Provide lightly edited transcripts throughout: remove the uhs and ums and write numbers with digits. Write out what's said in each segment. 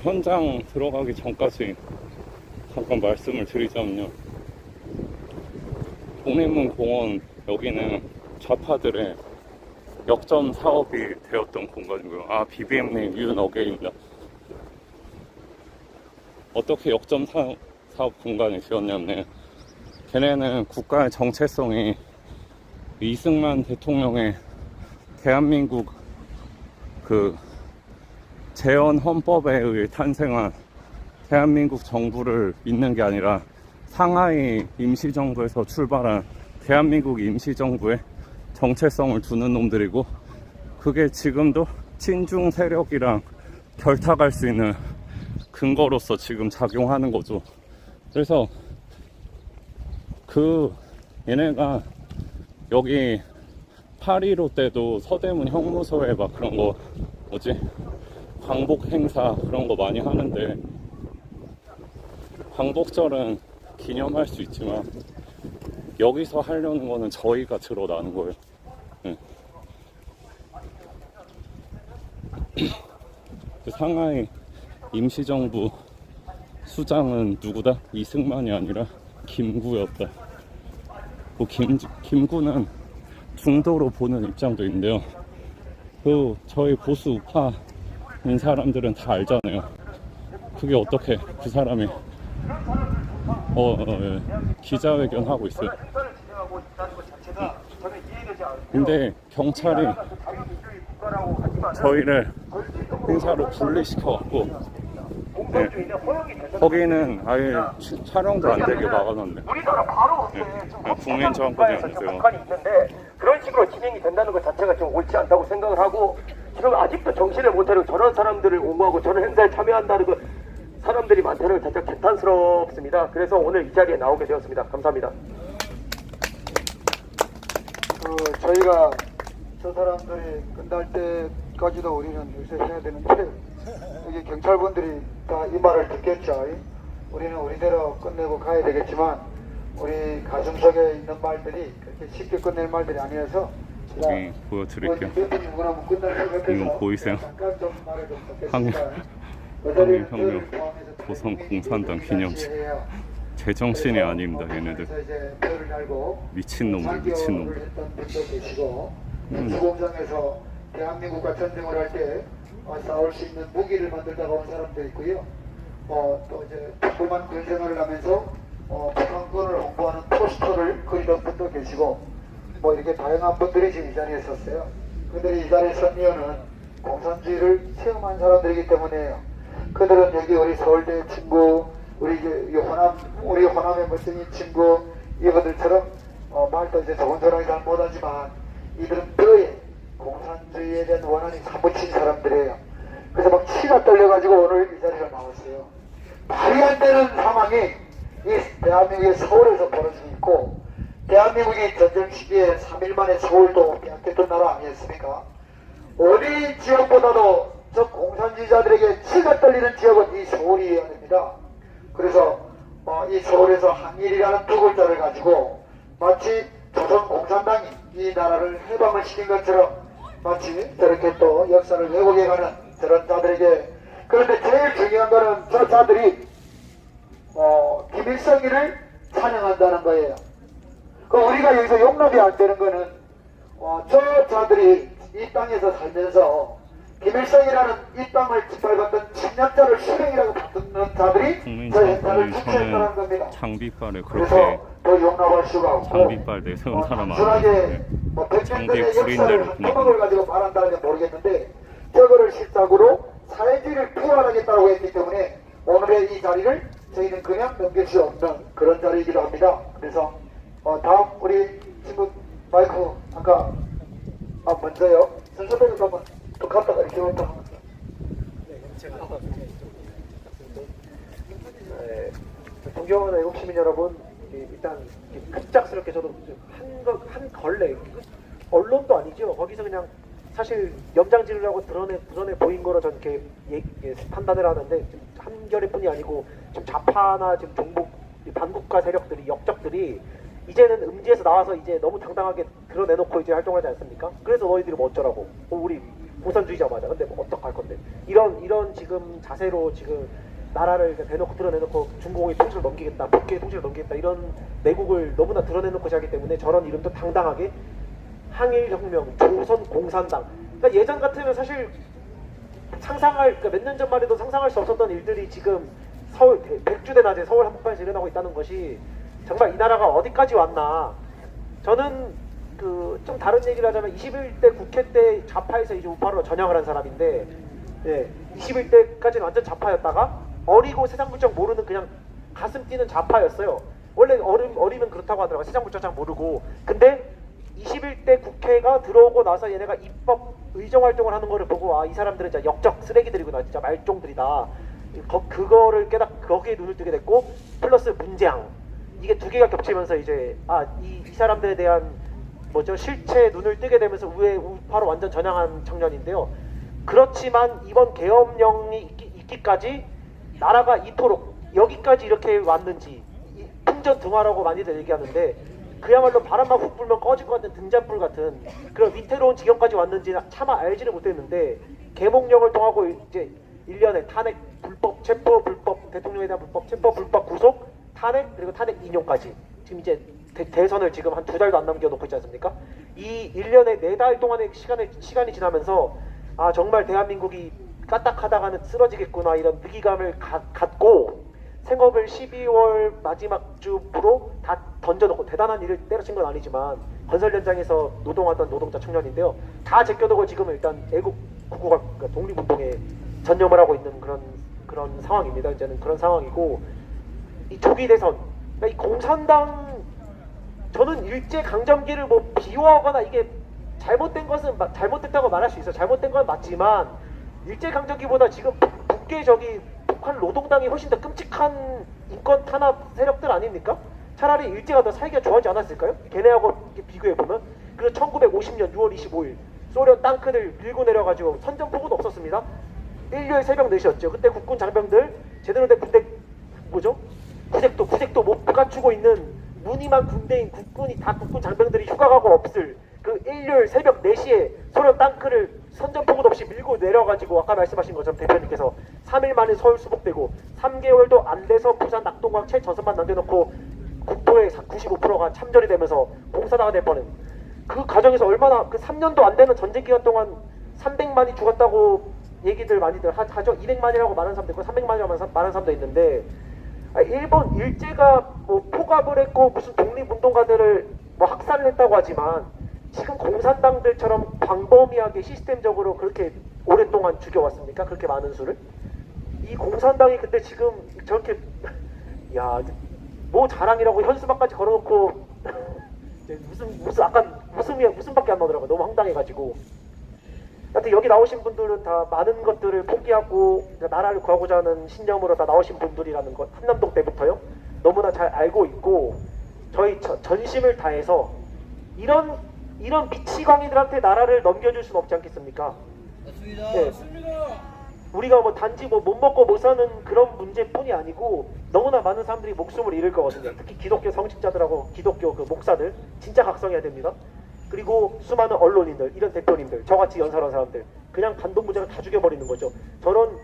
현장 들어가기 전까지 잠깐 말씀을 드리자면요, 독립문 공원 여기는 좌파들의 역점 사업이 되었던 공간이고요. 아, BBM님 윤어게입니다. 어떻게 역점 사업 공간이 되었냐면, 걔네는 국가의 정체성이 이승만 대통령의 대한민국 그 재헌 헌법에 의해 탄생한 대한민국 정부를 믿는 게 아니라 상하이 임시정부에서 출발한 대한민국 임시정부의 정체성을 두는 놈들이고, 그게 지금도 친중 세력이랑 결탁할 수 있는 근거로서 지금 작용하는 거죠. 그래서 얘네가 여기 8.15 때도 서대문 형무소에 막 그런 거 광복 행사 그런 거 많이 하는데, 광복절은 기념할 수 있지만 여기서 하려는 거는 저희가 드러나는 거예요. 그 상하이 임시정부 수장은 누구다? 이승만이 아니라 김구였다. 그 김구는 중도로 보는 입장도 있는데요. 저희 보수 우파인 사람들은 다 알잖아요. 그게 어떻게 그 사람이 기자회견 하고 있어요. 근데 경찰이 저희를 행사로 분리시켜갖고, 거기는 아예 촬영도 안 되게 막아놨네. 국민저항권이 아니세요. 그런 식으로 진행이 된다는 것 자체가 좀 옳지 않다고 생각을 하고, 지금 아직도 정신을 못 차리고 저런 사람들을 옹호하고 저런 행사에 참여한다는 것, 사람들이 많다는 것 자체가 개탄스럽습니다. 그래서 오늘 이 자리에 나오게 되었습니다. 감사합니다. 저희가 저 사람들이 끝날 때까지도 우리는 유세해야 되는데, 여기 경찰분들이 다 이 말을 듣겠죠. 우리는 우리대로 끝내고 가야 되겠지만 우리 가슴속에 있는 말들이 그렇게 쉽게 끝낼 말들이 아니어서 여기 보여드릴게요. 이거 보이세요? 한일혁명 조선공산당 기념식. 제정신이 아닙니다, 얘네들. 미친놈들, 미친놈들. 수공장에서 대한민국과 전쟁을 할 때 싸울 수 있는 무기를 만들다가 온 사람도 있고요. 또 이제 북부만 군생활을 하면서 북한군을 홍보하는 포스터를 그리던 분도 계시고, 이렇게 다양한 분들이 지금 이 자리에 섰어요. 그들이 이 자리에 선 이유는 공산주의를 체험한 사람들이기 때문에요. 그들은 여기 우리 서울대 친구, 우리 호남의 멋쟁이 친구, 이분들처럼 말도 이제 좋은 소리 잘 못하지만 이들은 뼈에 공산주의에 대한 원한이 사무친 사람들이에요. 그래서 막 치가 떨려가지고 오늘 이 자리로 나왔어요. 말이 안 되는 상황이 이 대한민국의 서울에서 벌어지고 있고, 대한민국이 전쟁 시기에 3일 만에 서울도 빼앗겼던 나라 아니었습니까? 어디 지역보다도 저 공산주의자들에게 치가 떨리는 지역은 이 서울이어야 됩니다. 그래서 이 서울에서 항일이라는 두 글자를 가지고 마치 조선 공산당이 이 나라를 해방을 시킨 것처럼 마치 저렇게 또 역사를 왜곡해가는 저런 자들에게, 그런데 제일 중요한 거는 저 자들이 김일성이를 찬양한다는 거예요. 우리가 여기서 용납이 안 되는 거는 저 자들이 이 땅에서 살면서 김일성이라는 이 땅을 짓밟았던 침략자를 수령이라고 부르는 자들이 저 행사를 주최했다는 겁니다. 장비빨에 그래서 더 용납할 수가 없고, 장비빨 내세운 사람 단순하게 장비 백년전의 불인대로 역사를 한 토막을 가지고 말한다는 모르겠는데, 저거를 실적으로 사회주의를 부활하겠다고 했기 때문에 오늘의 이 자리를 저희는 그냥 넘길 수 없는 그런 자리이기도 합니다. 그래서 다음 우리 친구 마이크 아까 먼저요. 선생님도 한번 또 갔다가 이렇게 왔다. 존경하는 애국 시민 여러분, 일단 급작스럽게 저도 한 걸레, 언론도 아니죠. 거기서 그냥 사실 염장 지르려고 드러내 보인 거로 저는 이렇게 판단을 하는데, 지금 한겨레뿐이 아니고 지금 좌파나 지금 종북 반국가 세력들이, 역적들이 이제는 음지에서 나와서 이제 너무 당당하게 드러내놓고 이제 활동하지 않습니까? 그래서 너희들이 뭐 어쩌라고? 우리 공산주의자마자. 근데 뭐 어떡할 건데? 이런 지금 자세로 지금 나라를 대놓고 드러내놓고 중공의 통치를 넘기겠다, 북계의 통치를 넘기겠다 이런 내국을 너무나 드러내놓고 하기 때문에 저런 이름도 당당하게 항일혁명, 조선공산당. 그러니까 예전 같으면 사실 그러니까 몇 년 전만 해도 상상할 수 없었던 일들이 지금 서울 백주대 낮에 서울 한복판에서 일어나고 있다는 것이 정말 이 나라가 어디까지 왔나. 저는 그 좀 다른 얘기를 하자면 21대 국회 때 좌파에서 이제 우파로 전향을 한 사람인데, 예, 21대까지는 완전 좌파였다가 어리고 세상 물정 모르는 그냥 가슴 뛰는 좌파였어요. 원래 어리면 그렇다고 하더라고요. 세상 물정 잘 모르고. 근데 21대 국회가 들어오고 나서 얘네가 입법 의정 활동을 하는 거를 보고, 아, 이 사람들은 진짜 역적 쓰레기들이구나, 진짜 말종들이다. 그거를 거기에 눈을 뜨게 됐고, 플러스 문재앙. 이게 두 개가 겹치면서 이제 이 사람들에 대한 실체에 눈을 뜨게 되면서 우파로 완전 전향한 청년인데요. 그렇지만 이번 계엄령이 있기까지 나라가 이토록 여기까지 이렇게 왔는지, 풍전등화라고 많이들 얘기하는데 그야말로 바람만 훅 불면 꺼질 것 같은 등잔불 같은 그런 위태로운 지경까지 왔는지 차마 알지를 못했는데, 계몽령을 통하고 이제 1년에 탄핵, 불법 체포, 불법 대통령에 대한 불법 체포, 불법 구속, 탄핵, 그리고 탄핵 인용까지 지금 이제 대선을 지금 한 2달도 안 남겨놓고 있지 않습니까? 이 1년에 4달 동안의 시간이 지나면서 아, 정말 대한민국이 까딱하다가는 쓰러지겠구나 이런 위기감을 갖고 생업을 12월 마지막 주부로 다 던져놓고, 대단한 일을 때려친 건 아니지만 건설 현장에서 노동하던 노동자 청년인데요. 다 제껴두고 지금은 일단 애국 구구가 독립운동에 전념을 하고 있는 그런 상황입니다. 이제는 그런 상황이고, 이 조기 대선, 그러니까 이 공산당, 저는 일제 강점기를 뭐 비호하거나 이게 잘못됐다고 말할 수 있어. 잘못된 건 맞지만 일제 강점기보다 지금 북계 북한 노동당이 훨씬 더 끔찍한 인권 탄압 세력들 아닙니까? 차라리 일제가 더 살기가 좋아하지 않았을까요? 걔네하고 비교해 보면. 그래서 1950년 6월 25일 소련 땅크들 밀고 내려가지고 선전포고도 없었습니다. 일요일 새벽 4시였죠. 그때 국군 장병들 제대로 된 군대 구색도 못 갖추고 있는 무늬만 군대인 국군 장병들이 휴가 가고 없을 그 일요일 새벽 4시에 소련 땅크를 선전포고도 없이 밀고 내려가지고, 아까 말씀하신 것처럼 대표님께서 3일 만에 서울 수복되고 3개월도 안 돼서 부산 낙동강 채 전선만 남겨놓고 국토의 95%가 참전이 되면서 봉사다가 될 뻔한 그 과정에서 얼마나, 그 3년도 안 되는 전쟁 기간 동안 300만이 죽었다고 얘기들 많이들 하죠. 200만이라고 말하는 사람도 있고 300만이라고 말하는 사람도 있는데, 일본 일제가 뭐 포갑을 했고 무슨 독립운동가들을 뭐 학살을 했다고 하지만 지금 공산당들처럼 광범위하게 시스템적으로 그렇게 오랫동안 죽여왔습니까? 그렇게 많은 수를? 이 공산당이 근데 지금 저렇게 야, 뭐 자랑이라고 현수막까지 걸어놓고 무슨 아까 웃음밖에 안 나오더라고요. 너무 황당해가지고. 하여튼 여기 나오신 분들은 다 많은 것들을 포기하고 나라를 구하고자 하는 신념으로 다 나오신 분들이라는 것, 한남동 때부터요, 너무나 잘 알고 있고, 저희 전심을 다해서 이런 미치광이들한테 나라를 넘겨줄 수는 없지 않겠습니까? 맞습니다. 네. 우리가 뭐 단지 못 먹고 못 사는 그런 문제뿐이 아니고 너무나 많은 사람들이 목숨을 잃을 거거든요. 특히 기독교 성직자들하고 기독교 그 목사들 진짜 각성해야 됩니다. 그리고 수많은 언론인들, 이런 대표님들, 저같이 연설한 사람들, 그냥 반동무장을 다 죽여버리는 거죠. 저런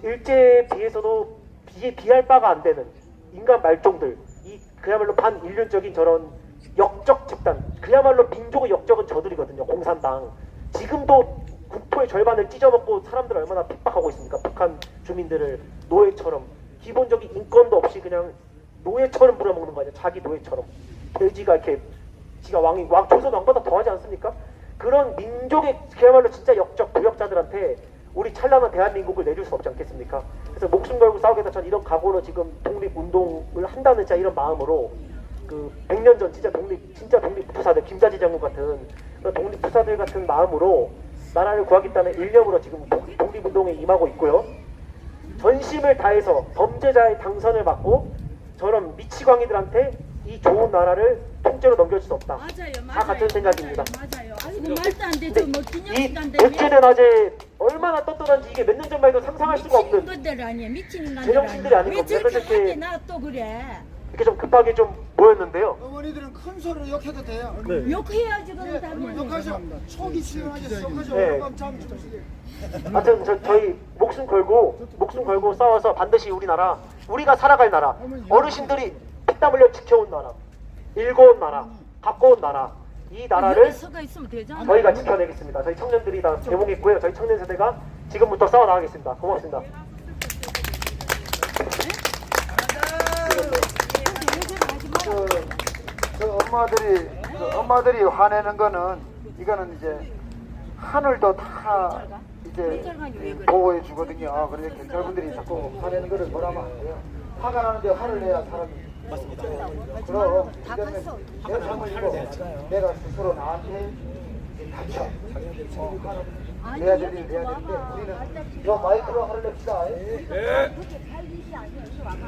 일제에 비해서도 비할 바가 안 되는 인간 말종들, 그야말로 반인륜적인 저런 역적 집단, 그야말로 민족의 역적은 저들이거든요. 공산당. 지금도 국토의 절반을 찢어먹고 사람들을 얼마나 핍박하고 있습니까? 북한 주민들을 노예처럼, 기본적인 인권도 없이 그냥 노예처럼 부려먹는 거 아니야. 자기 노예처럼. 돼지가 이렇게 지가 조선 왕보다 더하지 않습니까? 그런 민족의 그야말로 진짜 역적 부역자들한테 우리 찬란한 대한민국을 내줄 수 없지 않겠습니까? 그래서 목숨 걸고 싸우겠다. 전 이런 각오로 지금 독립운동을 한다는 진짜 이런 마음으로, 그 100년 전 진짜 독립투사들, 김자지 장군 같은 그런 독립투사들 같은 마음으로 나라를 구하겠다는 일념으로 지금 독립운동에 임하고 있고요. 전심을 다해서 범죄자의 당선을 받고 저런 미치광이들한테 이 좋은 나라를 통째로 넘겨줄 수 없다. 맞아요. 다 같은 생각입니다. 맞아요. 아이고 말도 안 되죠. 뭐 이 기념시간 되면 백제대 낮에 얼마나 떳떳한지 이게 몇 년 전만 해도 상상할 수가 미친 없는 것들 아니야. 미친 인간들 제정신들이 아니야. 아닌 왜 겁니다. 저렇게 그래서 이렇게 하게 나 또 그래. 이렇게 좀 급하게 좀 모였는데요. 어머니들은 큰 소리로 욕해도 돼요. 네. 욕해야지 그럼 다음에. 욕하죠. 속이 시원하게 욕하죠. 네. 오늘 밤잠 주무시게. 하여튼 저희 목숨 걸고 싸워서 반드시 우리나라, 우리가 살아갈 나라, 어르신들이 피땀 흘려 지켜온 나라, 일궈온 나라, 가꿔온 나라, 이 나라를 여기 서가 있으면 되잖아. 저희가 지켜내겠습니다. 저희 청년들이 다 제목있고요. 저희 청년 세대가 지금부터 싸워 나가겠습니다. 고맙습니다. 엄마들이 화내는 거는 이거는 이제 하늘도 다 이제 보호해 주거든요. 그래서 경찰분들이 자꾸 화내는 거를 뭐라면 안 돼요. 화가 나는데 화를 내야 사람이 맞습니다. 그럼 이거는 내 잘못이고 내가 스스로 나한테 다쳐. 화는 내야 될 일 내야 되는데 우리는 요 마이크로 화를 냅시다.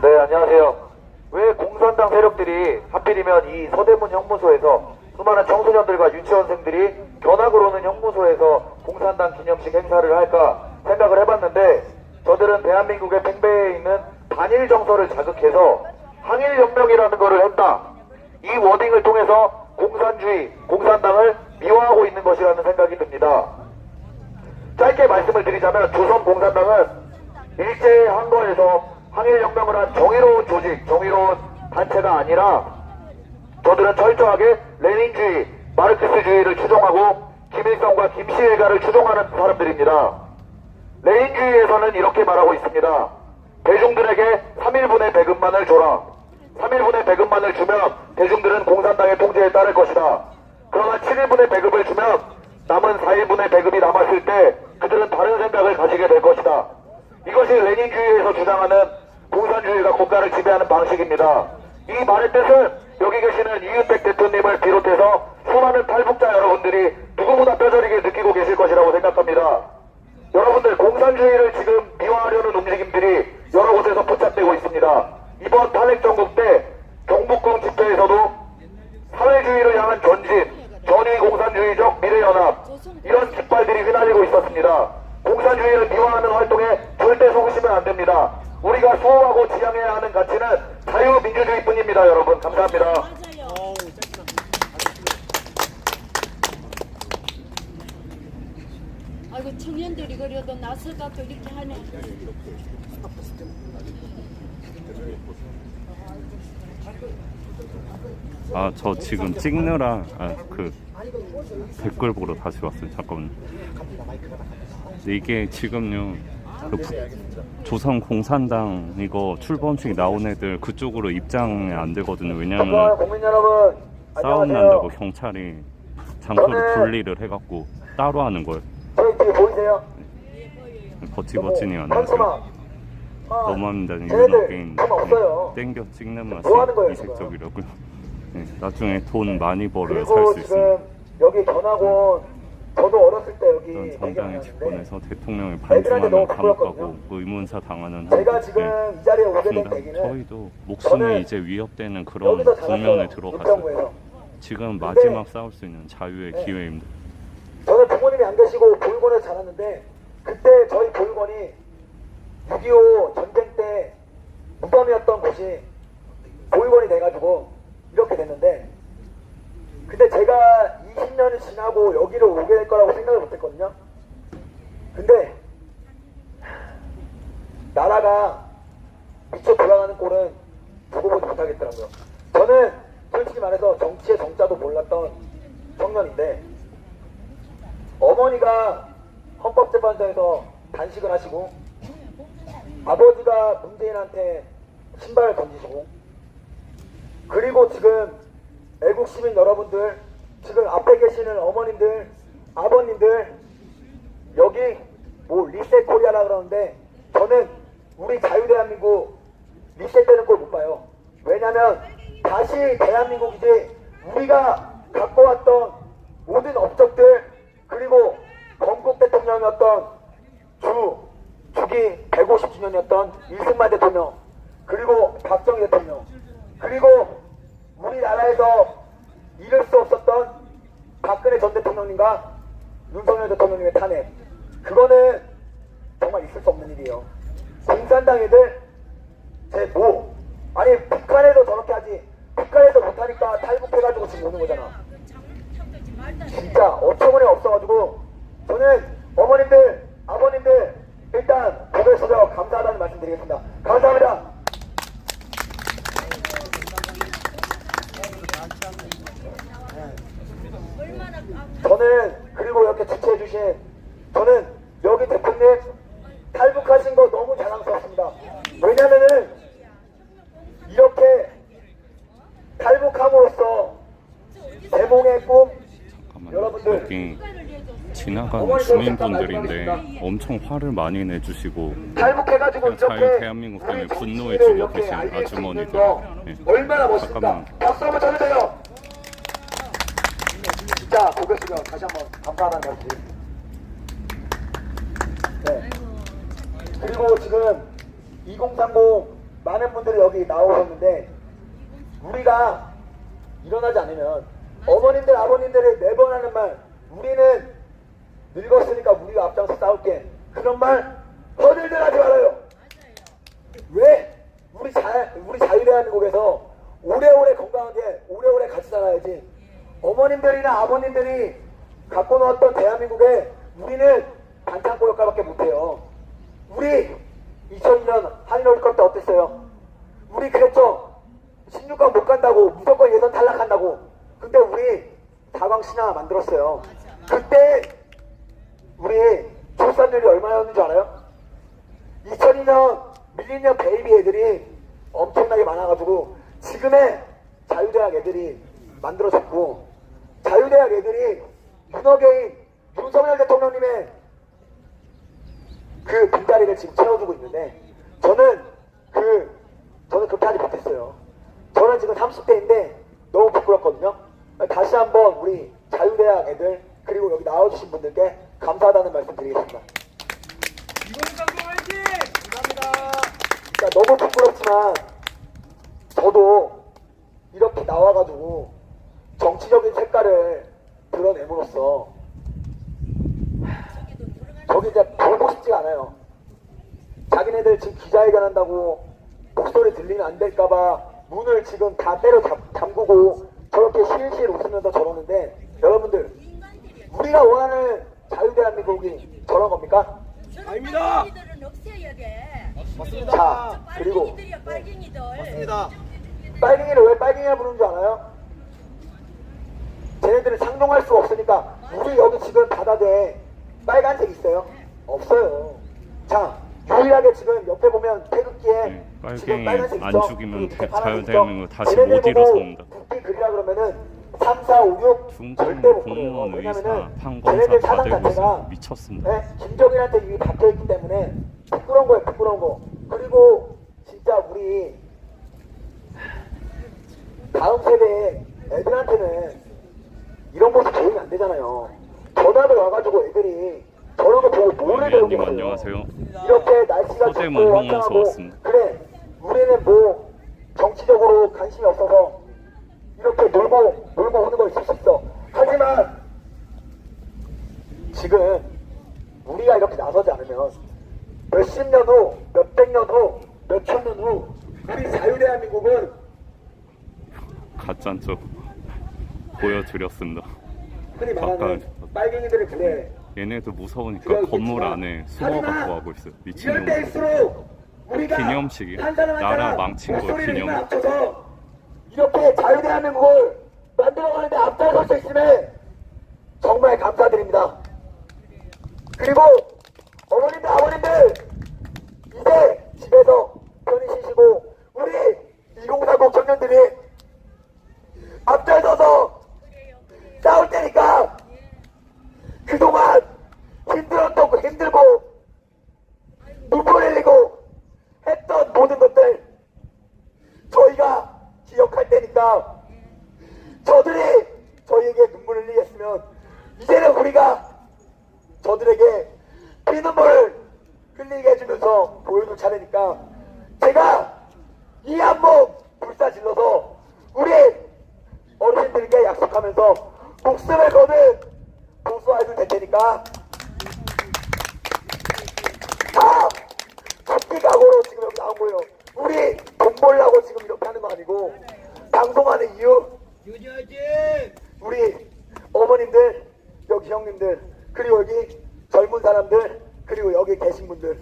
네, 안녕하세요. 왜 공산당 세력들이 하필이면 이 서대문 형무소에서 수많은 청소년들과 유치원생들이 견학을 오는 형무소에서 공산당 기념식 행사를 할까 생각을 해봤는데, 저들은 대한민국의 팽배에 있는 반일 정서를 자극해서 항일혁명이라는 것을 했다. 이 워딩을 통해서 공산주의, 공산당을 미화하고 있는 것이라는 생각이 듭니다. 짧게 말씀을 드리자면 조선공산당은 일제의 항거에서 항일혁명을 한 정의로운 조직, 정의로운 단체가 아니라 저들은 철저하게 레닌주의, 마르크스주의를 추종하고 김일성과 김시일가를 추종하는 사람들입니다. 레닌주의에서는 이렇게 말하고 있습니다. 대중들에게 3일분의 배급만을 줘라. 3일분의 배급만을 주면 대중들은 공산당의 통제에 따를 것이다. 그러나 7일분의 배급을 주면 남은 4일분의 배급이 남았을 때 그들은 다른 생각을 가지게 될 것이다. 이것이 레닌주의에서 주장하는 공산주의가 국가를 지배하는 방식입니다. 이 말의 뜻은 여기 계시는 이윤택 대표님을 비롯해서 수많은 탈북자 여러분들이 누구보다 뼈저리게 느끼고 계실 것이라고 생각합니다. 여러분들, 공산주의를 지금 미화하려는 움직임들이 여러 곳에서 포착되고 있습니다. 이번 탄핵정국 때 경북궁 집회에서도 사회주의를 향한 전진, 전위 공산주의적 미래연합, 이런 깃발들이 휘날리고 있었습니다. 공산주의를 미화하는 활동에 절대 속으시면 안 됩니다. 우리가 수호하고 지향해야 하는 가치는 자유민주주의뿐입니다. 여러분, 감사합니다. 맞아요. 아이고 청년들이 그래도 나서갖고 이렇게 하네. 아, 저 지금 찍느라 그 댓글 보러 다시 왔어요. 잠깐만요. 근데 이게 지금요, 그 조선 공산당 이거 출범식 나온 애들 그쪽으로 입장이 안 되거든요. 왜냐면 국민 여러분, 싸움난다고 경찰이 장소를 분리를 해갖고 따로 하는 거예요. 저희 뒤에 보이세요? 버티버티니 안 한숨아. 나서 너무합니다. 쟤네들 유노 게임 돈 없어요. 땡겨 찍는 맛이 뭐 하는 거예요, 이색적이라고요. 네, 나중에 돈 많이 벌어야 살 그리고 수 지금 있습니다. 여기 전학원, 저도 어렸을 때 여기 어떤 얘기 정당의 나왔는데 집권에서 대통령이 애들한테 반중하면 너무 감옥 부끄럽거든요. 가고 의문사 당하는 제가 한국. 지금 네. 이 자리에 오게 된 맞습니다. 계기는 저희도 목숨이 저는 이제 위협되는 그런 여기서 국면에 자랐어요. 들어갔어요. 육평구에서. 지금 마지막 싸울 수 있는 자유의 네. 기회입니다. 저는 부모님이 안 계시고 보육원에서 자랐는데, 그때 저희 보육원이 6.25 전쟁 때 무덤이었던 곳이 보육원이 돼가지고 이렇게 됐는데, 근데 제가 20년이 지나고 여기를 오게 될 거라고 생각을 못했거든요. 근데 나라가 미쳐 돌아가는 꼴은 두고 보지 못하겠더라고요. 저는 솔직히 말해서 정치의 정자도 몰랐던 청년인데, 어머니가 헌법재판소에서 단식을 하시고 아버지가 문재인한테 신발을 던지시고, 그리고 지금 애국 시민 여러분들, 지금 앞에 계시는 어머님들, 아버님들, 여기 뭐 리셋 코리아라 그러는데 저는 우리 자유대한민국 리셋되는 걸 못 봐요. 왜냐면 다시 대한민국이지 우리가 갖고 왔던 모든 업적들, 그리고 건국 대통령이었던 주기 150주년이었던 이승만 대통령, 그리고 박정희 대통령, 그리고 우리나라에서 이룰 수 없었던 박근혜 전 대통령님과 윤석열 대통령님의 탄핵, 그거는 정말 있을 수 없는 일이에요. 공산당 애들 제 모 아니 북한에도 저렇게 하지. 북한에도 못하니까 탈북해가지고 지금 오는 거잖아. 진짜 어처구니 없어가지고 저는 어머님들, 아버님들 일단 고개 숙여 감사하다는 말씀드리겠습니다. 감사합니다. 저는 그리고 이렇게 주최해주신 저는 여기 대표님 탈북하신 거 너무 자랑스럽습니다. 왜냐면은 이렇게 탈북함으로써 대몽의 꿈 잠깐만요. 여러분들 여기 지나가는 주민분들인데 엄청 화를 많이 내주시고 탈북해가지고 자유 이렇게 대한민국 때문에 우리 분노해 정치를 주고 이렇게 계신 알릴 수 있는 아주머니들. 거 네. 얼마나 멋있다. 잠깐만. 박수 한번 쳐주세요. 진짜 고개 숙여 다시 한번 감사하다는 말씀. 네. 그리고 지금 2030 많은 분들이 여기 나오셨는데 우리가 일어나지 않으면 어머님들 아버님들이 매번 하는 말 우리는 늙었으니까 우리가 앞장서 싸울게 그런 말 허들들 하지 말아요. 왜? 우리 자유대한민국에서 오래오래 건강하게 오래오래 같이 살아야지. 어머님들이나 아버님들이 갖고 놓았던 대한민국에 우리는 반창고 역할밖에 못해요. 우리 2002년 한일 월드컵 때 어땠어요? 우리 그랬죠? 16강 못 간다고 무조건 예선 탈락한다고. 근데 우리 4강 신화 만들었어요. 그때 우리 출산율이 얼마였는 줄 알아요? 2002년 밀리니엄 베이비 애들이 엄청나게 많아가지고 지금의 자유대학 애들이 만들어졌고 자유대학 애들이 윤석열 대통령님의 그 빈자리를 지금 채워주고 있는데 저는 그렇게 하지 못했어요. 저는 지금 30대인데 너무 부끄럽거든요. 다시 한번 우리 자유대학 애들 그리고 여기 나와주신 분들께 감사하다는 말씀 드리겠습니다. 그러니까 너무 부끄럽지만 저도 이렇게 나와가지고 정치적인 색깔을 드러냄으로써 저기 이제 보고 싶지가 않아요. 자기네들 지금 기자회견 한다고 목소리 들리면 안 될까봐 문을 지금 다 때려 잠그고 저렇게 실실 웃으면서 저러는데 여러분들 우리가 원하는 자유대한민국이 저런 겁니까? 아닙니다. 빨갱이들은 없애야 돼. 자 그리고 빨갱이들이야 빨갱이들. 빨갱이를 왜 빨갱이라 부르는 줄 알아요? 쟤네들은 상종할 수가 없으니까 우리 여기 지금 바닥에 빨간색 있어요? 없어요. 자 유일하게 지금 옆에 보면 태극기에 지금 빨갱이 빨간색 안 있죠? 죽이면 그리고 파란색 있죠? 자유대한민국 다시 쟤네들 못 보고 일어섭니다. 국기 그리라 그러면은 3, 4, 5, 6 중공 절대 못 그려요. 공무원 의사 왜냐면은 판검사 쟤네들 다 사상 되고 있어 자체가 미쳤습니다. 네? 김정일한테 이미 박혀있기 때문에 부끄러운 거예요. 부끄러운 거. 그리고 진짜 우리 다음 세대 애들한테는 이런 모습 보이면 안 되잖아요. 전화를 와가지고 애들이 저런 거 보고 뭐를 배우겠어요. 안녕하세요. 이렇게 날씨가 서대문 춥고 형무소 화창하고 왔습니다. 그래 우리는 뭐 정치적으로 관심이 없어서 이렇게 놀고 오는 거 있을 수 있어. 하지만 지금 우리가 이렇게 나서지 않으면 몇십 년 후, 몇백 년 후, 몇천 년 후 우리 자유대한민국은 가짠 쪽 보여드렸습니다. 흔히 말하는 아까 빨갱이들의 그래 얘네도 무서우니까 그러겠지만, 건물 안에 숨어갖고 하고 있어요. 이럴 미친놈. 때일수록 우리가 기념식이 한 사람 한 나라 사람 망친 거 목소리를 기념. 힘을 합쳐서 이렇게 자유대한민국을 만들어가는데 앞장설 수 있음에 정말 감사드립니다. 그리고 어머님들 아버님들 이제 집에서 편히 쉬시고 우리 2030 청년들이 앞장서서 싸울 테니까 그동안 힘들고 눈물 흘리고 했던 모든 것들 저희가 기억할 테니까 저들이 저희에게 눈물 흘리게 했으면 이제는 우리가 저들에게 피눈물을 흘리게 해주면서 보여줄 차례니까 제가 이 한몸 불사질러서 우리 어르신들께 약속하면서 목숨을 거는 보수아이들 될 테니까 다 죽기 각오로 지금 여기 나온 거예요. 우리 돈 벌려고 지금 이렇게 그리고 여기 계신 분들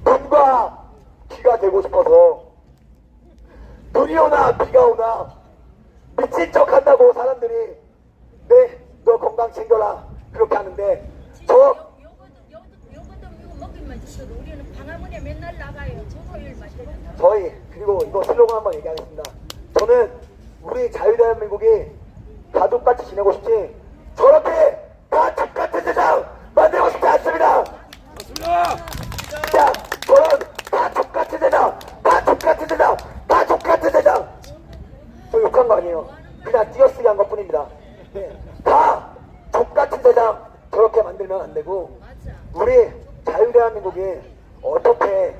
눈과 귀가 되고 싶어서 눈이 오나 비가 오나 미친 척 한다고 사람들이 네, 너 건강 챙겨라 그렇게 하는데 요거도 먹기만 있어도 우리는 방화문에 맨날 나가요. 저거 일 마시고. 저희 그리고 이거 슬로건 한번 얘기하겠습니다. 저는 우리 자유대한민국이 가족같이 지내고 싶지 저렇게 다 족같은 세상 만들고 싶지 않습니다. 자, 저는 다 족같은 세상, 다 족같은 세상, 다 족같은 세상. 저 욕한 거 아니에요. 그냥 띄어쓰기 한 것뿐입니다. 네, 다 족같은 세상 저렇게 만들면 안 되고 우리 자유대한민국이 어떻게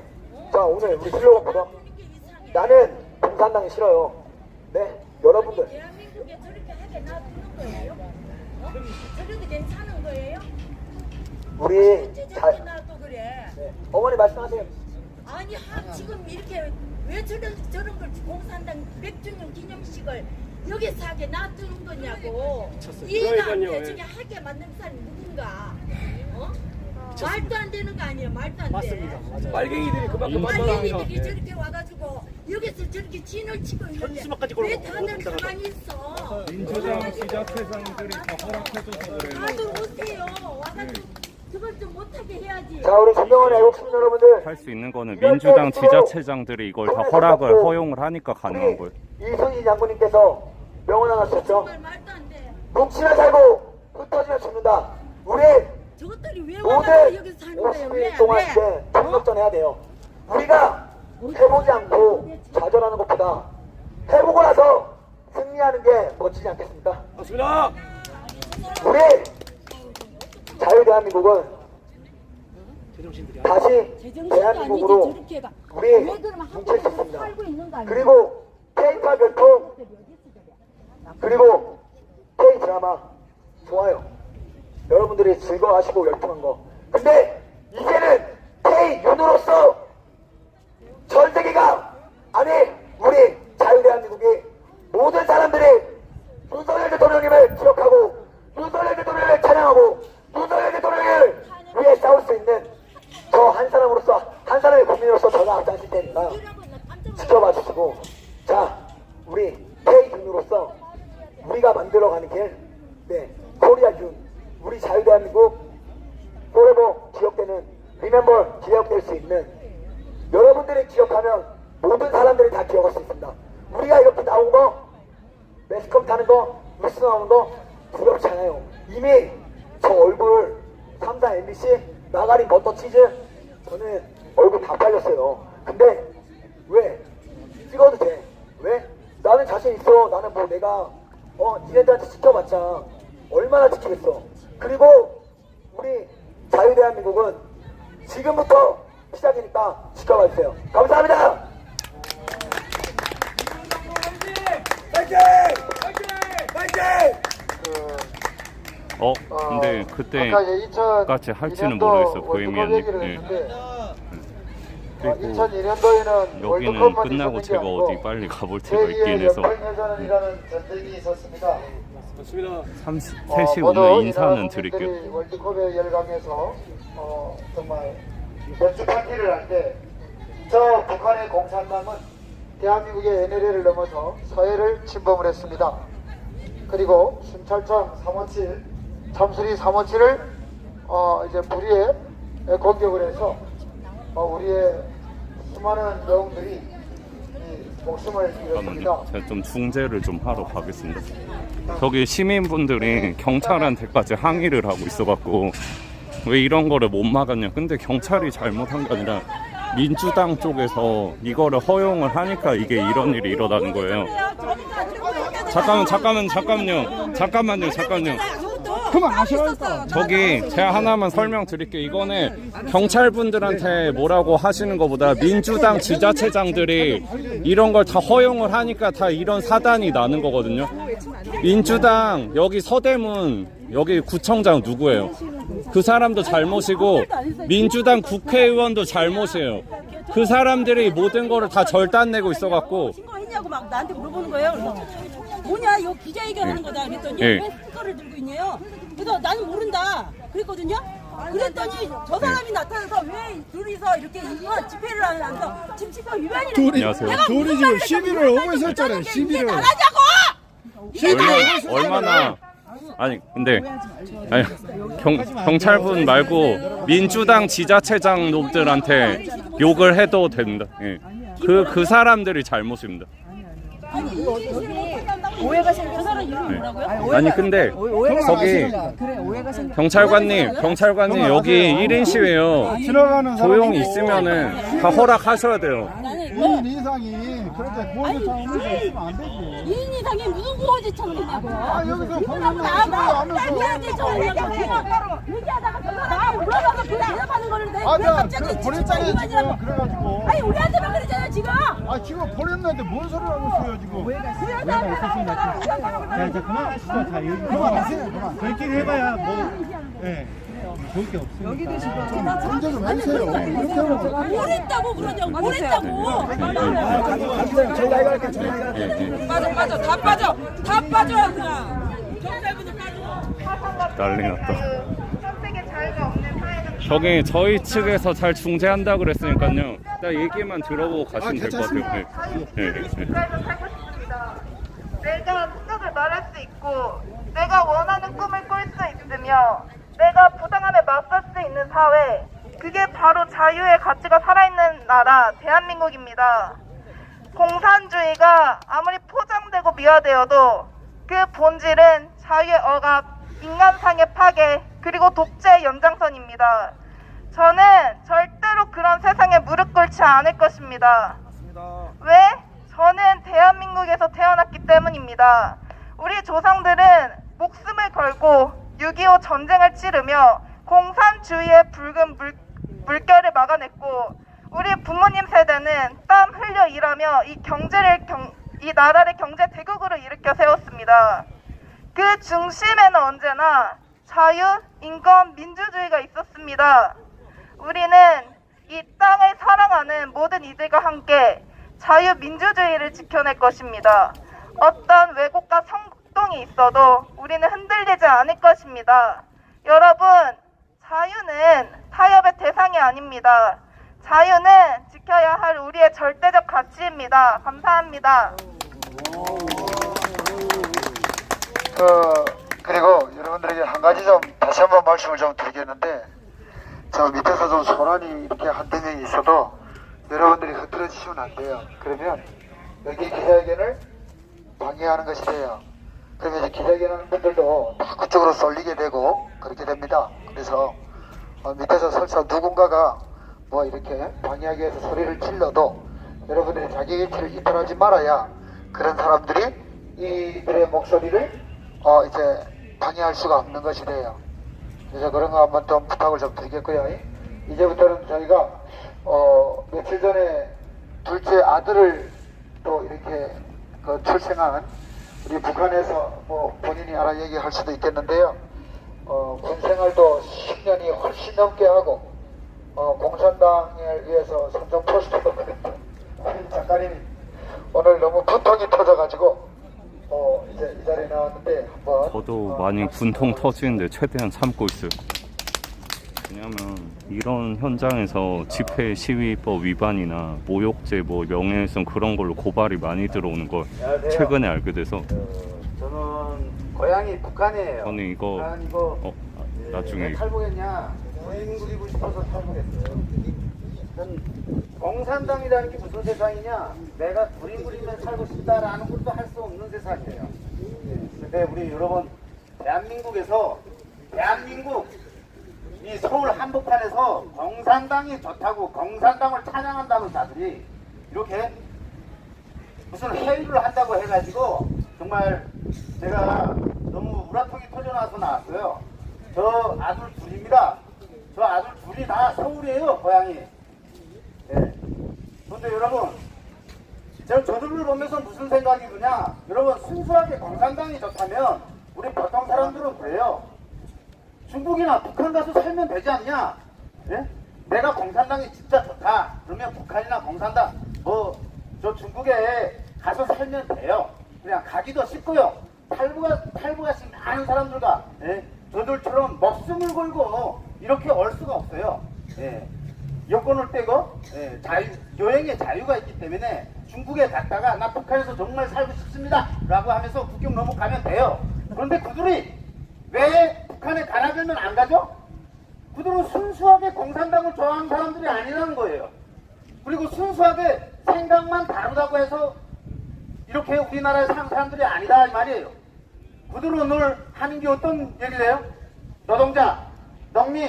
자 오늘 우리 슬로건 보자. 나는 공산당이 싫어요. 네, 여러분들 대한민국에 저렇게 하게 놔두는 거예요? 저래도 괜찮은 거예요? 우리 저렇게 놔도 그래. 네, 어머니 말씀하세요. 아니 지금 이렇게 왜 저런 걸 공산당 100주년 기념식을 여기서 하게 놔두는 거냐고. 이해가 안 돼. 저게 하게 만든 사람이 누군가. 말도 안 되는 거 아니에요. 말도 안 돼. 맞습니다. 말갱이들이 그만큼 말갱이들이 저렇게 와가지고 여기서 저렇게 진을 치고 있는데 왜 다들 가만히 있어? 민주당 지자체장들이 다 허락해줘서 그래요. 다들 오세요. 와가지고 그걸 좀 못하게 해야지. 자, 우리 전병헌의 애국시민 여러분들 할 수 있는 거는 민주당 지자체장들이 이걸 다 허락을 허용을 하니까 가능한 거예요. 이순신 장군님께서 명언 하나 쓰셨죠. 정말 말도 안 돼. 뭉치면 살고 흩어지면 죽는다. 우리 저것들이 왜 와가지고 여기서 사는 거예요? 50일 동안 이제 정력전 해야 돼요. 우리가 해보지 않고 좌절하는 것보다 해보고 나서 승리하는 게 멋지지 않겠습니까? 맞습니다. 우리 자유대한민국은 다시 대한민국으로 우리 뭉칠 수 있습니다. 그리고 K파 결투 그리고 K 드라마 좋아요. 여러분들이 즐거워하시고 열통한 거. 근데 이제는 K윤으로서 전 세계가 아니 우리 자유대한민국이 모든 사람들이 윤석열 대통령님을 기억하고 윤석열 대통령을 찬양하고 윤석열 대통령을 위해 싸울 수 있는 저 한 사람으로서 한 사람의 국민으로서 저가 앞장설 테니까 지켜봐 주시고 자 우리 K윤으로서 우리가 만들어가는 길 네, 코리아윤 우리 자유대한민국 forever 기억되는 리멤버 기억될 수 있는 여러분들이 기억하면 모든 사람들이 다 기억할 수 있습니다. 우리가 이렇게 나온 거 매스컴 타는 거 뉴스 나오는 거 두렵지 않아요. 이미 저 얼굴 3사 MBC 마가린 버터 치즈 저는 얼굴 다 팔렸어요. 근데 왜 찍어도 돼? 왜? 나는 자신 있어. 나는 뭐 내가 니네들한테 지켜봤자 얼마나 지키겠어. 그리고 우리 자유대한민국은 지금부터 시작이니까 지켜봐 주세요. 감사합니다. 파이팅! 파이팅! 근데 그때까지 할지는 모르겠어 보헤미안님. 그리고 2002년도에는 여기는 끝나고 제가 어디 빨리 가볼 때가 있긴 해서 여권여전이라는 전쟁이 있었습니다. 맞습니다. 3시 오늘 인사는 드릴게요. 월드컵에 열강해서 정말 맥주 파티를 할 때 저 북한의 공산당은 대한민국의 NLL을 넘어서 서해를 침범을 했습니다. 그리고 순찰청 357, 잠수리 357을 이제 불의에 공격을 해서 우리의 수많은 영웅들이 목숨을 잃었습니다. 제가 좀 중재를 좀 하러 가겠습니다. 저기 시민분들이 경찰한테까지 항의를 하고 있어갖고 왜 이런 거를 못 막았냐. 근데 경찰이 잘못한 게 아니라 민주당 쪽에서 이거를 허용을 하니까 이게 이런 일이 일어나는 거예요. 잠깐만요. 그만하시라니까. 저기 제가 하나만 설명드릴게요. 이거는 경찰분들한테 뭐라고 하시는 것보다 민주당 지자체장들이 이런 걸 다 허용을 하니까 다 이런 사단이 나는 거거든요. 민주당 여기 서대문 여기 구청장 누구예요? 그 사람도 잘못이고 민주당 국회의원도 잘못이에요. 그 사람들이 모든 거를 다 절단내고 있어갖고 신고했냐고 막 나한테 물어보는 거예요. 그래서 뭐냐 이거 기자회견 하는 거다 그랬더니 왜 스피커를 들고 있냐요. 그래서 나는 모른다 그랬거든요. 그랬더니 저 사람이 나타나서 왜 둘이서 이렇게 이거 집회를 하면서 지금 집회 위반이래. 안녕하세요. 내가 둘이 무슨 지금 말을 시비를 했다고 오고 있었잖아요, 이게 시비를. 나라냐고! 얼마나 아니 근데 아니, 경찰분 말고 민주당 지자체장 놈들한테 욕을 해도 된다. 예. 그 사람들이 잘못입니다. 오해가 생겨. 저 사람 이름이 뭐라고요? 아니 근데 거기 경찰관님 여기 1인 시위예요. 지나가는 조용히 있으면은 다 허락하셔야 돼요. 2인 이상이 그렇게 보호대 차원에서 있으면 안 되지. 2인 이상이 무슨 구호지 청이냐고. 여기서 그러고 나하고 딸피하게 청이냐고. 얘기하다가 저 사람이 물어봐서 그 대답하는 거를 내가 왜 갑자기 보냈잖아요 지금. 위반이라고. 그래가지고 아니 우리한테만 그랬잖아요 지금. 지금 보냈는데 뭔 소리를 하고 있어요 지금. 자, 이제 그만하시죠. 자, 여기 그만하세요 그만. 저희끼리 해봐야 뭐, 예, 좋을 게 없으니까. 문제 좀 해주세요. 이렇게 하면 뭘 했다고 그러냐고. 뭘 했다고. 맞아. 다 빠져 그냥. 경찰분들 빠져. 난리 났다. 저기 저희 측에서 잘 중재한다 그랬으니까요. 딱 얘기만 들어보고 가시면 될 것 같아요. 네. 내가 생각을 말할 수 있고 내가 원하는 꿈을 꿀 수 있으며 내가 부당함에 맞설 수 있는 사회, 그게 바로 자유의 가치가 살아있는 나라 대한민국입니다. 공산주의가 아무리 포장되고 미화되어도 그 본질은 자유의 억압, 인간상의 파괴, 그리고 독재의 연장선입니다. 저는 절대로 그런 세상에 무릎 꿇지 않을 것입니다. 왜? 저는 대한민국에서 태어났기 때문입니다. 우리 조상들은 목숨을 걸고 6.25 전쟁을 치르며 공산주의의 붉은 물결을 막아냈고, 우리 부모님 세대는 땀 흘려 일하며 이 나라를 경제 대국으로 일으켜 세웠습니다. 그 중심에는 언제나 자유, 인권, 민주주의가 있었습니다. 우리는 이 땅을 사랑하는 모든 이들과 함께 자유민주주의를 지켜낼 것입니다. 어떤 왜곡과 성동이 있어도 우리는 흔들리지 않을 것입니다. 여러분, 자유는 타협의 대상이 아닙니다. 자유는 지켜야 할 우리의 절대적 가치입니다. 감사합니다. 그리고 여러분들에게 한 가지 좀 다시 한번 말씀을 좀 드리겠는데, 저 밑에서 좀 소란이 이렇게 한두 명이 있어도 여러분들이 흐트러지시면 안 돼요. 그러면 여기 기자회견을 방해하는 것이 돼요. 그러면 이제 기자회견하는 분들도 다 그쪽으로 쏠리게 되고 그렇게 됩니다. 그래서 밑에서 설사 누군가가 뭐 이렇게 방해하기 위해서 소리를 질러도 여러분들이 자기 위치를 이탈하지 말아야 그런 사람들이 이들의 목소리를 이제 방해할 수가 없는 것이 돼요. 그래서 그런 거 한번 좀 부탁을 좀 드리겠고요. 이제부터는 저희가 며칠 전에 둘째 아들을 또 이렇게 출생한 우리 북한에서 뭐 본인이 알아 얘기할 수도 있겠는데요. 군 생활도 10년이 훨씬 넘게 하고 공산당을 위해서 선전 포스터도 그랬던 작가님이 오늘 너무 분통이 터져가지고 이제 이 자리에 나왔는데 한번 저도 많이 분통 터지는데 최대한 참고 있어요. 왜냐면 이런 현장에서 집회 시위법 위반이나 모욕죄, 뭐 명예훼손 그런 걸로 고발이 많이 들어오는 걸 최근에 알게 돼서 저는 고향이 북한이에요. 저는 이거 나중에 왜 탈북했냐? 부인 부리고 싶어서 탈북했어요. 전 공산당이라는 게 무슨 세상이냐? 내가 부인 부리면 살고 싶다라는 것도 할 수 없는 세상이에요. 근데 우리 여러분, 대한민국에서 이 서울 한복판에서 공산당이 좋다고 공산당을 찬양한다는 자들이 이렇게 무슨 회의를 한다고 해가지고 정말 제가 너무 우라통이 터져나와서 나왔어요. 저 아들 둘입니다. 저 아들 둘이 다 서울이에요, 고향이. 네. 근데 여러분, 저들을 보면서 무슨 생각이 드냐? 여러분, 순수하게 공산당이 좋다면 우리 보통 사람들은 그래요. 중국이나 북한 가서 살면 되지 않냐? 예? 내가 공산당이 진짜 좋다. 그러면 북한이나 공산당, 저 중국에 가서 살면 돼요. 그냥 가기도 쉽고요. 탈북하신 많은 사람들과, 예? 저들처럼 목숨을 걸고 이렇게 올 수가 없어요. 예. 여권을 떼고 여행의 자유가 있기 때문에 중국에 갔다가 나 북한에서 정말 살고 싶습니다 라고 하면서 국경 넘어가면 돼요. 그런데 그들이 왜 북한에 가라면 안 가죠? 그들은 순수하게 공산당을 좋아하는 사람들이 아니라는 거예요. 그리고 순수하게 생각만 다르다고 해서 이렇게 우리나라에 사는 사람들이 아니다 이 말이에요. 그들은 늘 하는 게 어떤 얘기를 해요? 노동자, 농민,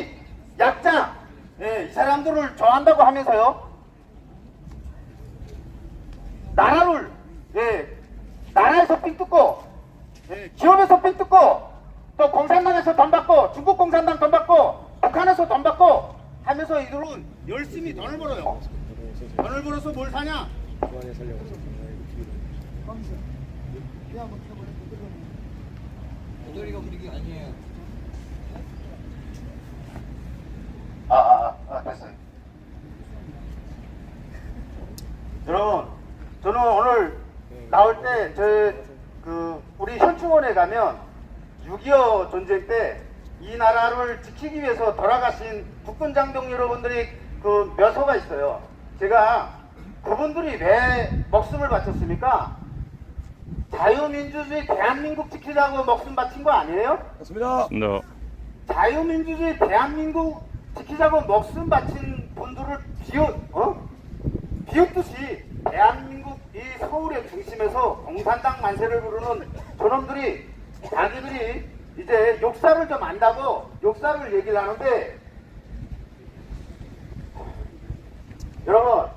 약자, 이 사람들을 좋아한다고 하면서요, 나라를 나라에서 삥 뜯고 기업에서 삥 뜯고 또 공산당에서 돈 받고 중국 공산당 돈 받고 북한에서 돈 받고 하면서 이들은 열심히 돈을 벌어요. 돈을 벌어서 뭘 사냐? 됐어요. 여러분, 저는 오늘 나올 때 우리 현충원에 가면 6.25 전쟁 때 이 나라를 지키기 위해서 돌아가신 국군장병 여러분들이 그 묘소가 있어요. 제가 그분들이 왜 목숨을 바쳤습니까? 자유민주주의 대한민국 지키자고 목숨 바친 거 아니에요? 맞습니다. No. 자유민주주의 대한민국 지키자고 목숨 바친 분들을 비웃듯이 대한민국 이 서울의 중심에서 공산당 만세를 부르는 저놈들이 자기들이 이제 역사를 좀 안다고 역사를 얘기를 하는데, 여러분,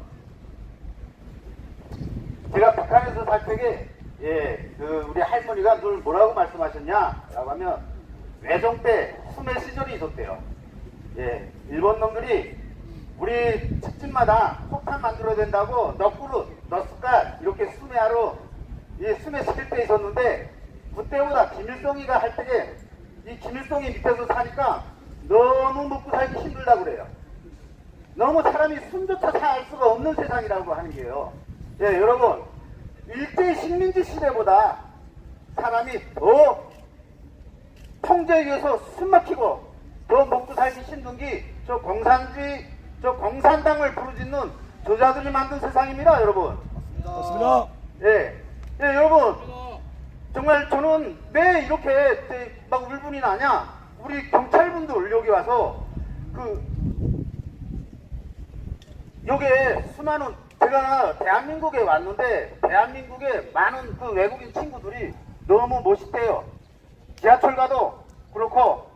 제가 북한에서 살 때에 우리 할머니가 늘 뭐라고 말씀하셨냐라고 하면 외종 때 수매 시절이 있었대요. 일본 놈들이 우리 집집마다 폭탄 만들어야 된다고 몇 그릇, 몇 숟갈 이렇게 수매하러 수매 시킬 때 있었는데, 그때보다 김일성이가 할 때에 이 김일성이 밑에서 사니까 너무 먹고 살기 힘들다고 그래요. 너무 사람이 숨조차 살 수가 없는 세상이라고 하는 게요. 여러분, 일제 식민지 시대보다 사람이 더 통제에 의해서 숨막히고 더 먹고 살기 힘든 게 저 공산당을 부르짖는 저자들이 만든 세상입니다, 여러분. 맞습니다. 여러분, 정말 저는 왜 이렇게 막 울분이 나냐? 우리 경찰분들 여기 와서 여기에 수많은, 제가 대한민국에 왔는데 대한민국에 많은 그 외국인 친구들이 너무 멋있대요. 지하철 가도 그렇고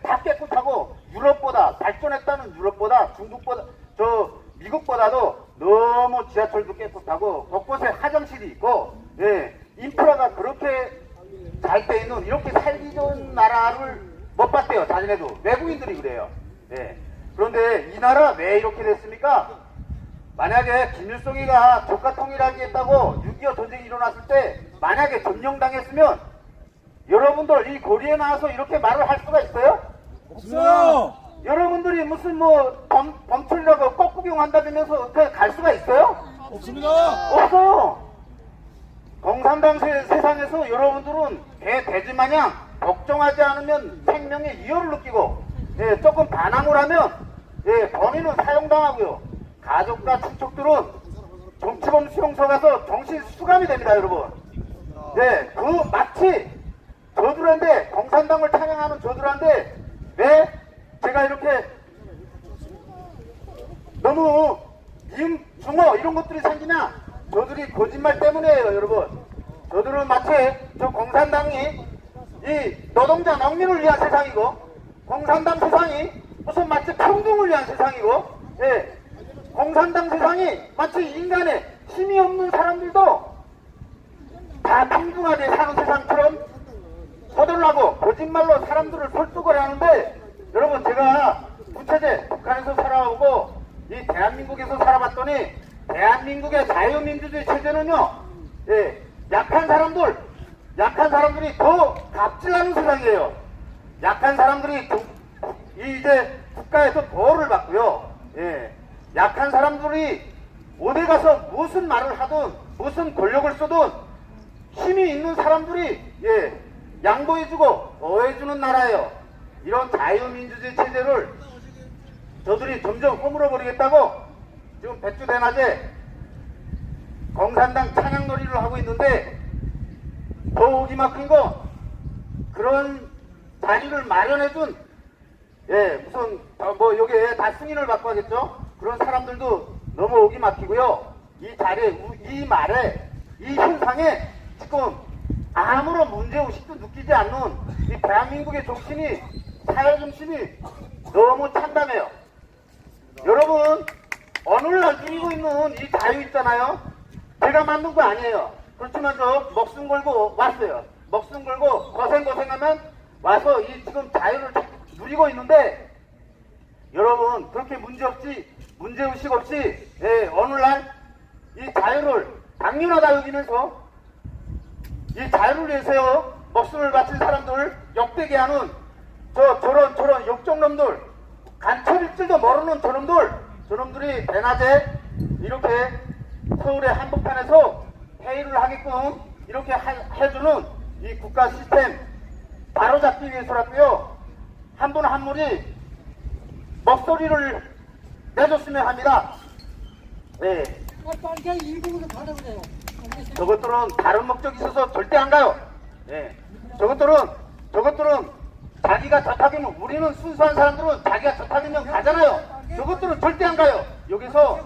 다 깨끗하고 유럽보다 발전했다는 유럽보다 중국보다 미국보다도 너무 지하철도 깨끗하고 곳곳에 화장실이 있고 인프라가 그렇게 잘 돼 있는 이렇게 살기 좋은 나라를 못 봤대요. 자기네도 외국인들이 그래요. 그런데 이 나라 왜 이렇게 됐습니까? 만약에 김일성이가 조카 통일하기 했다고 6.25 전쟁이 일어났을 때 만약에 점령당했으면 여러분들 이 거리에 나와서 이렇게 말을 할 수가 있어요? 없어요. 여러분들이 무슨 범철이라고 꽃구경한다면서 어떻게 갈 수가 있어요? 없습니다. 없어요. 공산당 세상에서 여러분들은 돼지마냥 복종하지 않으면 생명의 이유를 느끼고 조금 반항을 하면 본인은 사형당하고요. 가족과 친척들은 정치범 수용소 가서 정신 수감이 됩니다, 여러분. 마치 저들한테 공산당을 찬양하는 저들한테 왜 제가 이렇게 너무 미움, 중어 이런 것들이 생기냐? 저들이 거짓말 때문이에요, 여러분. 저들은 마치 저 공산당이 이 노동자 농민을 위한 세상이고 공산당 세상이 무슨 마치 평등을 위한 세상이고 공산당 세상이 마치 인간의 힘이 없는 사람들도 다 평등하게 사는 세상처럼 서둘러고 거짓말로 사람들을 설득을 하는데, 여러분, 제가 부채제 북한에서 살아오고 이 대한민국에서 살아봤더니 대한민국의 자유민주주의 체제는요, 약한 사람들이 더 갑질하는 세상이에요. 약한 사람들이 이제 국가에서 보호를 받고요. 약한 사람들이 어디 가서 무슨 말을 하든 무슨 권력을 쓰든 힘이 있는 사람들이 양보해주고 보호해주는 나라예요. 이런 자유민주주의 체제를 저들이 점점 허물어버리겠다고 지금 백주대낮에 공산당 찬양놀이를 하고 있는데 더 오기 막힌 거 그런 자리를 마련해준 무슨 뭐 여기에 다 승인을 받고 하겠죠. 그런 사람들도 너무 오기 막히고요. 이 자리에 이 말에 이 현상에 지금 아무런 문제의식도 느끼지 않는 이 대한민국의 정신이 사회 정신이 너무 참담해요. 여러분 오늘날 누리고 있는 이 자유 있잖아요. 제가 만든 거 아니에요. 그렇지만 저 목숨 걸고 왔어요. 목숨 걸고 고생하면 와서 이 지금 자유를 누리고 있는데 여러분 그렇게 문제의식 없이 오늘날 이 자유를 당연하다 여기면서 이 자유를 위해서요 목숨을 바친 사람들 역대게 하는 저런 역종놈들 간첩일 줄도 모르는 저놈들이 대낮에 이렇게 서울의 한복판에서 회의를 하게끔 이렇게 해주는 이 국가 시스템 바로잡기 위해서라고요. 한 분 한 분이 목소리를 내줬으면 합니다. 네. 저것들은 다른 목적이 있어서 절대 안 가요. 네. 저것들은 자기가 저타기면 우리는 순수한 사람들은 자기가 저타기면 가잖아요. 저것들은 절대 안 가요. 여기서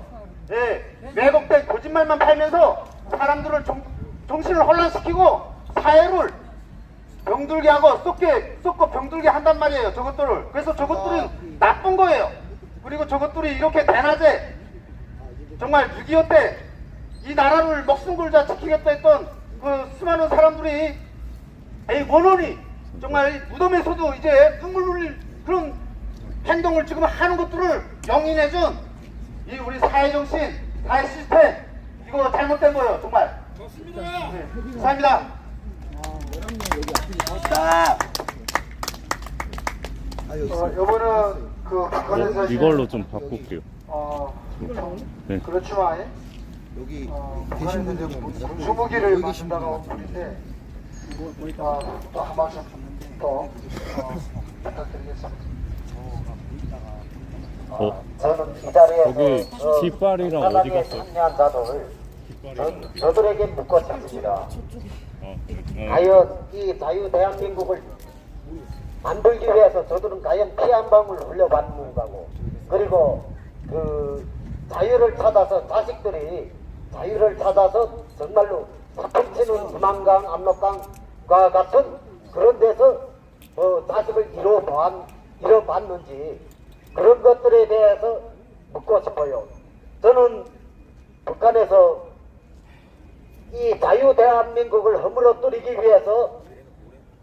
왜곡된 거짓말만 팔면서 사람들을 정신을 혼란시키고 사회를 병들게 하고 썩고 병들게 한단 말이에요. 저것들을. 그래서 저것들은 나쁜 거예요. 그리고 저것들이 이렇게 대낮에 정말 6.25 때 이 나라를 목숨 걸자 지키겠다 했던 그 수많은 사람들이 원원이 정말 무덤에서도 이제 눈물 흘릴 그런 행동을 지금 하는 것들을 용인해준 이 우리 사회정신, 사회 시스템 이거 잘못된 거예요. 정말. 좋습니다. 네, 감사합니다. 요거는 그 북한에서 이걸로 좀 바꿀게요. 네. 그렇지만 여기 계신 분들 군수무기를 만든다고 온 분인데 또 한 말씀 더 부탁드리겠습니다. 저는 이 자리에 거기 깃발이랑 어디 갔어요? 참여한 자들을 저들에게 묻고 싶습니다. 과연 이 자유 대한민국을 만들기 위해서 저들은 과연 피 한 방울 흘려봤는가고, 그리고 그 자유를 찾아서 자식들이 자유를 찾아서 정말로 사풍치는 금왕강, 압록강과 같은 그런 데서 자식을 잃어봤는지 그런 것들에 대해서 묻고 싶어요. 저는 북한에서 이 자유 대한민국을 허물어뜨리기 위해서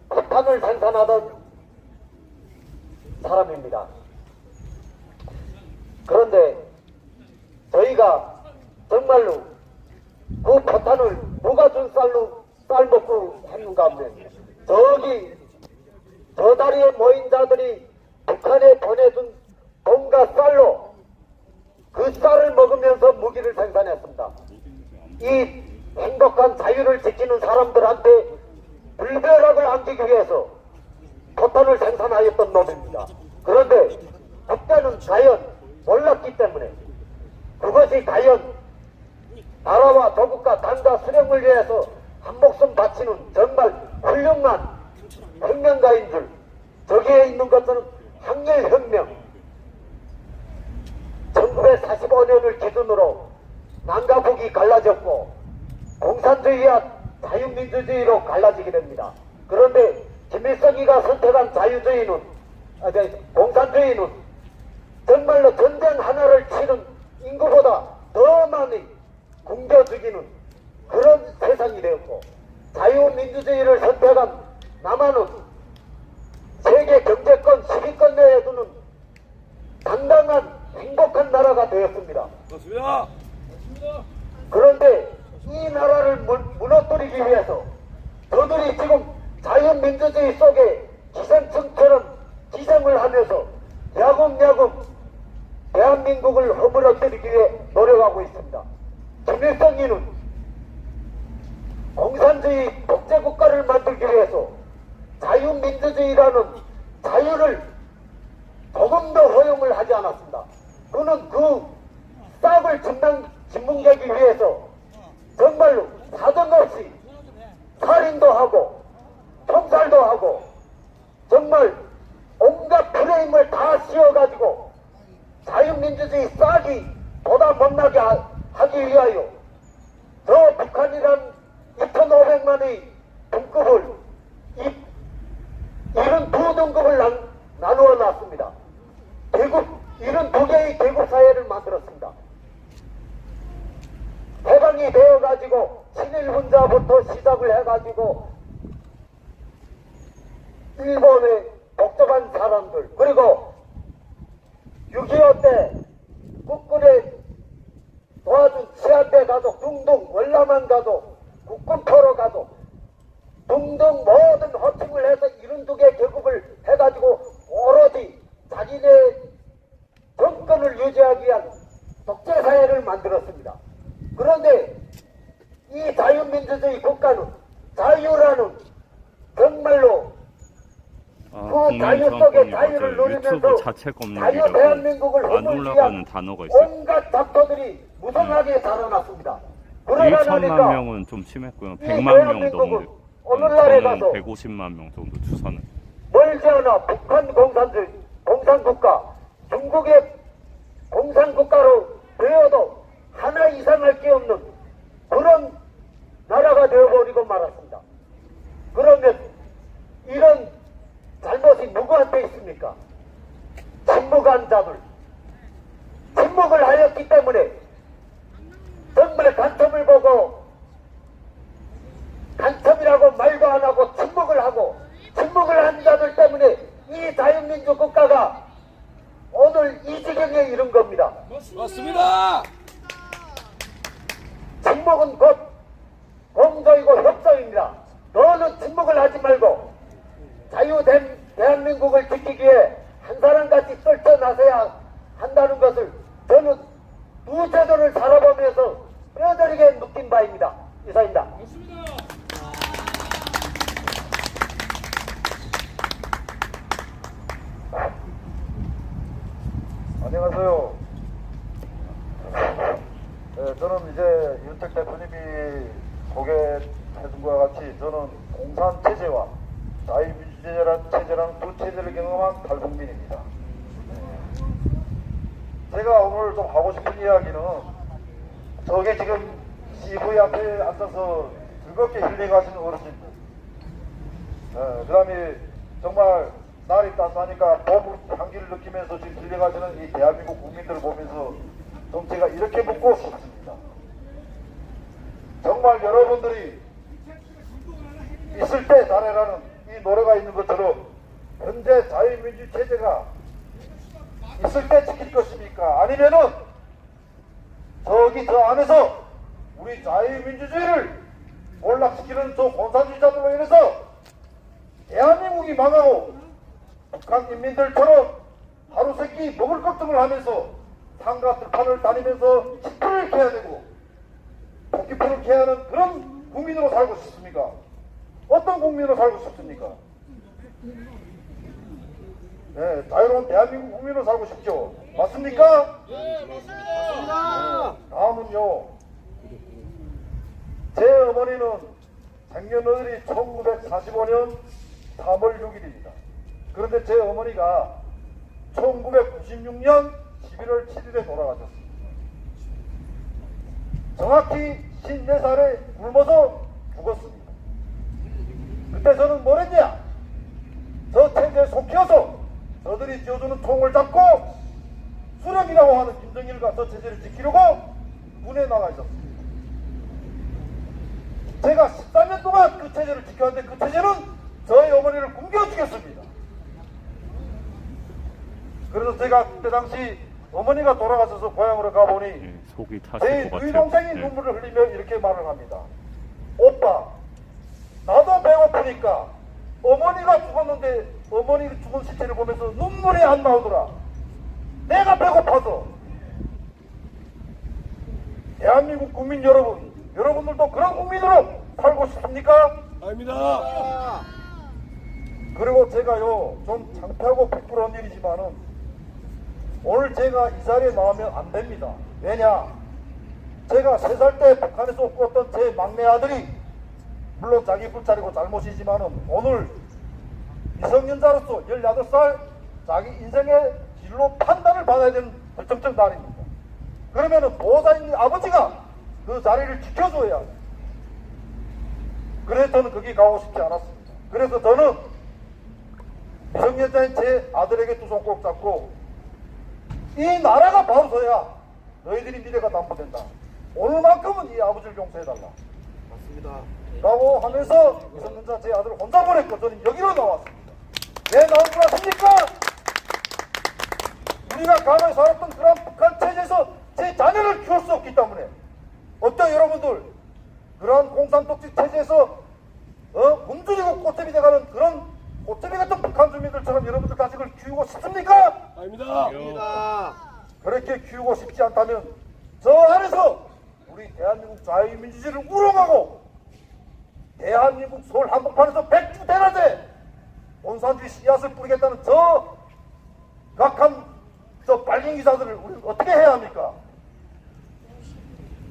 폭탄을 생산하던 사람입니다. 그런데 저희가 정말로 그 폭탄을 누가 준 쌀 먹고 했는가 하면 저 다리에 모인 자들이 북한에 보내준 돈과 쌀로 그 쌀을 먹으면서 무기를 생산했습니다. 이 행복한 자유를 지키는 사람들한테 불벼락을 안기기 위해서 포탄을 생산하였던 놈입니다. 그런데 그때는 과연 몰랐기 때문에 그것이 과연 나라와 조국과 당과 수령을 위해서 한 목숨 바치는 정말 훌륭한 혁명가인 줄, 저기에 있는 것들은 항일혁명 1945년을 기준으로 남과 북이 갈라졌고 공산주의와 자유민주주의로 갈라지게 됩니다. 그런데 김일성이가 선택한 공산주의는 정말로 전쟁 하나를 치른 인구보다 더 많이 굶겨 죽이는 그런 세상이 되었고, 자유민주주의를 선택한 남한은 세계 경제권 10위권 내에 두는 당당한 행복한 나라가 되었습니다. 그렇습니다. 그런데 이 나라를 무너뜨리기 위해서 저들이 지금 자유민주주의 속에 기생충처럼 기생을 하면서 야금야금 대한민국을 허물어뜨리기 위해 노력하고 있습니다. 김일성이는 공산주의 독재국가를 만들기 위해서 자유민주주의라는 자유를 조금도 허용을 하지 않았습니다. 그는 그 싹을 짓뭉개기 위해서 정말로 사정없이 살인도 하고 총살도 하고 정말 온갖 프레임을 다 씌워가지고 자유민주주의 싹이 보다 못나게 하기 위하여 저 북한이란 2,500만의 등급을 72등급을 나누어 놨습니다. 대국 72개의 대국 사회를 만들었습니다. 해방이 되어가지고 친일 분자부터 시작을 해가지고 일본에 복잡한 사람들 그리고 6.25 때 국군에 도와준 치안대 가족 등등 월남한 가족 국군포로 가족 등등 모든 호칭을 해서 72개 계급을 해가지고 오로지 자기네 정권을 유지하기 위한 독재사회를 만들었습니다. 그런데 이 자유민주주의 국가는 자유라는 정말로 그 자유 속에 자유를 누리면서 자유 대한민국을 안 허물기 올라가는 위한 단어가 있어요. 온갖 잡초들이 무성하게 자라났습니다. 1천만 명은 좀 심했고요. 100만 명 넘는 오늘날에 저는 가서 150만 명 정도 추산은. 멀지 않아 북한 공산국가 중국의 공산국가로 되어도 하나 이상할 게 없는 그런 나라가 되어버리고 말았습니다. 그러면 이런 잘못이 누구한테 있습니까? 침묵한 자들. 침묵을 하였기 때문에 정말 간첩을 보고 간첩이라고 말도 안 하고 침묵을 하고 침묵을 한 자들 때문에 이 자유민주 국가가 오늘 이 지경에 이른 겁니다. 맞습니다. 침묵은 곧 공조이고 협조입니다. 너는 침묵을 하지 말고 자유된 대한민국을 지키기 위해 한 사람같이 떨쳐나서야 한다는 것을 저는 두 제도를 살아보면서 뼈저리게 느낀 바입니다. 이사입니다. 안녕하세요. 네, 저는 이제 윤택 대표님이 소개해준 것과 같이 저는 공산체제와 자유민주체제라는 두 체제를 경험한 탈북민입니다. 제가 오늘 좀 하고 싶은 이야기는 저게 지금 CV 앞에 앉아서 즐겁게 힐링하시는 어르신들, 그 다음에 정말 날이 따스하니까 봄 향기를 느끼면서 지금 힐링하시는 이 대한민국 국민들을 보면서 좀 제가 이렇게 묻고 싶습니다. 정말 여러분들이 있을 때 잘해라는 이 노래가 있는 것처럼 현재 자유민주 체제가 있을 때 지킬 것입니까? 아니면은 저기 저 안에서 우리 자유민주주의를 몰락시키는 저 공산주의자들로 인해서 대한민국이 망하고 북한 인민들처럼 하루 세끼 먹을 걱정을 하면서 산과 들판을 다니면서 치풀을 캐야 되고 토끼풀을 캐야 하는 그런 국민으로 살고 싶습니까? 어떤 국민으로 살고 싶습니까? 네, 자유로운 대한민국 국민으로 살고 싶죠. 맞습니까? 네, 맞습니다. 다음은요. 제 어머니는 생년월일이 1945년 3월 6일입니다. 그런데 제 어머니가 1996년 11월 7일에 돌아가셨습니다. 정확히 54살에 굶어서 죽었습니다. 그때 저는 뭘 했냐? 저 체제에 속혀서 저들이 쥐어주는 총을 잡고 수령이라고 하는 김정일과 저 체제를 지키려고 문에 나가 있었습니다. 제가 13년 동안 그 체제를 지켜왔는데 그 체제는 저희 어머니를 굶겨 죽였습니다. 그래서 제가 그때 당시 어머니가 돌아가셔서 고향으로 가보니 속이 제 타실 것 누이 같아요. 동생이 눈물을 흘리며 이렇게 말을 합니다. 오빠, 나도 배고프니까 어머니가 죽었는데 어머니 죽은 시체를 보면서 눈물이 안 나오더라. 내가 배고파서. 대한민국 국민 여러분, 여러분들도 그런 국민으로 살고 싶습니까? 아닙니다. 그리고 제가요 좀 창피하고 부끄러운 일이지만은 오늘 제가 이 자리에 나오면 안 됩니다. 왜냐? 제가 3살 때 북한에서 었던 제 막내 아들이 물론 자기 불찰이고 잘못이지만은 오늘 미성년자로서 18살 자기 인생의 진로 판단을 받아야 되는 결정적 날입니다. 그러면은 보호자인 아버지가 그 자리를 지켜줘야 합니다. 그래서 저는 거기 가고 싶지 않았습니다. 그래서 저는 미성년자인 제 아들에게 두 손 꼭 잡고 이 나라가 바로 서야 너희들이 미래가 담보된다. 오늘만큼은 이 아버지를 용서해달라. 맞습니다. 라고 하면서 미성년자 제 아들을 혼자 보냈고 저는 여기로 나왔습니다. 왜 나온 줄 아십니까? 우리가 과거에 살았던 그런 북한 체제에서 제 자녀를 키울 수 없기 때문에 어때요 여러분들? 그런 공산독재 체제에서 굶주리고 꽃샘이 돼가는 그런 꽃샘이 같은 북한 주민들처럼 여러분들 자식을 키우고 싶습니까? 아닙니다. 그렇게 키우고 싶지 않다면 저 안에서 우리 대한민국 자유민주주의를 우롱하고 대한민국 서울 한복판에서 백주 대낮에 공산주의 씨앗을 뿌리겠다는 저 각한 저 빨갱이 기사들을 우리는 어떻게 해야 합니까?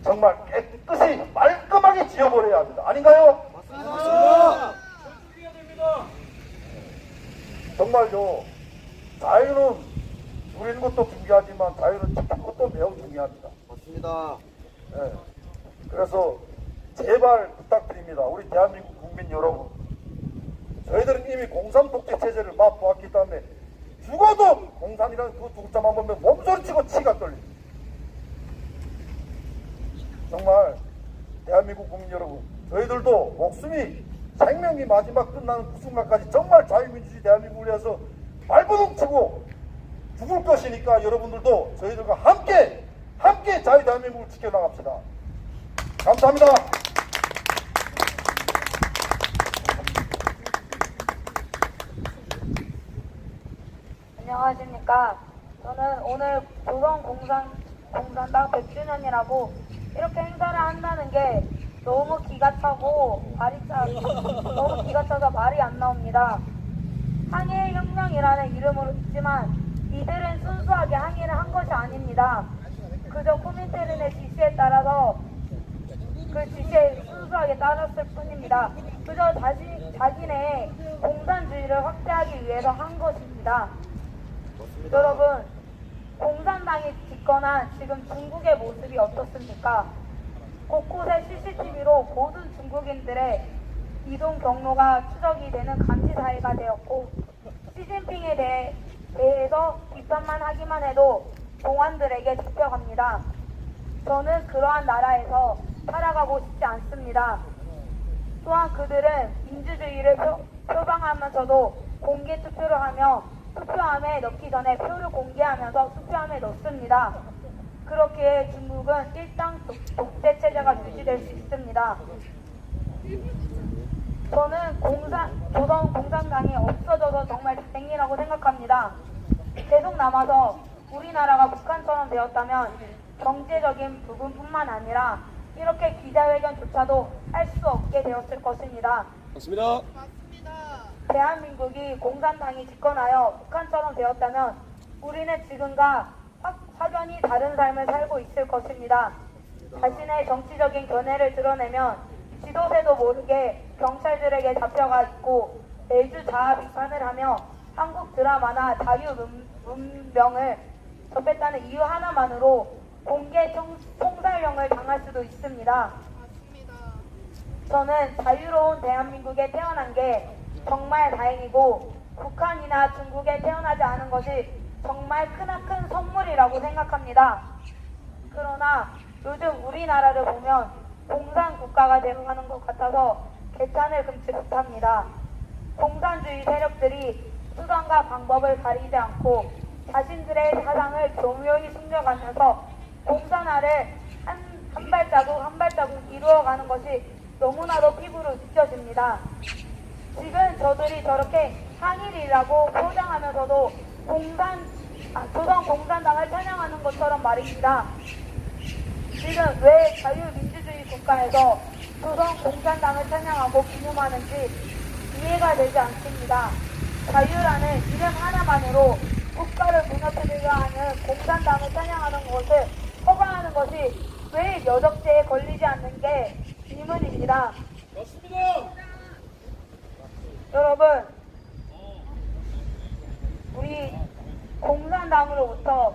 정말 깨끗이 말끔하게 지워버려야 합니다. 아닌가요? 맞습니다. 정말요. 자유는 누리는 것도 중요하지만 자유는 지키는 것도 매우 중요합니다. 맞습니다. 네. 그래서 제발 부탁드립니다. 우리 대한민국 국민 여러분. 저희들은 이미 공산독재 체제를 맛보았기 때문에 죽어도 공산이라는 그 두 글자만 보면 몸소리치고 치가 떨립니다. 정말 대한민국 국민 여러분, 저희들도 목숨이 생명이 마지막 끝나는 그 순간까지 정말 자유민주주의 대한민국을 위해서 발버둥 치고 죽을 것이니까 여러분들도 저희들과 함께 자유 대한민국을 지켜나갑시다. 감사합니다. 안녕하십니까. 저는 오늘 조선공산당 100주년이라고 이렇게 행사를 한다는 게 너무 기가 차고 너무 기가 차서 말이 안 나옵니다. 항해혁명이라는 이름으로 있지만 이들은 순수하게 항해를 한 것이 아닙니다. 그저 코민테른의 지시에 따라서 그 지시에 순수하게 따랐을 뿐입니다. 그저 자기네 공산주의를 확대하기 위해서 한 것입니다. 여러분, 공산당이 집권한 지금 중국의 모습이 어떻습니까? 곳곳에 CCTV로 모든 중국인들의 이동 경로가 추적이 되는 감시 사회가 되었고, 시진핑에 대해서 비판만 하기만 해도 공안들에게 잡혀갑니다. 저는 그러한 나라에서 살아가고 싶지 않습니다. 또한 그들은 민주주의를 표방하면서도 공개 투표를 하며 투표함에 넣기 전에 표를 공개하면서 투표함에 넣습니다. 그렇게 중국은 일당 독재 체제가 유지될 수 있습니다. 저는 조선 공산당이 없어져서 정말 다행이라고 생각합니다. 계속 남아서 우리나라가 북한처럼 되었다면 경제적인 부분뿐만 아니라 이렇게 기자회견조차도 할 수 없게 되었을 것입니다. 맞습니다. 대한민국이 공산당이 집권하여 북한처럼 되었다면 우리는 지금과 확연히 다른 삶을 살고 있을 것입니다. 자신의 정치적인 견해를 드러내면 지도새도 모르게 경찰들에게 잡혀가 있고 매주 자아 비판을 하며 한국 드라마나 자유 문명을 접했다는 이유 하나만으로 공개 총살령을 당할 수도 있습니다. 저는 자유로운 대한민국에 태어난 게 정말 다행이고 북한이나 중국에 태어나지 않은 것이 정말 크나큰 선물이라고 생각합니다. 그러나 요즘 우리나라를 보면 공산국가가 되어가는 것 같아서 개탄을 금치 못합니다. 공산주의 세력들이 수단과 방법을 가리지 않고 자신들의 사상을 교묘히 숨겨가면서 공산화를 한 발자국 한 발자국 이루어가는 것이 너무나도 피부로 느껴집니다. 지금 저들이 저렇게 항일이라고 포장하면서도 조선 공산당을 찬양하는 것처럼 말입니다. 지금 왜 자유민주주의 국가에서 조선 공산당을 찬양하고 기념하는지 이해가 되지 않습니다. 자유라는 이름 하나만으로 국가를 무너뜨리려 하는 공산당을 찬양하는 것을 허가하는 것이 왜 여적죄에 걸리지 않는 게 의문입니다. 여러분, 우리 공산당으로부터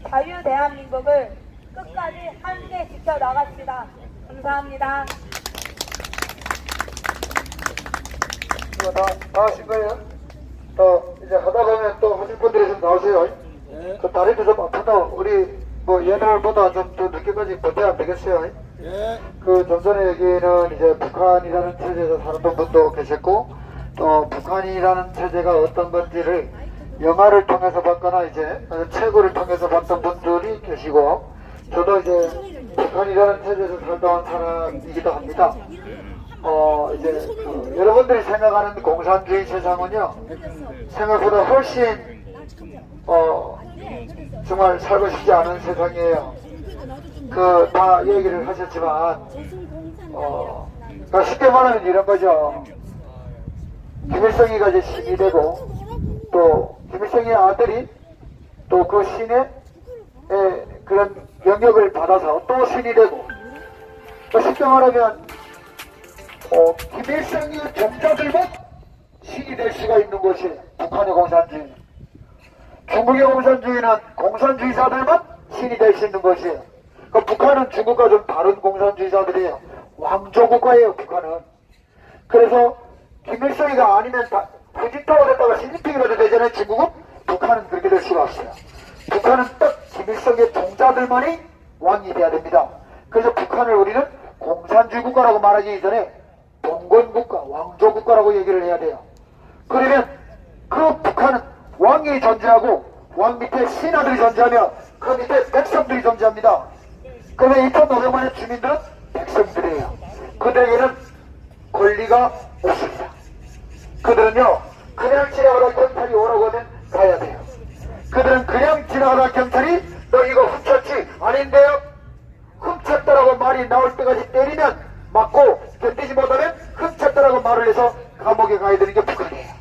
자유 대한민국을 끝까지 함께 지켜나갑시다. 감사합니다. 이거 다 하신 거예요? 이제 하다 보면 또 하실 분들이 좀 나오세요. 네. 그 다리도 좀 아프다. 우리 뭐 옛날보다 좀 더 늦게까지 버텨야 안 되겠어요. 예. 그 좀 전에 얘기는 이제 북한이라는 체제에서 살았던 분도 계셨고, 또 북한이라는 체제가 어떤 건지를 영화를 통해서 봤거나 이제 책을 통해서 봤던 분들이 계시고, 저도 이제 북한이라는 체제에서 살다 온 사람이기도 합니다. 이제 여러분들이 생각하는 공산주의 세상은요, 생각보다 훨씬 정말 살고 싶지 않은 세상이에요. 다 얘기를 하셨지만, 그러니까 쉽게 말하면 이런 거죠. 김일성이가 이제 신이 되고, 또 김일성의 아들이 또 그 신의 그런 영역을 받아서 또 신이 되고, 또 쉽게 말하면 김일성의 종자들만 신이 될 수가 있는 것이 북한의 공산주의. 중국의 공산주의는 공산주의자들만 신이 될 수 있는 것이에요. 북한은 중국과 좀 다른 공산주의자들이에요. 왕조국가예요, 북한은. 그래서 김일성이가 아니면 푸진타오 됐다가 시진핑이라도 되잖아요, 중국은. 북한은 그렇게 될 수가 없어요. 북한은 딱 김일성의 종자들만이 왕이 돼야 됩니다. 그래서 북한을 우리는 공산주의 국가라고 말하기 이전에 봉건국가, 왕조국가라고 얘기를 해야 돼요. 그러면 그 북한은 왕이 존재하고 왕 밑에 신하들이 존재하며 그 밑에 백성들이 존재합니다. 그러면 2,500만의 주민들은 백성들이에요. 그들에게는 권리가 없습니다. 그들은요, 그냥 지나가다 경찰이 오라고 하면 가야 돼요. 그들은 그냥 지나가다 경찰이 너 이거 훔쳤지? 아닌데요? 훔쳤다라고 말이 나올 때까지 때리면 맞고, 견디지 못하면 훔쳤다라고 말을 해서 감옥에 가야 되는 게 북한이에요.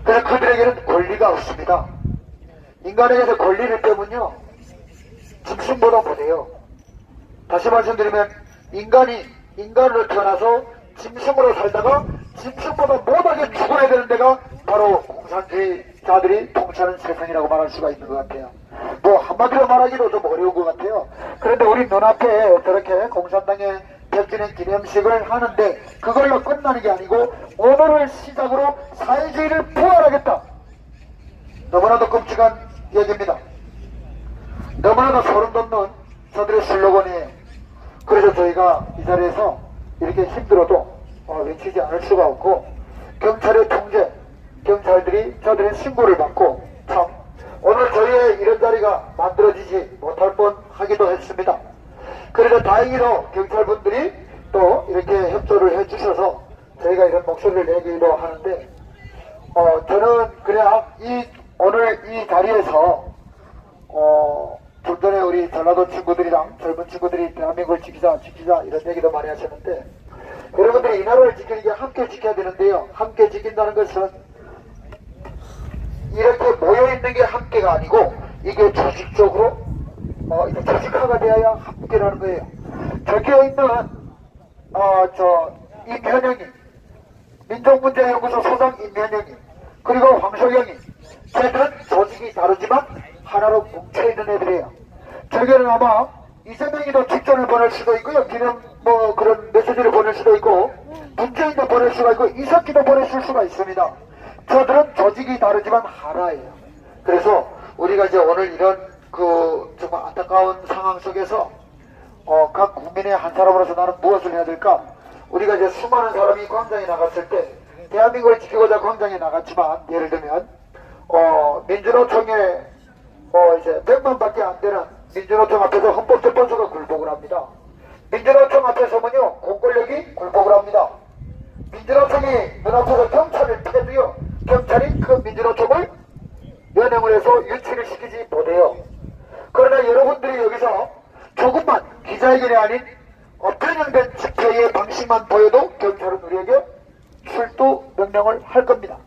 그래서 그들에게는 권리가 없습니다. 인간에게서 권리를 빼면요, 짐승보다 못해요. 다시 말씀드리면, 인간이 인간으로 태어나서 짐승으로 살다가 짐승보다 못하게 죽어야 되는 데가 바로 공산주의자들이 통치하는 세상이라고 말할 수가 있는 것 같아요. 뭐 한마디로 말하기도 좀 어려운 것 같아요. 그런데 우리 눈앞에 저렇게 공산당의 100주년 기념식을 하는데 그걸로 끝나는 게 아니고 오늘을 시작으로 사회주의를 부활하겠다. 너무나도 끔찍한 얘기입니다. 너무나도 소름 돋는 저들의 슬로건이에요. 그래서 저희가 이 자리에서 이렇게 힘들어도 외치지 않을 수가 없고, 경찰의 통제, 경찰들이 저들의 신고를 받고, 참 오늘 저희의 이런 자리가 만들어지지 못할 뻔하기도 했습니다. 그래서 다행히도 경찰분들이 또 이렇게 협조를 해주셔서 저희가 이런 목소리를 내기도 하는데, 저는 그냥 오늘 이 자리에서 좀 전에 우리 전라도 친구들이랑 젊은 친구들이 대한민국을 지키자 이런 얘기도 많이 하셨는데, 여러분들이 이 나라를 지키는 게 함께 지켜야 되는데요, 함께 지킨다는 것은 이렇게 모여있는 게 함께가 아니고 이게 조직적으로 이제 조직화가 되어야 함께라는 거예요. 저기에 있는 임현영이, 민족문제연구소 소장 임현영이, 그리고 황석영이, 쟤들은 조직이 다르지만 하나로 뭉쳐있는 애들이에요. 저기는 아마 이재명이도 직전을 보낼 수도 있고요, 기념 그런 메시지를 보낼 수도 있고, 문재인도 보낼 수가 있고, 이석기도 보냈을 수가 있습니다. 저들은 조직이 다르지만 하나예요. 그래서 우리가 이제 오늘 이런 정말 안타까운 상황 속에서 각 국민의 한 사람으로서 나는 무엇을 해야 될까? 우리가 이제 수많은 사람이 광장에 나갔을 때, 대한민국을 지키고자 광장에 나갔지만, 예를 들면 민주노총에 이제 100만밖에 안 되는 민주노총 앞에서 헌법재판소가 굴복을 합니다. 민주노총 앞에 서면요, 공권력이 굴복을 합니다. 민주노총이 눈앞에서 경찰을 피해도요, 경찰이 그 민주노총을 연행을 해서 유치를 시키지 못해요. 그러나 여러분들이 여기서 조금만 기자회견이 아닌 편향된 집회의 방식만 보여도 경찰은 우리에게 출두 명령을 할 겁니다.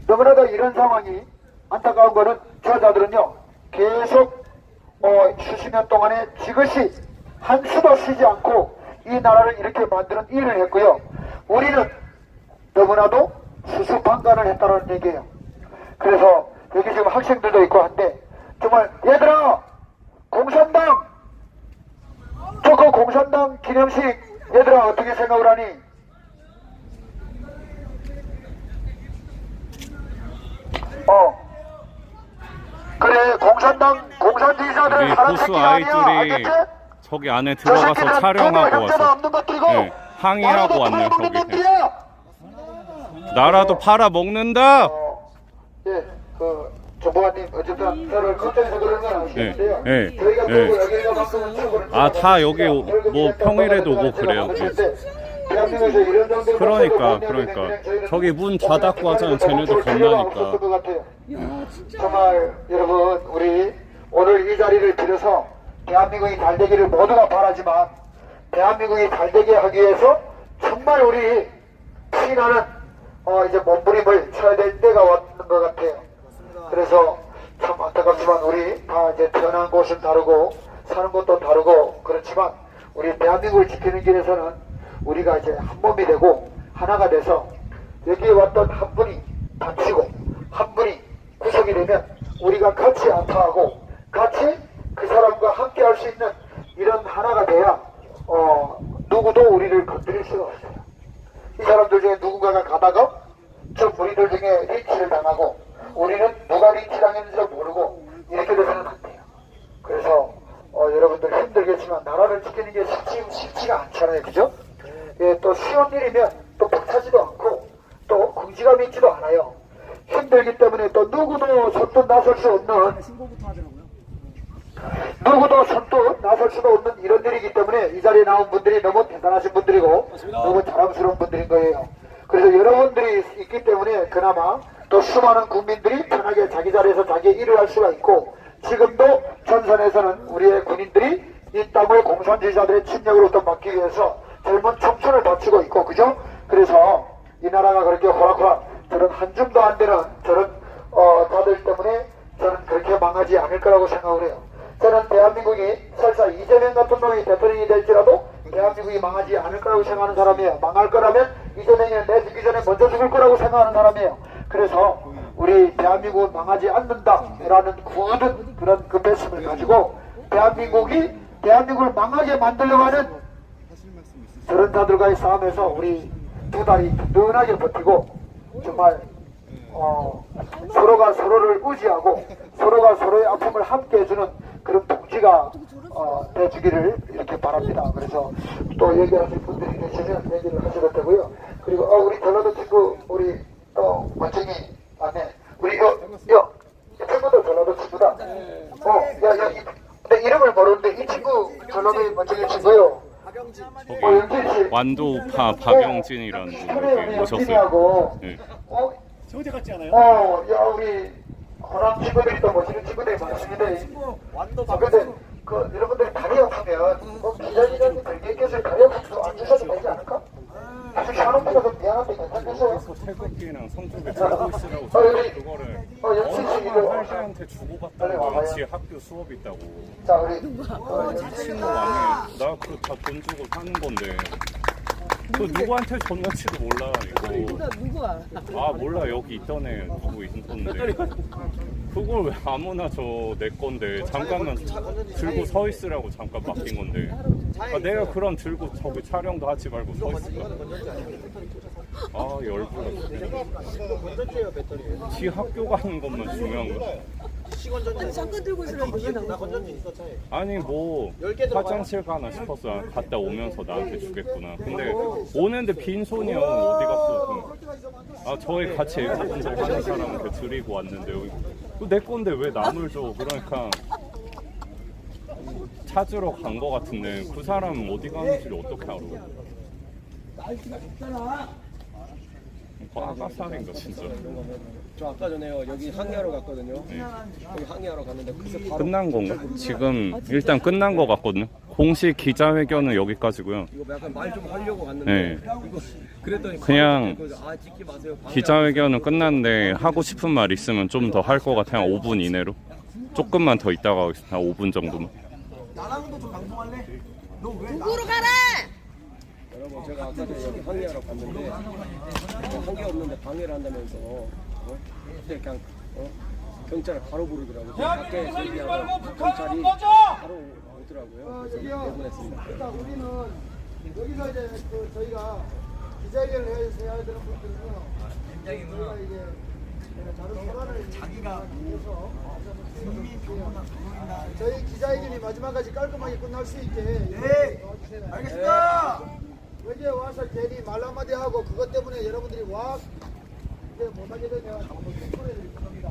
너무나도 이런 상황이 안타까운 거는 저자들은요 계속 수십 년 동안에 지그시 한수도 쉬지 않고 이 나라를 이렇게 만드는 일을 했고요. 우리는 너무나도 수수방관을 했다는 얘기예요. 그래서 여기 지금 학생들도 있고 한데 정말 얘들아 공산당 저거 공산당 기념식 얘들아 어떻게 생각을 하니? 그래 공산주의자들은 우리 사람 보수 새끼가 아니야 아이들이 알겠지? 저기 안에 들어가서 촬영하고 왔어. 네, 항의하고 왔네요 저기. 나라도 팔아먹는다. 예, 조보관님 어쨌든 저를 걱정해서 그런 건 아시겠는데요. 네, 저희가 네. 또 여기가 방송을 출근을 아, 다 여기 뭐 평일에도 오고 그래요. 대한민국에서 이런 정도의 그러니까 저기 문 닫았고 하잖아. 쟤네도 겁나니까. 정말 여러분 우리 오늘 이 자리를 빌어서 대한민국이 잘 되기를 모두가 바라지만 대한민국이 잘 되게 하기 위해서 정말 우리 피나는 이제 몸부림을 쳐야 될 때가 왔는 것 같아요. 그래서 참 안타깝지만 우리 다 이제 태어난 곳은 다르고 사는 곳도 다르고 그렇지만 우리 대한민국을 지키는 길에서는 우리가 이제 한 몸이 되고 하나가 돼서 여기에 왔던 한 분이 다치고 한 분이 구속이 되면 우리가 같이 아파하고 같이 그 사람과 함께 할 수 있는 이런 하나가 돼야 누구도 우리를 건드릴 수가 없어요. 이 사람들 중에 누군가가 가다가 저 우리들 중에 린치를 당하고 우리는 누가 린치당했는지도 모르고 이렇게 돼서는 안 돼요. 그래서 여러분들 힘들겠지만 나라를 지키는 게 쉽지가 않잖아요. 그죠? 예, 또 쉬운 일이면 또 벅차지도 않고 또 긍지감이 있지도 않아요. 힘들기 때문에 또 누구도 손도 나설 수 없는 누구도 손도 나설 수도 없는 이런 일이기 때문에 이 자리에 나온 분들이 너무 대단하신 분들이고 너무 자랑스러운 분들인 거예요. 그래서 여러분들이 있기 때문에 그나마 또 수많은 국민들이 편하게 자기 자리에서 자기 일을 할 수가 있고 지금도 전선에서는 우리의 군인들이 이 땅을 공산주의자들의 침략으로부터 막기 위해서 젊은 청춘을 바치고 있고 그죠? 그래서 이 나라가 그렇게 호락호락 저런 한 줌도 안 되는 저런 자들 때문에 저는 그렇게 망하지 않을 거라고 생각을 해요. 저는 대한민국이 설사 이재명 같은 놈이 대통령이 될지라도 대한민국이 망하지 않을 거라고 생각하는 사람이에요. 망할 거라면 이재명이 내 죽기 전에 먼저 죽을 거라고 생각하는 사람이에요. 그래서 우리 대한민국은 망하지 않는다라는 굳은 그런 그 배심을 가지고 대한민국을 망하게 만들려고 하는 저런 자들과의 싸움에서 우리 두 다리 든든하게 버티고 정말 서로가 서로를 의지하고 서로가 서로의 아픔을 함께 해주는 그런 동지가 돼주기를 이렇게 바랍니다. 그래서 또 얘기하실 분들이 계시면 얘기를 하셔도 되고요. 그리고 우리 전라도 친구 우리 멋쟁이 아네 우리 이 친구도 전라도 친구다. 근데 이름을 모르는데 이 친구 전라도의 멋쟁이 친구요. 저기 완도파 박영진이라는 분이 오셨어요. 네. 저대 같지 않아요? 야 우리 호남 친구들이 또 멋있는 친구들이 많습니다. 근데 여러분들이 다리 아프면 기자님이 들겠겠어요. 다리 아프면 안 주셔도 되지 않을까? 아직 샤론보다 좀 미안한데 괜찮겠어요? 태극기랑 성적에 들고 있으라고 그거를 할배한테 주고받다가 지 학교 수업 있다고. 자 우리 친구 아니 나 그거 다 돈 주고 사는 건데 그 누구한테 줬는지도 몰라 이거. 누구야? 아 몰라 여기 있던 애 누구 있었는데 그걸 왜 아무나 내 건데 잠깐만 들고 서 있으라고 잠깐 맡긴 건데 내가 그럼 들고 저기 촬영도 하지 말고 서 있을까? 아 열불나. 지 학교 가는 것만 중요한 거야. 아니 잠깐 들고 있으면 되잖아. 아니 뭐 화장실 가나 싶었어. 갔다 오면서 나한테 주겠구나. 근데 오는데 빈손이야. 어디 갔어? 저희 같이 에코 운동하는 사람한테 드리고 왔는데 내 건데 왜 남을 줘? 그러니까 찾으러 간 거 같은데 그 사람 어디 가는지를 어떻게 알아? 아가살인가 진짜. 저 아까 전에요 여기 항의하러 갔거든요. 네. 여기 항의하러 갔는데 글쎄 바로 끝난 건가? 지금 일단 끝난 거 같거든요. 공식 기자회견은 여기까지고요. 이거 약간 말 좀 하려고 갔는데 네. 이거 그랬더니 그냥 아 찍지 마세요. 기자회견은 끝났는데 하고 싶은 말 있으면 좀 더 할 것 같아요. 한 5분 이내로. 조금만 더 있다가 하겠습니다. 한 5분 정도만. 누구로 가라. 여러분 제가 아까 전에 여기 항의하러 갔는데 한게 없는데 방해를 한다면서 그때 그냥 경찰 바로 부르더라고요. 밖에 얘기하고 경찰이 바로 오더라고요. 그래서 내보냈습니다. 일단 우리는 여기서 이제 저희가 기자회견을 해야 되는 분들은요. 저희가 이게 다른 소란을 자기가 위해서 저희 기자회견이 마지막까지 깔끔하게 끝날 수 있게 알겠습니다. 여기에 와서 괜히 말 한마디 하고 그것 때문에 여러분들이 와 이제 못하게 되면 소리를 겁니다.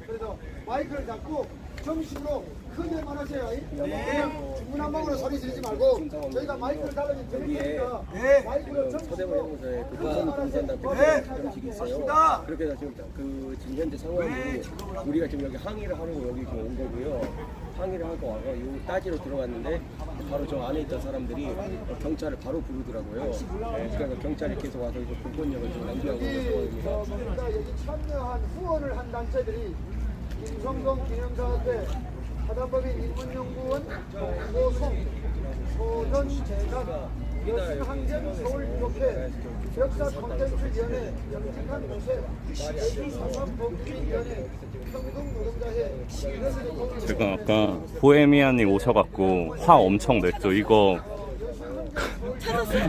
그래서 마이크를 잡고 정식으로 크게 말하세요. 중구난방으로 소리 지르지 말고 저희가 마이크를 달라면 드릴 테니까 마이크를 서대문 정식으로 연구소에 그 조선공산당 대표직이 있어요. 그렇게 해서 지금 현재 상황이 우리가 지금 여기 항의를 하려고 여기 지금 온 거고요. 항의를 하고 와서 요 따지러 들어갔는데 바로 저 안에 있던 사람들이 경찰을 바로 부르더라고요. 그러니까 경찰이 계속 와서 이제 공권력을 좀 남용하고 있는 상황입니다. 보니까 여기 참여한 후원을 한 단체들이 김성동 기념사업회 사단법인 인문연구원 조성 소전재단 여신항쟁 서울유족회 역사 콘텐츠위원회 영직한 모세 예술사상법규위원회 평등노동자회 제가 아까 보헤미안이 오셔갖고 화 엄청 냈죠. 이거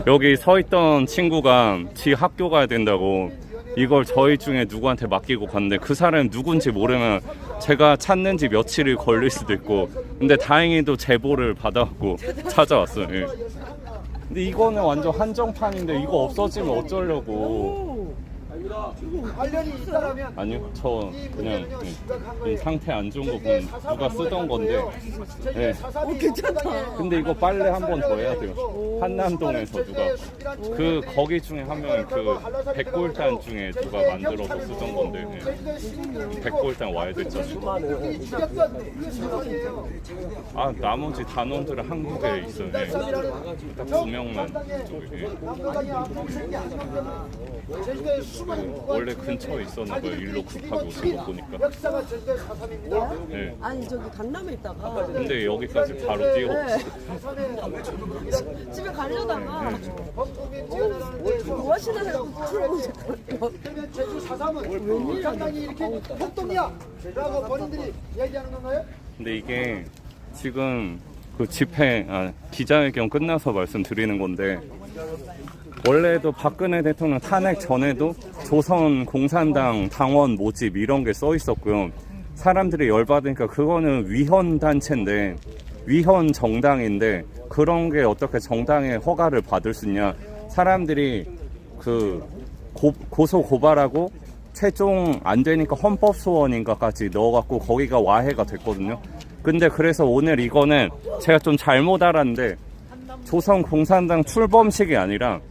여기 서 있던 친구가 지 학교 가야 된다고 이걸 저희 중에 누구한테 맡기고 갔는데 그 사람이 누군지 모르면 제가 찾는지 며칠이 걸릴 수도 있고 근데 다행히도 제보를 받아갖고 찾아왔어요. 예. 근데 이거는 완전 한정판인데 이거 없어지면 어쩌려고. 관련이 있다라면 아니요, 저 그냥 이 상태 안 좋은 거 보면 누가 쓰던 건데. 네. 괜찮다. 근데 이거 빨래 한 번 더 해야 돼요. 한남동에서 누가 거기 중에 한 명이 그 백골단 중에 누가 만들어서 쓰던 건데. 네. 백골단 와야 됐잖아요. 아 나머지 단원들은 한국에 있어요. 네. 딱 2명만 저기. 원래 근처에 있었나 봐요. 일로 급하게 오신 거 보니까. 역사가 절대 사삼입니다. 네. 아니 저기 강남에 있다가 근데 여기까지 바로 뛰어오셨어요. 집에 가려다가 범국민 지원하는 데서 뭐 하시나 해서 그러면 제주 사삼은 상당히 이렇게 폭동이야 라고 본인들이 얘기하는 건가요? 근데 이게 지금 그 집회 기자회견 끝나서 말씀드리는 건데 원래도 박근혜 대통령 탄핵 전에도 조선 공산당 당원 모집 이런 게 써 있었고요. 사람들이 열받으니까 그거는 위헌 단체인데 위헌 정당인데 그런 게 어떻게 정당의 허가를 받을 수 있냐. 사람들이 그 고소 고발하고 최종 안 되니까 헌법소원인가까지 넣어갖고 거기가 와해가 됐거든요. 근데 그래서 오늘 이거는 제가 좀 잘못 알았는데 조선 공산당 출범식이 아니라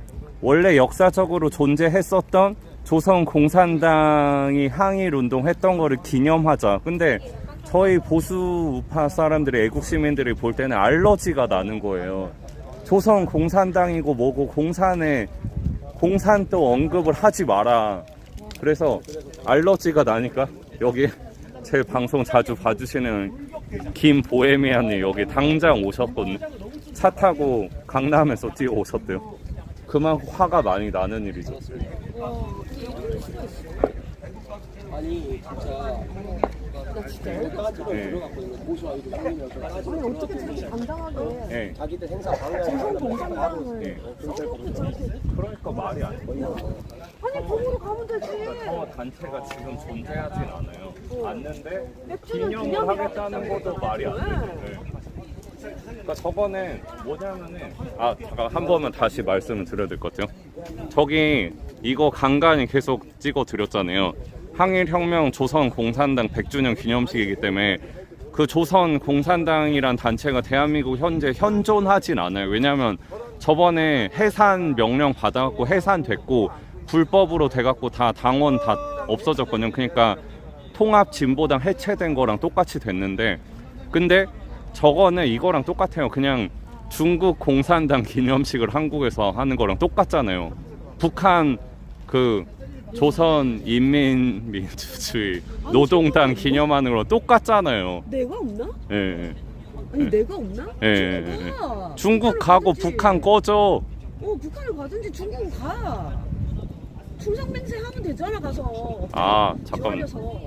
원래 역사적으로 존재했었던 조선 공산당이 항일 운동했던 거를 기념하자. 근데 저희 보수 우파 사람들이 애국 시민들이 볼 때는 알러지가 나는 거예요. 조선 공산당이고 뭐고 공산 또 언급을 하지 마라. 그래서 알러지가 나니까 여기 제 방송 자주 봐주시는 김보헤미안이 여기 당장 오셨거든요. 차 타고 강남에서 뛰어오셨대요. 그만 화가 많이 나는 일이죠. 아니 진짜 따지러 들어갔거든요. 고소하기도 힘들면서 따지러 들어갔거든요. 당당하게 자기들 행사 방해하는 공산당을 그러니까 말이 안 돼요. 아니 공으로 가면 되지. 저 단체가 지금 존재하진 않아요. 않는데 기념을 하겠다는 것도 말이 안 돼요. 네. 그러니까 저번에 뭐냐면은 잠깐 한 번만 다시 말씀을 드려야 될 것 같아요. 저기 이거 간간히 계속 찍어 드렸잖아요. 항일혁명 조선공산당 100주년 기념식이기 때문에 그 조선공산당이란 단체가 대한민국 현재 현존하진 않아요. 왜냐하면 저번에 해산 명령 받아갖고 해산됐고 불법으로 돼갖고 다 당원 다 없어졌거든요. 그러니까 통합진보당 해체된 거랑 똑같이 됐는데 근데 저거는 이거랑 똑같아요. 그냥 중국 공산당 기념식을 한국에서 하는 거랑 똑같잖아요. 북한 그 조선인민민주주의 노동당 기념하는 거랑 똑같잖아요. 내가 없나? 예. 아니 내가 없나? 예. 중국 가고 북한 꺼져. 북한을 가든지 중국을 가. 충성맹세 하면 되잖아 가서. 아 잠깐 기다려서.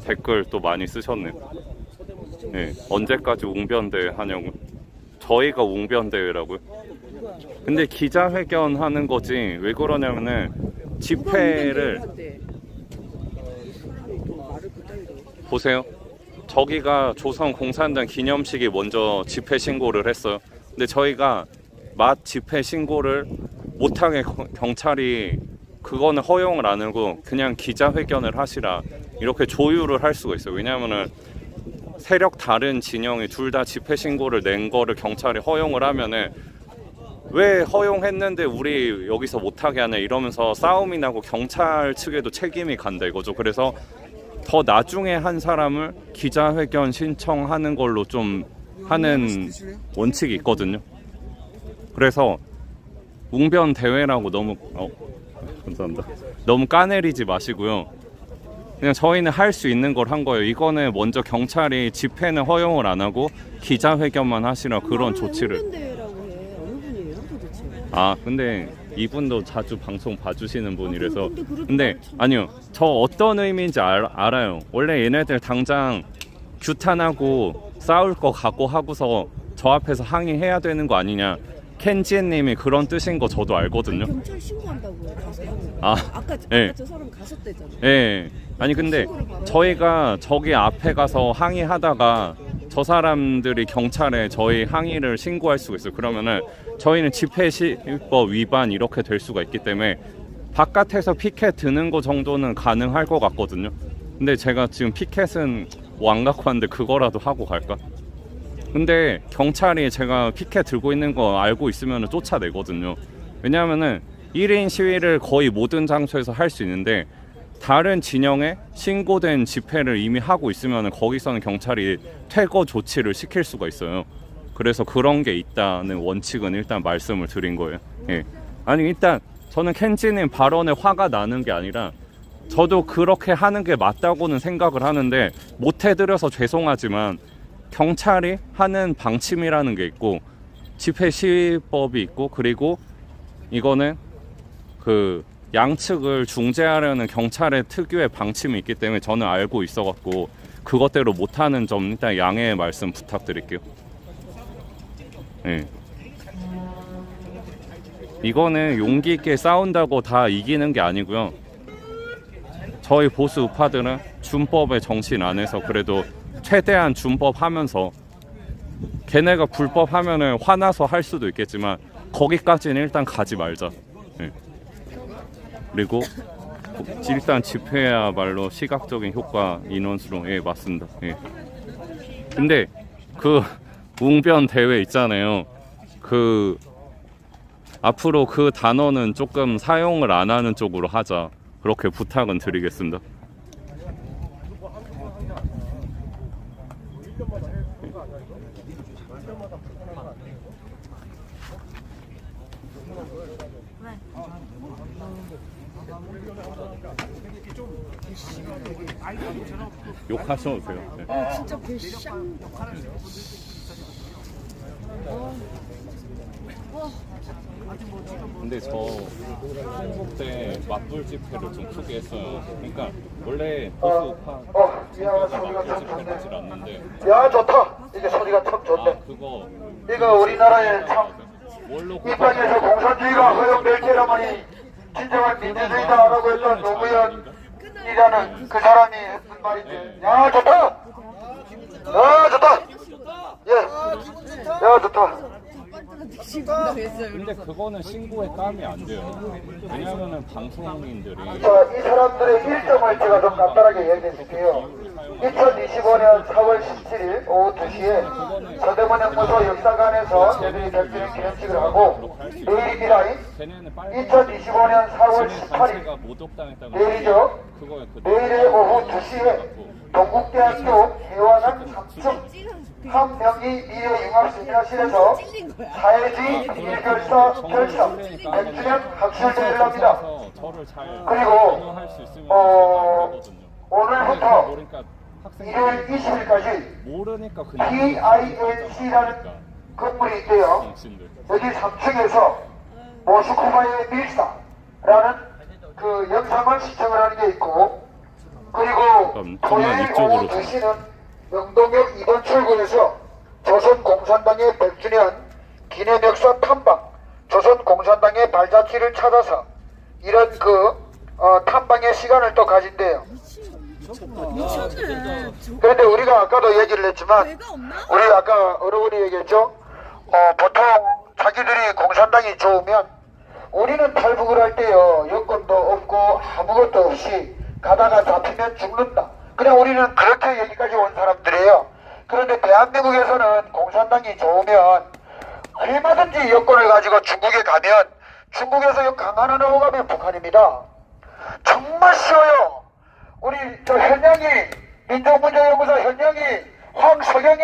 댓글 또 많이 쓰셨네. 예. 언제까지 웅변대회 하냐고. 저희가 웅변대회라고요? 근데 기자회견 하는 거지 왜 그러냐면은 집회를 보세요. 저기가 조선 공산당 기념식이 먼저 집회 신고를 했어요. 근데 저희가 맞 집회 신고를 못하게 경찰이 그거는 허용을 안 하고 그냥 기자회견을 하시라 이렇게 조율을 할 수가 있어요. 왜냐하면은 세력 다른 진영이 둘 다 집회 신고를 낸 거를 경찰이 허용을 하면은 왜 허용했는데 우리 여기서 못하게 하냐 이러면서 싸움이 나고 경찰 측에도 책임이 간다 이거죠. 그래서 더 나중에 한 사람을 기자회견 신청하는 걸로 좀 하는 원칙이 있거든요. 그래서 웅변 대회라고 너무 감사합니다. 너무 까내리지 마시고요. 그냥 저희는 할 수 있는 걸 한 거예요. 이거는 먼저 경찰이 집회는 허용을 안 하고 기자회견만 하시라 그런 조치를. 웅변대회라고 해. 어느 분이에요 도대체? 아 근데 이분도 자주 방송 봐주시는 분이라서. 근데 아니요, 저 어떤 의미인지 알아요. 원래 얘네들 당장 규탄하고 싸울 거 각오하고서 저 앞에서 항의해야 되는 거 아니냐. 켄지님이 그런 뜻인 거 저도 알거든요. 경찰 신고한다고요 가서. 아까 네. 저 사람 갔었대잖아요. 예. 아니 근데 저희가 저기 앞에 가서 항의하다가 저 사람들이 경찰에 저희 항의를 신고할 수가 있어요. 그러면은 저희는 집회시법 위반 이렇게 될 수가 있기 때문에 바깥에서 피켓 드는 거 정도는 가능할 것 같거든요. 근데 제가 지금 피켓은 안 갖고 왔는데 그거라도 하고 갈까? 근데 경찰이 제가 피켓 들고 있는 거 알고 있으면 쫓아내거든요. 왜냐하면은 1인 시위를 거의 모든 장소에서 할 수 있는데 다른 진영에 신고된 집회를 이미 하고 있으면 거기서는 경찰이 퇴거 조치를 시킬 수가 있어요. 그래서 그런 게 있다는 원칙은 일단 말씀을 드린 거예요. 예. 아니 일단 저는 켄지님 발언에 화가 나는 게 아니라 저도 그렇게 하는 게 맞다고는 생각을 하는데 못 해드려서 죄송하지만 경찰이 하는 방침이라는 게 있고 집회 시위법이 있고 그리고 이거는 그 양측을 중재하려는 경찰의 특유의 방침이 있기 때문에 저는 알고 있어갖고 그것대로 못하는 점 일단 양해의 말씀 부탁드릴게요. 네. 이거는 용기 있게 싸운다고 다 이기는 게 아니고요. 저희 보수 우파들은 준법의 정신 안에서 그래도 최대한 준법 하면서 걔네가 불법 하면은 화나서 할 수도 있겠지만 거기까지는 일단 가지 말자. 네. 그리고 일단 집회야말로 시각적인 효과 인원수로 맞습니다. 예. 근데 그 웅변 대회 있잖아요. 그 앞으로 그 단어는 조금 사용을 안 하는 쪽으로 하자. 그렇게 부탁은 드리겠습니다. 욕하셔도 돼요. 네. 진짜 개쌍. 근데 저 한국 때 맞불 집회를 좀 크게 했어요. 그러니까 원래 보수파 집회를 하질 않는데. 야 좋다. 이게 소리가 참 좋네. 그거 이거 우리나라에 참 이 땅에서 공산주의가 허용될 때라만이 진정한 민주주의다라고 했던 노무현이라는 그 사람이 했던 말인데. 야 좋다. 야 좋다. 예. 야 좋다. 근데 그거는 신고에 까면 안 돼요. 왜냐면은 방송인들이 자, 이 사람들의 일정을 제가 좀 간단하게 얘기해 줄게요. 2025년 4월 17일 오후 2시에 서대문 연구소 역사관에서 저희들이 별주행 기념식을 하고, 내일입니다. 걔네는 빨리 2025년 4월 단체가 18일 모독당했다고 내일이죠. 그거에 그 내일의 오후 2시에 동국대학교 해화관 3층 한명희 미래융합세미나실에서 사회주의 비밀결사 결성 100주년 학술대회를 합니다. 저를 잘 그리고 변호할 수 있으면 되거든요. 오늘부터 모르니까 일요일 20일까지 모르니까 그냥 PINC라는 건물이 있대요. 여기 3층에서 모스크바의 밀사라는 그 영상을 시청을 하는 게 있고, 그리고 토요일 오후 2시는 영동역 2번 출구에서 조선공산당의 100주년 기념역사 탐방, 조선공산당의 발자취를 찾아서 이런 탐방의 시간을 또 가진대요. 그런데 우리가 아까도 얘기를 했지만, 우리 아까 어른이 얘기했죠. 보통 자기들이 공산당이 좋으면 우리는 탈북을 할 때요, 여권도 없고 아무것도 없이 가다가 잡히면 죽는다. 그냥 우리는 그렇게 여기까지 온 사람들이에요. 그런데 대한민국에서는 공산당이 좋으면 얼마든지 여권을 가지고 중국에 가면, 중국에서 요 강 하나 넘어가면 북한입니다. 정말 쉬워요. 우리 저 현영이, 민족문제연구소 현영이, 황석영이,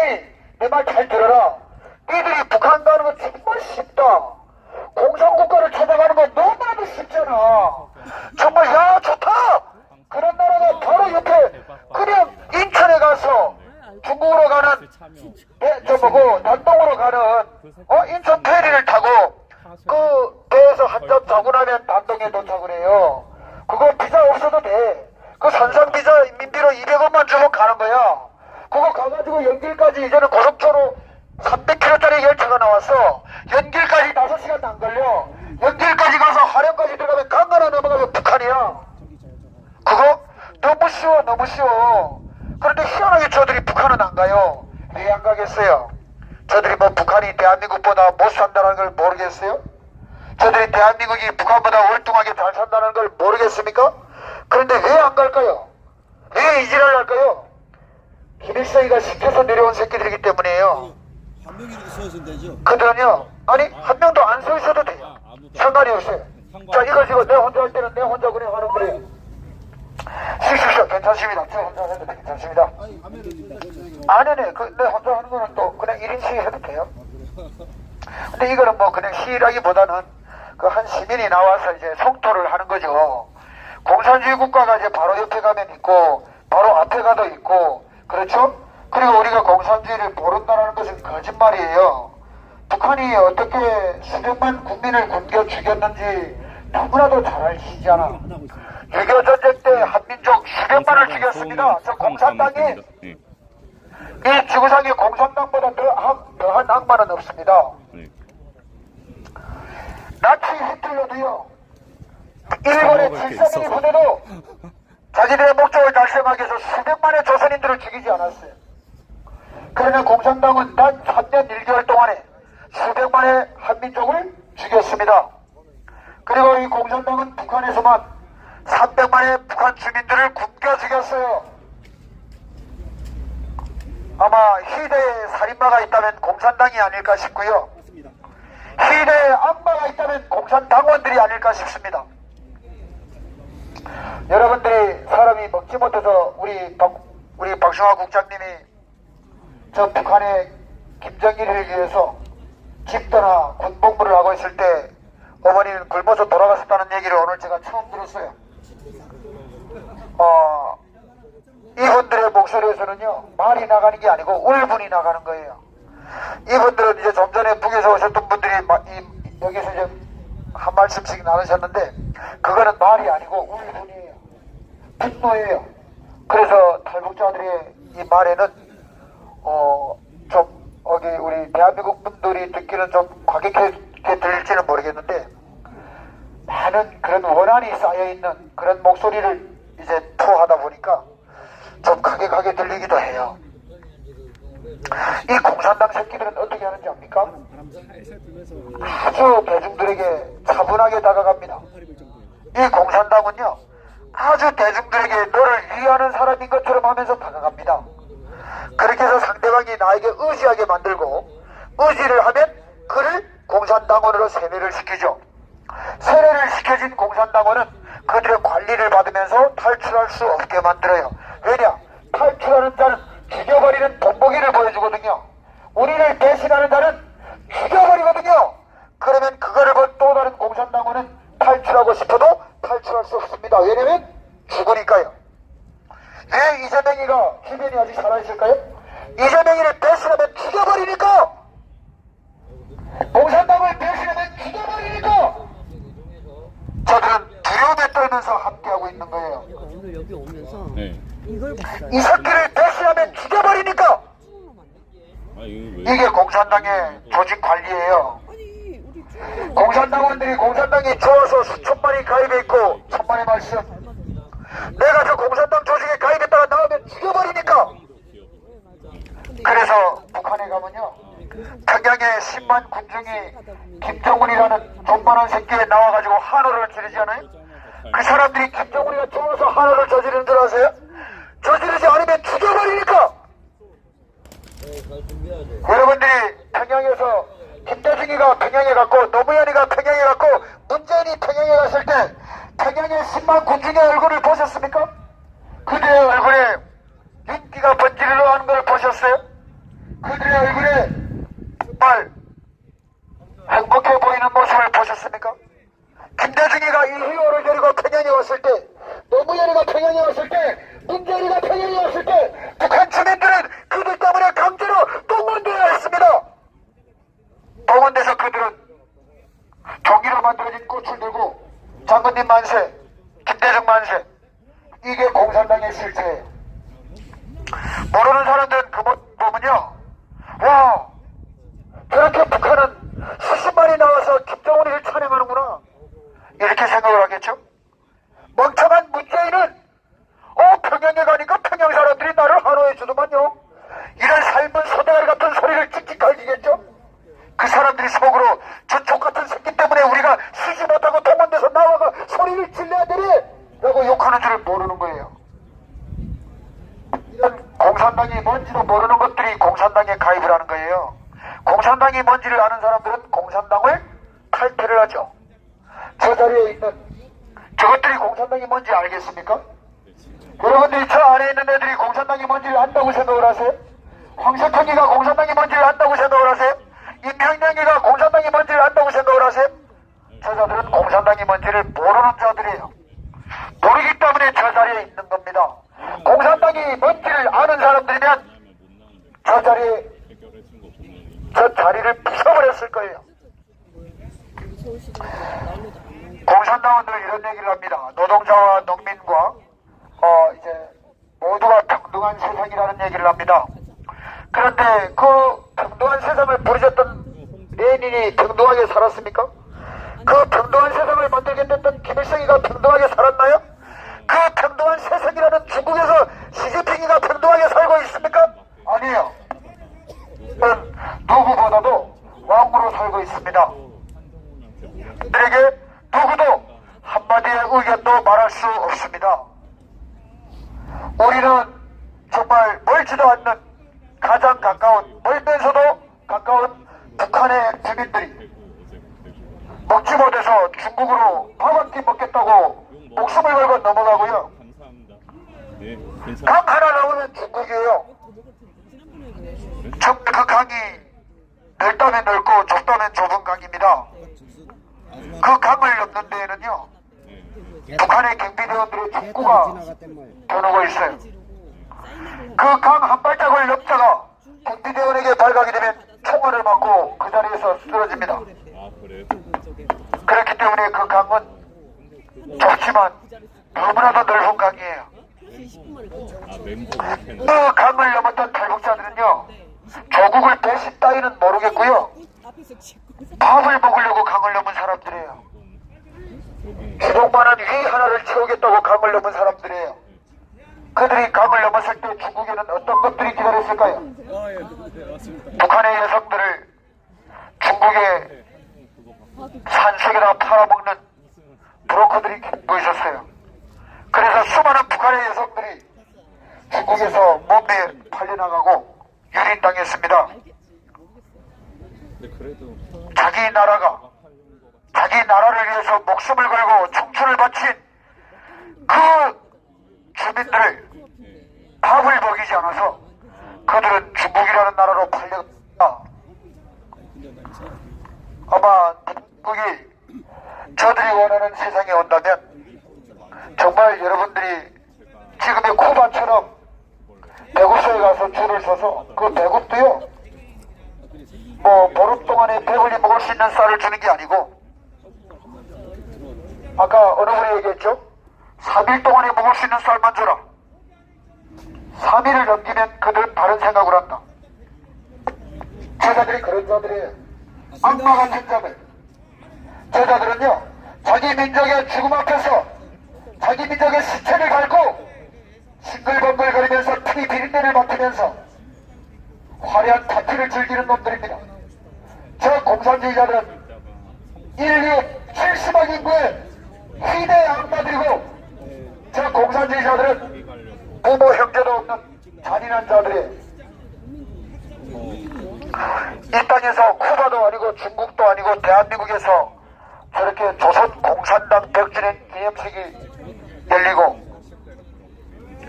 내 말 잘 들어라. 니들이 북한 가는 거 정말 쉽다. 공산국가를 찾아가는 건 너무나도 쉽잖아. 정말 야 좋다. 그런 나라가 바로 옆에, 그냥 인천에 가서 중국으로 가는 단동으로 가는 인천 페리를 타고 그 배에서 한 잔 자고 나면 단동에 도착을 해요. 그거 비자 없어도 돼. 그 산상 비자 민비로 200원만 주면 가는 거야. 그거 가가지고 연길까지, 이제는 고속도로 300km짜리 열차가 나왔어. 연길까지 5시간도 안 걸려. 연길까지 가서 하령까지 들어가면 강 하나 넘어가면 북한이야. 그거 너무 쉬워, 너무 쉬워. 그런데 희한하게 저들이 북한은 안 가요. 왜 안 가겠어요? 저들이 뭐 북한이 대한민국보다 못 산다는 걸 모르겠어요? 저들이 대한민국이 북한보다 월등하게 잘 산다는 걸 모르겠습니까? 그런데 왜 안 갈까요? 왜 이지랄 할까요? 김일성이가 시켜서 내려온 새끼들이기 때문이에요. 한 명이라도 서 있으면 되죠. 그들은요, 아니 한 명도 안 서 있어도 돼요. 상관이 없어요. 자, 이거 지금 내 혼자 할 때는 내 혼자 그냥 하는 거예요. 쉬십시오. 괜찮습니다. 저 혼자 해도 괜찮습니다. 아니네. 내 혼자 하는 거는 또 그냥 1인 시위해도 돼요. 근데 이거는 뭐 그냥 시위라기보다는 그 한 시민이 나와서 이제 성토를 하는 거죠. 공산주의 국가가 이제 바로 옆에 가면 있고, 바로 앞에 가도 있고, 그렇죠? 그리고 우리가 공산주의를 모른다는 것은 거짓말이에요. 북한이 어떻게 수백만 국민을 굶겨 죽였는지 너무나도 잘 아시잖아. 6.25 전쟁 때 한민족 수백만을 죽였습니다. 저 공산당이, 이 지구상에 공산당보다 더한 악마는 없습니다. 나치 히틀러도요, 일본의 732 부대도 자기들의 목적을 달성하기 위해서 수백만의 조선인들을 죽이지 않았어요. 그러나 공산당은 단 3년 1개월 동안에 수백만의 한민족을 죽였습니다. 그리고 이 공산당은 북한에서만 300만의 북한 주민들을 굶겨 죽였어요. 아마 희대의 살인마가 있다면 공산당이 아닐까 싶고요. 희대의 악마가 있다면 공산당원들이 아닐까 싶습니다. 여러분들이 사람이 먹지 못해서 우리 박승화 국장님이 저 북한의 김정일을 위해서 집 떠나 군복무를 하고 있을 때 어머니는 굶어서 돌아갔었다는 얘기를 오늘 제가 처음 들었어요. 이분들의 목소리에서는요, 말이 나가는 게 아니고 울분이 나가는 거예요. 이분들은 이제 좀 전에 북에서 오셨던 분들이 여기서 이제 한 말씀씩 나누셨는데, 그거는 말이 아니고 울분이에요. 분노예요. 그래서 탈북자들의 이 말에는 좀 우리 대한민국 분들이 듣기는 좀 과격하게 들릴지는 모르겠는데, 많은 그런 원한이 쌓여있는 그런 목소리를 이제 토하다 보니까 좀 과격하게 들리기도 해요. 이 공산당 새끼들은 어떻게 하는지 압니까? 아주 대중들에게 차분하게 다가갑니다. 이 공산당은요, 아주 대중들에게 너를 위하는 사람인 것처럼 하면서 다가갑니다. 그렇게 해서 상대방이 나에게 의지하게 만들고, 의지를 하면 그를 공산당원으로 세뇌를 시키죠. 세뇌를 시켜진 공산당원은 그들의 관리를 받으면서 탈출할 수 없게 만들어요. 왜냐? 탈출하는 자는 죽여버리는 본보기를 보여주거든요. 우리를 배신하는 자는 죽여버리거든요. 그러면 그거를 본 또 다른 공산당원은 탈출하고 싶어도 탈출할 수 없습니다. 왜냐면 죽으니까요. 왜 이재명이가 주변이 아직 살아있을까요? 이재명이를 배신하면 죽여버리니까! 공산당을 배신하면 죽여버리니까! 저들은 두려움에 떨면서 함께하고 있는 거예요. 오늘 여기 오면서 네. 이걸 봤어요. 이 새끼를 배신하면 죽여버리니까! 아, 이거 왜? 이게 공산당의 조직 관리예요. 아니 우리 쭉 공산당원들이 공산당이 좋아서 수천만이 가입해 있고 천만의 말씀. 내가 저 공산당 조직에 가입했다가 나오면 죽여버리니까. 그래서 북한에 가면요, 평양에 10만 군중이 김정은이라는 존만한 새끼에 나와가지고 한호를 지르지 않아요? 그 사람들이 김정은이가 좋아서 한호를 저지르는 줄 아세요? 저지르지 않으면 죽여버리니까. 여러분들이 평양에서 김대중이가 평양에 갔고 노무현이가 평양에 갔고 문재인이 평양에 갔을 때 평양의 10만 군중의 얼굴을 보셨습니까? 그들의 얼굴에 윤기가 번지르르 하는 걸 보셨어요? 그들의 얼굴에 정말 행복해 보이는 모습을 보셨습니까? 김대중이가 이 히어로를 데리고 평양에 왔을 때, 노무현이가 평양에 왔을 때, 문재인이가 평양에 왔을 때 북한 주민들은 그들 때문에 강제로 동원되어 했습니다. 동원돼서 그들은 종이로 만들어진 꽃을 들고 장군님 만세, 김대중 만세, 이게 공산당의 실체예요. 모르는 사람들은 그 모습 보면요, 와, 저렇게 북한은 수십만이 나와서 김정은이를 찬양하는구나, 이렇게 생각을 하겠죠. 멍청한 문재인은 평양에 가니까 평양 사람들이 나를 한호해 주더만요, 이런 삶은 소대가리 같은 소리를 찍찍 갈기겠죠. 그 사람들이 속으로 저 족같은 새끼 때문에 우리가 쉬지 못하고 동원돼서 나와가 소리를 질러야 되네 라고 욕하는 줄을 모르는 거예요. 이런 공산당이 뭔지도 모르는 것들이 공산당에 가입을 하는 거예요. 공산당이 뭔지를 아는 사람들은 공산당을 탈퇴를 하죠. 저 자리에 있는 저것들이 공산당이 뭔지 알겠습니까? 여러분들이 저 안에 있는 애들이 공산당이 뭔지를 안다고 생각을 하세요? 황석현이가 공산당이 뭔지를 안다고 생각을 하세요? 임평영이가 공산당이 뭔지를 안다고 생각을 하세요? 저자들은 공산당이 뭔지를 모르는 자들이에요. 모르기 때문에 저 자리에 있는 겁니다. 공산당이 뭔지를 아는 사람들이면 저 자리를 부숴버렸을 거예요. 공산당은 늘 이런 얘기를 합니다. 노동자와 농민과 이제 모두가 평등한 세상이라는 얘기를 합니다. 그런데 그 평등한 세상을 부르셨던 레닌이 평등하게 살았습니까? 그 평등한 세상을 만들겠다던 김일성이가 평등하게 살았나요? 그 평등한 세상이라는 중국에서 시진핑이가 평등하게 살고 있습니까? 아니에요. 누구보다도 왕으로 살고 있습니다. 그들에게 누구도 한마디의 의견도 말할 수 없습니다. 우리는 정말 멀지도 않는 가장 가까운, 멀면서도 가까운 북한의 주민들이 먹지 못해서 중국으로 밥 한 끼 먹겠다고 목숨을 걸고 넘어가고요. 네, 강 하나 나오면 중국이에요. 그 강이 넓다면 넓고 좁다면 좁은 강입니다. 그 강을 넘는 데에는요, 북한의 경비대원들의 축구가 겨누고 있어요. 그 강 한 발짝을 넘다가 경비대원에게 발각이 되면 총알을 맞고 그 자리에서 쓰러집니다. 아, 그래요? 그렇기 때문에 그 강은 좁지만 너무나도 넓은 강이에요. 아, 멤버 못했네. 그 강을 넘었던 탈북자들은요, 조국을 배신 따위는 모르겠고요, 밥을 먹으려고 강을 넘은 사람들이에요. 주먹만한 위 하나를 채우겠다고 강을 넘은 사람들이에요. 그들이 강을 넘었을 때 중국에는 어떤 것들이 기다렸을까요? 아, 예, 네, 맞습니다. 북한의 여성들을 중국 중국에 산속에다 팔아먹는 브로커들이 보이셨어요. 그래서 수많은 북한의 여성들이 중국에서 몸에 팔려나가고 유린당했습니다. 자기 나라를 위해서 목숨을 걸고 청춘을 바친 그 주민들을 밥을 먹이지 않아서 그들은 중국이라는 나라로 팔렸다. 아마 중국이 저들이 원하는 세상에 온다면 정말 여러분들이 지금의 쿠바처럼 배급소에 가서 줄을 서서 그 배급도요 뭐 보름 동안에 배불리 먹을 수 있는 쌀을 주는 게 아니고 아까 어느 분이 얘기했죠? 3일 동안에 먹을 수 있는 쌀만 줘라. 3일을 넘기면 그들은 다른 생각을 한다. 제자들이 그런 자들이에요. 악마 같은 자들. 제자들은요 자기 민족의 죽음 앞에서 자기 민족의 시체를 밟고 싱글벙글 거리면서 피 비린내를 맡으면서 화려한 파티를 즐기는 놈들입니다. 저 공산주의자들은 인류 70억 인구의 희대 악마들이고 저 공산주의자들은 부모 형제도 없는 잔인한 자들이에요. 이 땅에서 쿠바도 아니고 중국도 아니고 대한민국에서 저렇게 조선 공산당 100주년 기념식이 열리고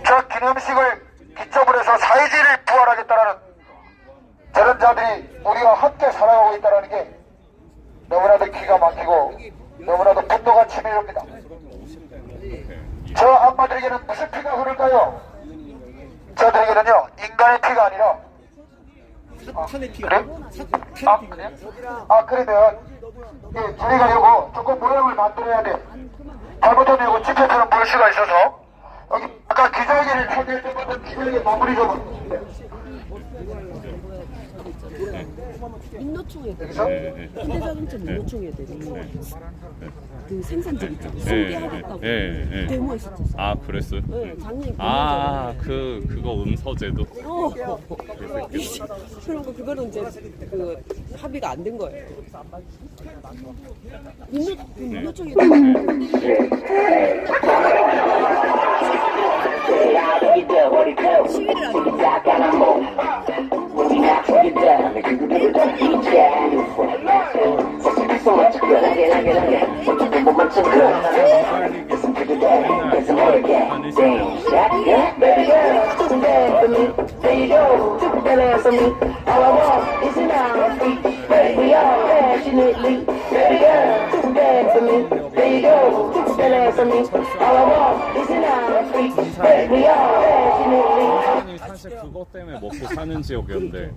저 기념식을 기점으로 해서 사회주의를 부활하겠다라는 저런 자들이 우리와 함께 살아가고 있다는 게 너무나도 기가 막히고 너무나도 분노가 치밀합니다. 저 악마들에게는 무슨 피가 흐를까요? 저들에게는요 인간의 피가 아니라 그래? 그러면 저희가 이거 조금 모양을 만들어야 돼. 잘못하면 이거 집회처럼 보일 수가 있어서 여기 아까 기자회견을 초대했던 것은 기자회견 마무리 좀 민노총 애들이 현대자동차 민노총 애들이 그 생산직 있잖아 승계하겠다고 데모했었어. 아 그랬어요? 네, 작년 그거 음서제도. 그리고 그거는 이제 그 합의가 안 된 거예요. 민노총 애들이 시위를 사실 그것 때문에 먹고 사는 지역이었는데.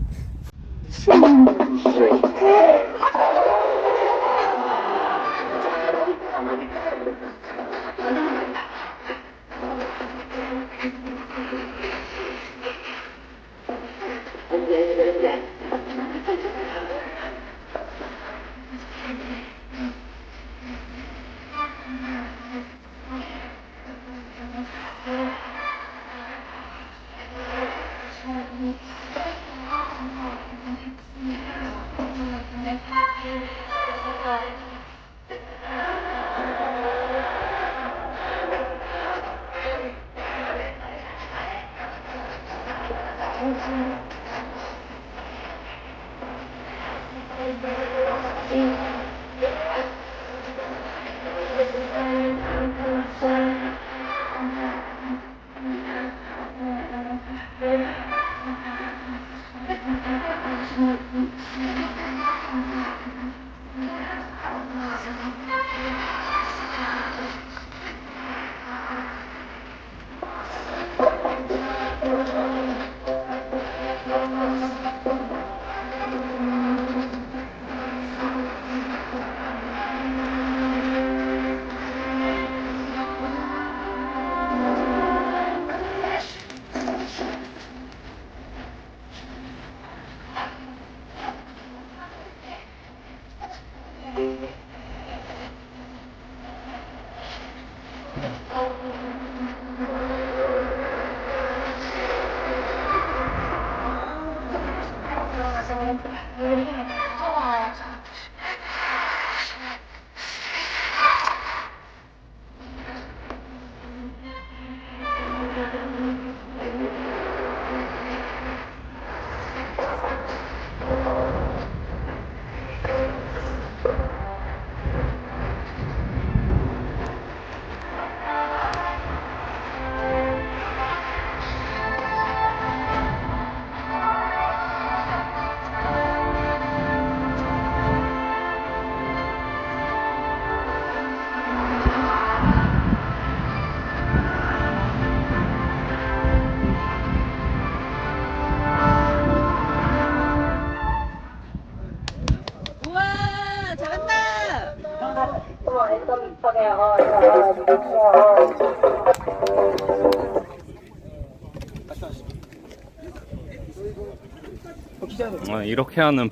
이렇게 하는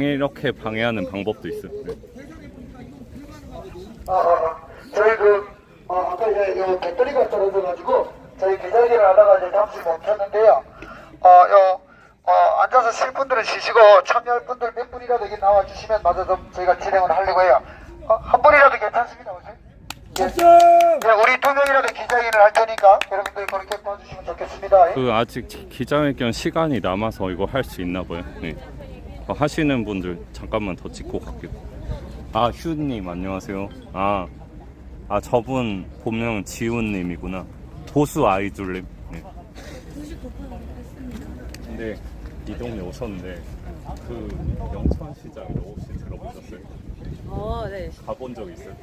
이렇게 방해하는 방법도 있어요. 네. 저희 아까 이제 요 배터리가 떨어져가지고 저희 기자회견을 하다가 이제 잠시 멈췄는데요. 앉아서 쉴 분들은 쉬시고 참여할 분들 몇 분이라도 여기 나와주시면 마저 좀 저희가 진행을 하려고 해요. 한 분이라도 괜찮습니다, 혹시? 네, 우리 2명이라도 기자회견을 할 테니까 여러분들 그렇게 봐주시면 좋겠습니다. 아직 기자회견 시간이 남아서 이거 할 수 있나 봐요. 네. 하시는 분들 잠깐만 더 찍고 갈게요. 휴님 안녕하세요. 저분 본명 지훈님이구나. 보수 아이돌님. 네. 근데 이 동네 오셨는데 영천시장에 혹시 들어보셨어요? 네. 가본 적 있어요?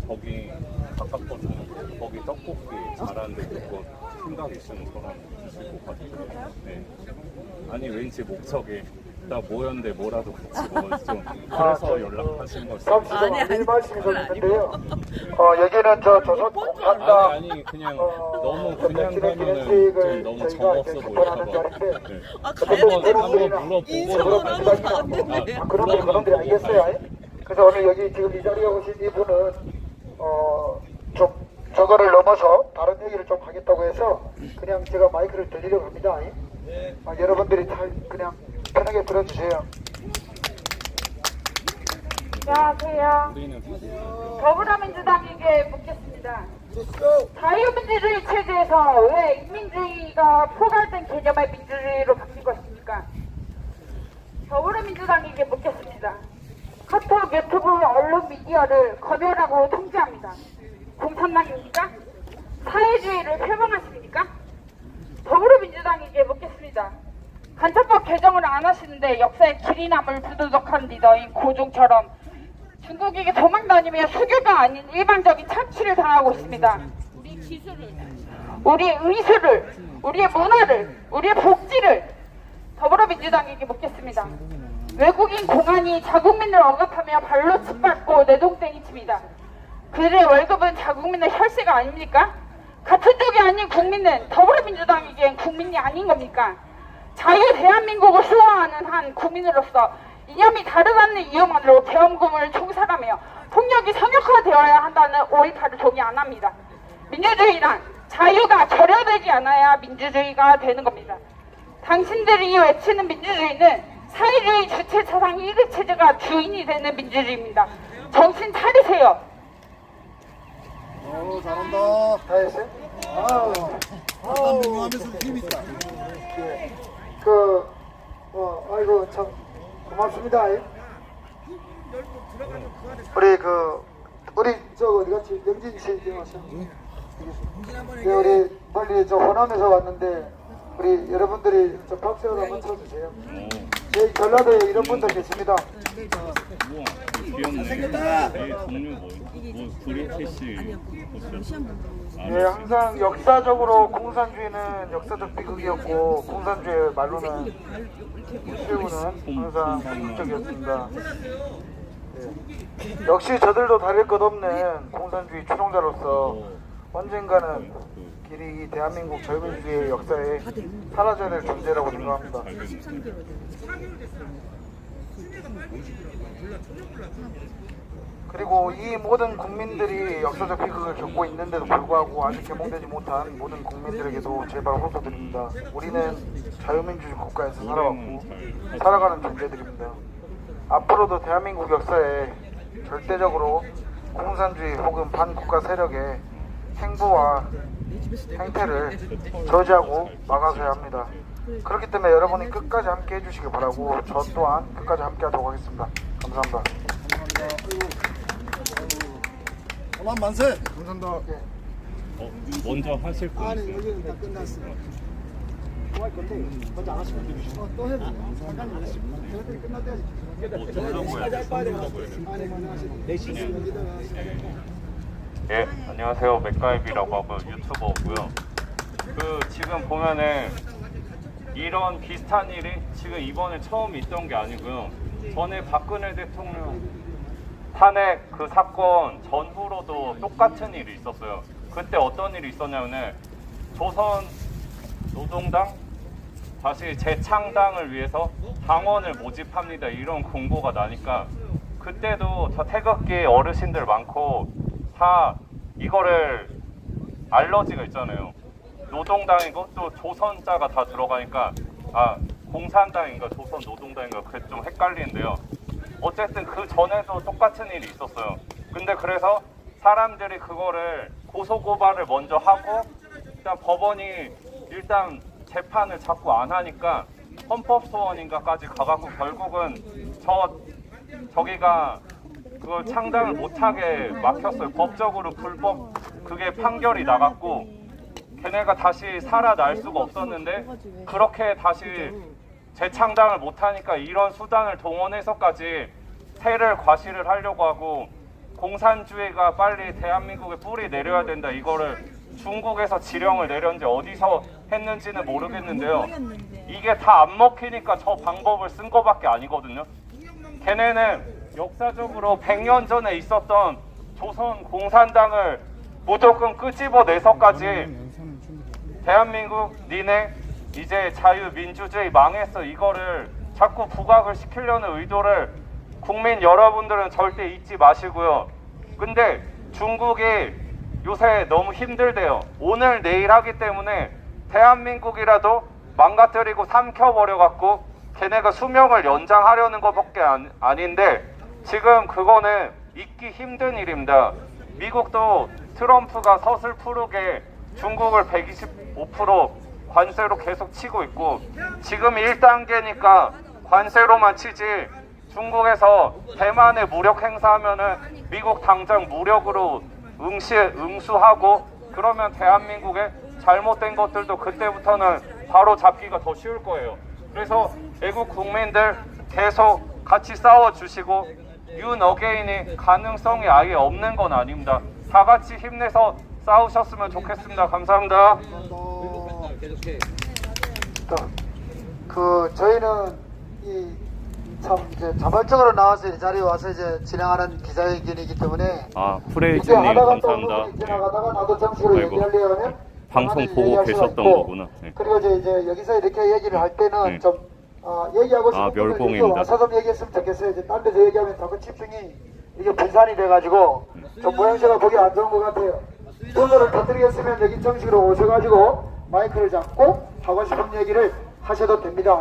거기 가깝거든요. 거기 떡볶이 잘하는데 그거 생각 있으면 저랑 드시고 가주세요. 네. 아니 왠지 목적이 나 모였는데 뭐라도 같이 먹었죠. 그래서 연락하신 거 아니 말씀이셨는데요. 여기는 조선 공산당 아니 그냥 너무 그냥 가면은 좀 너무 정없어 보일까봐. 네. 한번 물어보고 그런 분들이 알겠어요. 그래서 오늘 여기 지금 이 자리에 오신 이분은 좀 저거를 넘어서 다른 얘기를 좀 하겠다고 해서 그냥 제가 마이크를 드리려고 합니다. 여러분들이 다 그냥 편하게 들어주세요. 안녕하세요. 더불어민주당에게 묻겠습니다. 자유민주주의 체제에서 왜 인민주의가 포괄된 개념의 민주주의로 바뀐 것입니까? 더불어민주당에게 묻겠습니다. 카톡, 유튜브, 언론, 미디어를 검열하고 통제합니다. 공산당입니까? 사회주의를 표방하십니까? 더불어민주당에게 묻겠습니다. 간첩법 개정을 안 하시는데 역사의 길이 남을 부도덕한 리더인 고종처럼 중국에게 도망 다니며 수교가 아닌 일반적인 착취를 당하고 있습니다. 우리 기술을, 우리의 의술을, 우리의 문화를, 우리의 복지를 더불어민주당에게 묻겠습니다. 외국인 공안이 자국민을 억압하며 발로 짓밟고 내동댕이 칩니다. 그들의 월급은 자국민의 혈세가 아닙니까? 같은 쪽이 아닌 국민은 더불어민주당에겐 국민이 아닌 겁니까? 자유 대한민국을 수호하는 한 국민으로서 이념이 다르다는 이유만으로 계엄군을 총살하며 폭력이 상역화되어야 한다는 5.18을 동의 안 합니다. 민주주의란 자유가 결여되지 않아야 민주주의가 되는 겁니다. 당신들이 외치는 민주주의는 사회주의 주체차상 1위 체제가 주인이 되는 민주주의입니다. 정신 차리세요. 잘한다. 다 했어요? 하면서 힘 있다. 아이고 참 고맙습니다. 우리 저 어디 갔지? 영진 씨 들어왔어요? 네, 우리 빨리 저 호남에서 왔는데 우리 여러분들이 저 박수를 한번 쳐주세요. 저희 전라도에 이런 분들 계십니다. 우와 귀엽네. 종류 뭐 브리티시 네, 항상 역사적으로 공산주의는 역사적 비극이었고 공산주의 말로는 실무는 항상 비극적이었습니다. 네. 역시 저들도 다를 것 없는 공산주의 추종자로서 언젠가는 길이 대한민국 자유민주주의의 역사에 사라져야 될 존재라고 생각합니다. 그리고 이 모든 국민들이 역사적 비극을 겪고 있는데도 불구하고 아직 개몽되지 못한 모든 국민들에게도 제발 호소드립니다. 우리는 자유민주주의 국가에서 살아왔고 살아가는 존재들입니다. 앞으로도 대한민국 역사에 절대적으로 공산주의 혹은 반국가 세력의 행보와 행태를 저지하고 막아서야 합니다. 그렇기 때문에 여러분이 끝까지 함께 해주시기 바라고 저 또한 끝까지 함께 하도록 하겠습니다. 감사합니다. 호남 만세! 감사합니다. 먼저 하실 분 아니, 여기는 다 끝났어. 뭐 할 건데? 먼저 안 하시면 되죠. 또 해도 잠깐 안 하시면 저희들이 끝날 때까지 예, 안녕하세요. 맥가이비라고 하고 유튜버고요. 지금 보면은 이런 비슷한 일이 지금 이번에 처음 있던 게 아니고요. 전에 박근혜 대통령 탄핵 그 사건 전후로도 똑같은 일이 있었어요. 그때 어떤 일이 있었냐면은 조선 노동당 다시 재창당을 위해서 당원을 모집합니다. 이런 공고가 나니까 그때도 다 태극기 어르신들 많고 다 이거를 알러지가 있잖아요. 노동당이고 또 조선자가 다 들어가니까 아 공산당인가 조선 노동당인가 그게 좀 헷갈리는데요. 어쨌든 그 전에도 똑같은 일이 있었어요. 근데 그래서 사람들이 그거를 고소고발을 먼저 하고 일단 법원이 일단 재판을 자꾸 안 하니까 헌법소원인가까지 가갖고 결국은 저기가 그걸 창당을 못하게 막혔어요. 법적으로 불법 그게 판결이 나갔고 걔네가 다시 살아날 수가 없었는데 그렇게 다시 재창당을 못하니까 이런 수단을 동원해서까지 세를 과시를 하려고 하고 공산주의가 빨리 대한민국에 뿌리 내려야 된다. 이거를 중국에서 지령을 내렸는지 어디서 했는지는 모르겠는데요. 이게 다 안 먹히니까 저 방법을 쓴 거밖에 아니거든요. 걔네는 역사적으로 100년 전에 있었던 조선 공산당을 무조건 끄집어내서까지 대한민국 니네 이제 자유민주주의 망했어 이거를 자꾸 부각을 시키려는 의도를 국민 여러분들은 절대 잊지 마시고요. 근데 중국이 요새 너무 힘들대요. 오늘 내일 하기 때문에 대한민국이라도 망가뜨리고 삼켜버려갖고 걔네가 수명을 연장하려는 것밖에 아닌데 지금 그거는 잊기 힘든 일입니다. 미국도 트럼프가 서슬프르게 중국을 125% 관세로 계속 치고 있고 지금 1단계니까 관세로만 치지 중국에서 대만에 무력 행사하면은 미국 당장 무력으로 응수하고 그러면 대한민국의 잘못된 것들도 그때부터는 바로 잡기가 더 쉬울 거예요. 그래서 애국 국민들 계속 같이 싸워주시고 윤 어게인이 가능성이 아예 없는 건 아닙니다. 다 같이 힘내서 싸우셨으면 좋겠습니다. 감사합니다. 저희는 참 이제 자발적으로 나와서 이 자리에 와서 이제 진행하는 기자회견이기 때문에 프레이즈님 감사합니다. 지나가다가 나도 정식으로 얘기하려고 하면 방송 보고 계셨던 거구나. 네. 그리고 이제 여기서 이렇게 얘기를 할 때는 네. 좀 얘기하고 싶은 분들 멸공입니다. 와서 좀 얘기했으면 좋겠어요. 이제 딴 데서 얘기하면 자꾸 집중이 이게 분산이 돼가지고 좀 모양새가 보기 안 좋은 것 같아요. 번호를 터뜨리겠으면 여기 정식으로 오셔가지고 마이크를 잡고 하고 싶은 얘기를 하셔도 됩니다.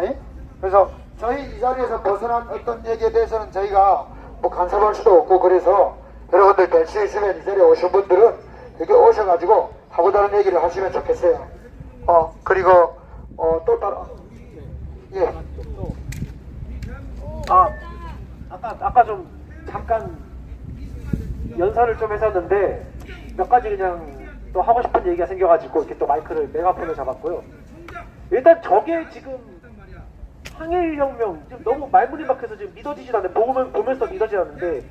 그래서 저희 이 자리에서 벗어난 어떤 얘기에 대해서는 저희가 뭐 간섭할 수도 없고 그래서 여러분들 될 수 있으면 이 자리에 오신 분들은 여기 오셔가지고 하고 다른 얘기를 하시면 좋겠어요. 그리고 또 따라 예. 아까 좀 잠깐 연설을 좀 했었는데 몇 가지 그냥 또 하고 싶은 얘기가 생겨가지고 이렇게 또 마이크를 메가폰을 잡았고요. 일단 저게 지금 항일혁명 지금 너무 말문이 막혀서 지금 믿어지질 않는데 보면서 믿어지지 않는데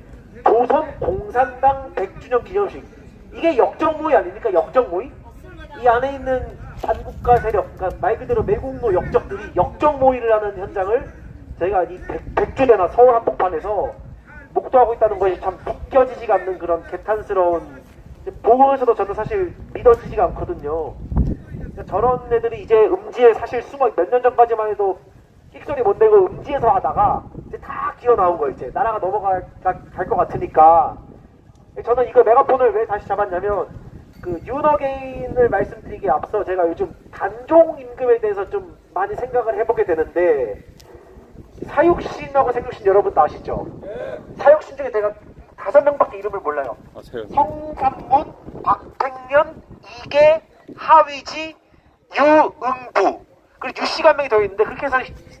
조선 공산당 100주년 기념식 이게 역적모의 아닙니까? 역적모의? 이 안에 있는 반국가 세력 그러니까 말 그대로 매국노 역적들이 역적모의를 하는 현장을 저희가 이 100주대나 서울 한복판에서 목도하고 있다는 것이 참 믿겨지지가 않는 그런 개탄스러운 보면서도 저는 사실 믿어지지가 않거든요. 저런 애들이 이제 음지에 사실 숨어 몇 년 전까지만 해도 끽소리 못 내고 음지에서 하다가 이제 다 기어 나온 거예요. 이제 나라가 넘어갈 것 같으니까. 저는 이거 메가폰을 왜 다시 잡았냐면 그 윤어게인을 말씀드리기에 앞서 제가 요즘 단종 임금에 대해서 좀 많이 생각을 해보게 되는데 사육신하고 생육신 여러분 다 아시죠? 사육신 중에 제가 5명밖에 이름을 몰라요. 성삼문, 박택년, 이계, 하위지, 유응부 그리고 유씨가 한 명이 더 있는데 그렇게 해서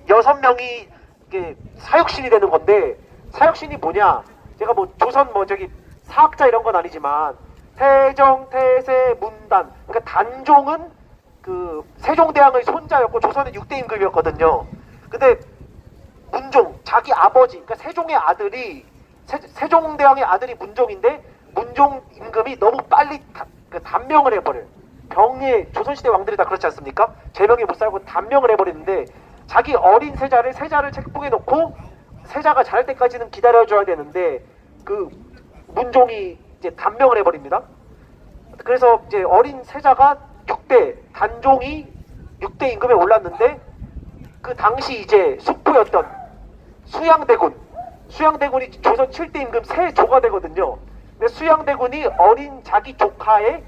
6명이 이게 사육신이 되는 건데 사육신이 뭐냐? 제가 뭐 조선 뭐 저기 사학자 이런 건 아니지만 태정, 태세, 문단 그러니까 단종은 그 세종대왕의 손자였고 조선은 6대 임금이었거든요. 근데 문종, 자기 아버지 그러니까 세종의 아들이 세종대왕의 아들이 문종인데 문종 임금이 너무 빨리 단명을 해버려요. 병에 조선시대 왕들이 다 그렇지 않습니까? 제명에 못 살고 단명을 해버리는데 자기 어린 세자를 책봉해 놓고 세자가 자랄 때까지는 기다려줘야 되는데 그 문종이 이제 단명을 해버립니다. 그래서 이제 어린 세자가 6대, 단종이 6대 임금에 올랐는데 그 당시 이제 숙부였던 수양대군이 조선 7대 임금 세조가 되거든요. 근데 수양대군이 어린 자기 조카의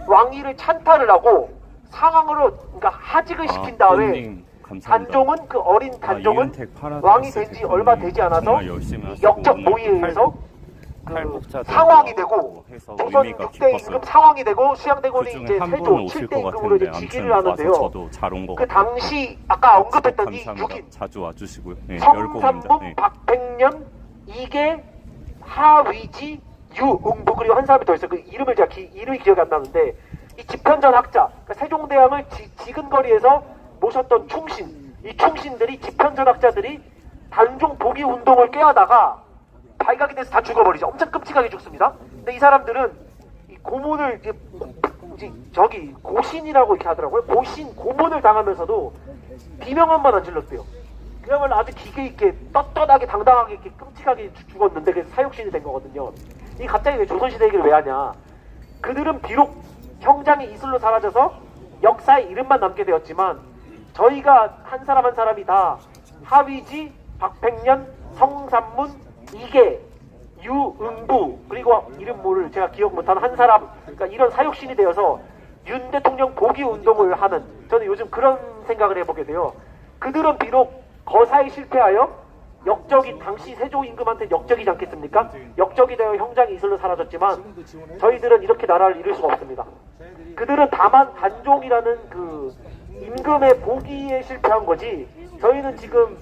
왕위를 찬탈을 하고 상황으로 그러니까 하직을 시킨 다음에 본님 감사합니다. 단종은 그 어린 단종은 이은택 파란 왕이 된 지 얼마 되지 않아서 정말 열심히 이 하시고 역적 오늘 모의에서 탈북자들 상황이 되고 해서 조선 의미가 6대 깊었어요. 임금 상황이 되고 수양대군이 그중에 이제 한 세조 분은 오실 7대 것 임금으로 이제 같은데 즉위를 아무튼 하는데요. 와서 저도 잘 온 것 그 같아요. 당시 아까 언급했던 이 감사합니다. 6인 자주 와주시고요. 네, 열공입니다. 성삼북 네. 박백년 이계 하위지 유응부 그리고 한 사람이 더 있어요. 그 이름을 제가 이름이 기억이 안 나는데 이 집현전 학자 그러니까 세종대왕을 지근거리에서 모셨던 충신 이 충신들이 집현전 학자들이 단종 복위 운동을 꾀하다가 발각이 돼서 다 죽어버리죠. 엄청 끔찍하게 죽습니다. 근데 이 사람들은 이 고문을 이제 저기 고신이라고 이렇게 하더라고요. 고문을 당하면서도 비명 한 번 안 질렀대요. 그야말로 아주 기계 있게 떳떳하게 당당하게 이렇게 끔찍하게 죽었는데 그래서 사육신이 된 거거든요. 이 갑자기 왜 조선시대 얘기를 왜 하냐. 그들은 비록 형장의 이슬로 사라져서 역사의 이름만 남게 되었지만 저희가 한 사람 한 사람이 다 하위지, 박백년, 성삼문, 이계, 유응부 그리고 이름 모를 제가 기억 못하는 한 사람 그러니까 이런 사육신이 되어서 윤 대통령 복위 운동을 하는 저는 요즘 그런 생각을 해보게 돼요. 그들은 비록 거사에 실패하여 역적이 당시 세조 임금한테 역적이지 않겠습니까? 역적이 되어 형장이 이슬로 사라졌지만 저희들은 이렇게 나라를 이룰 수가 없습니다. 그들은 다만 단종이라는 그 임금의 복위에 실패한 거지 저희는 지금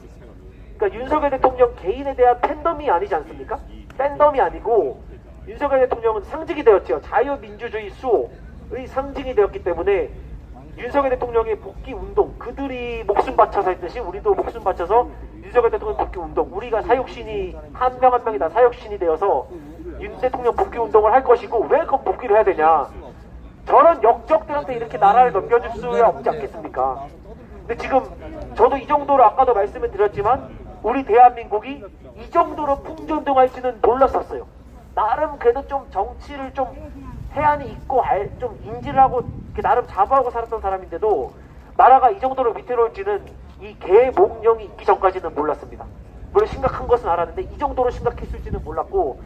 그러니까 윤석열 대통령 개인에 대한 팬덤이 아니지 않습니까? 팬덤이 아니고 윤석열 대통령은 상징이 되었죠. 자유민주주의 수호의 상징이 되었기 때문에 윤석열 대통령의 복귀 운동 그들이 목숨 바쳐서 했듯이 우리도 목숨 바쳐서 윤석열 대통령 복귀 운동 우리가 사육신이 한 명 한 명이 다 사육신이 되어서 윤 대통령 복귀 운동을 할 것이고 왜 그 복귀를 해야 되냐. 저런 역적들한테 이렇게 나라를 넘겨줄 수야 없지 않겠습니까? 근데 지금 저도 이 정도로 아까도 말씀을 드렸지만 우리 대한민국이 이 정도로 풍전등할지는 몰랐었어요. 나름 그래도 좀 정치를 좀 해안이 있고 좀 인지를 하고 나름 자부하고 살았던 사람인데도 나라가 이 정도로 위태로울지는 이 개목령이 있기 전까지는 몰랐습니다. 물론 심각한 것은 알았는데 이 정도로 심각했을지는 몰랐고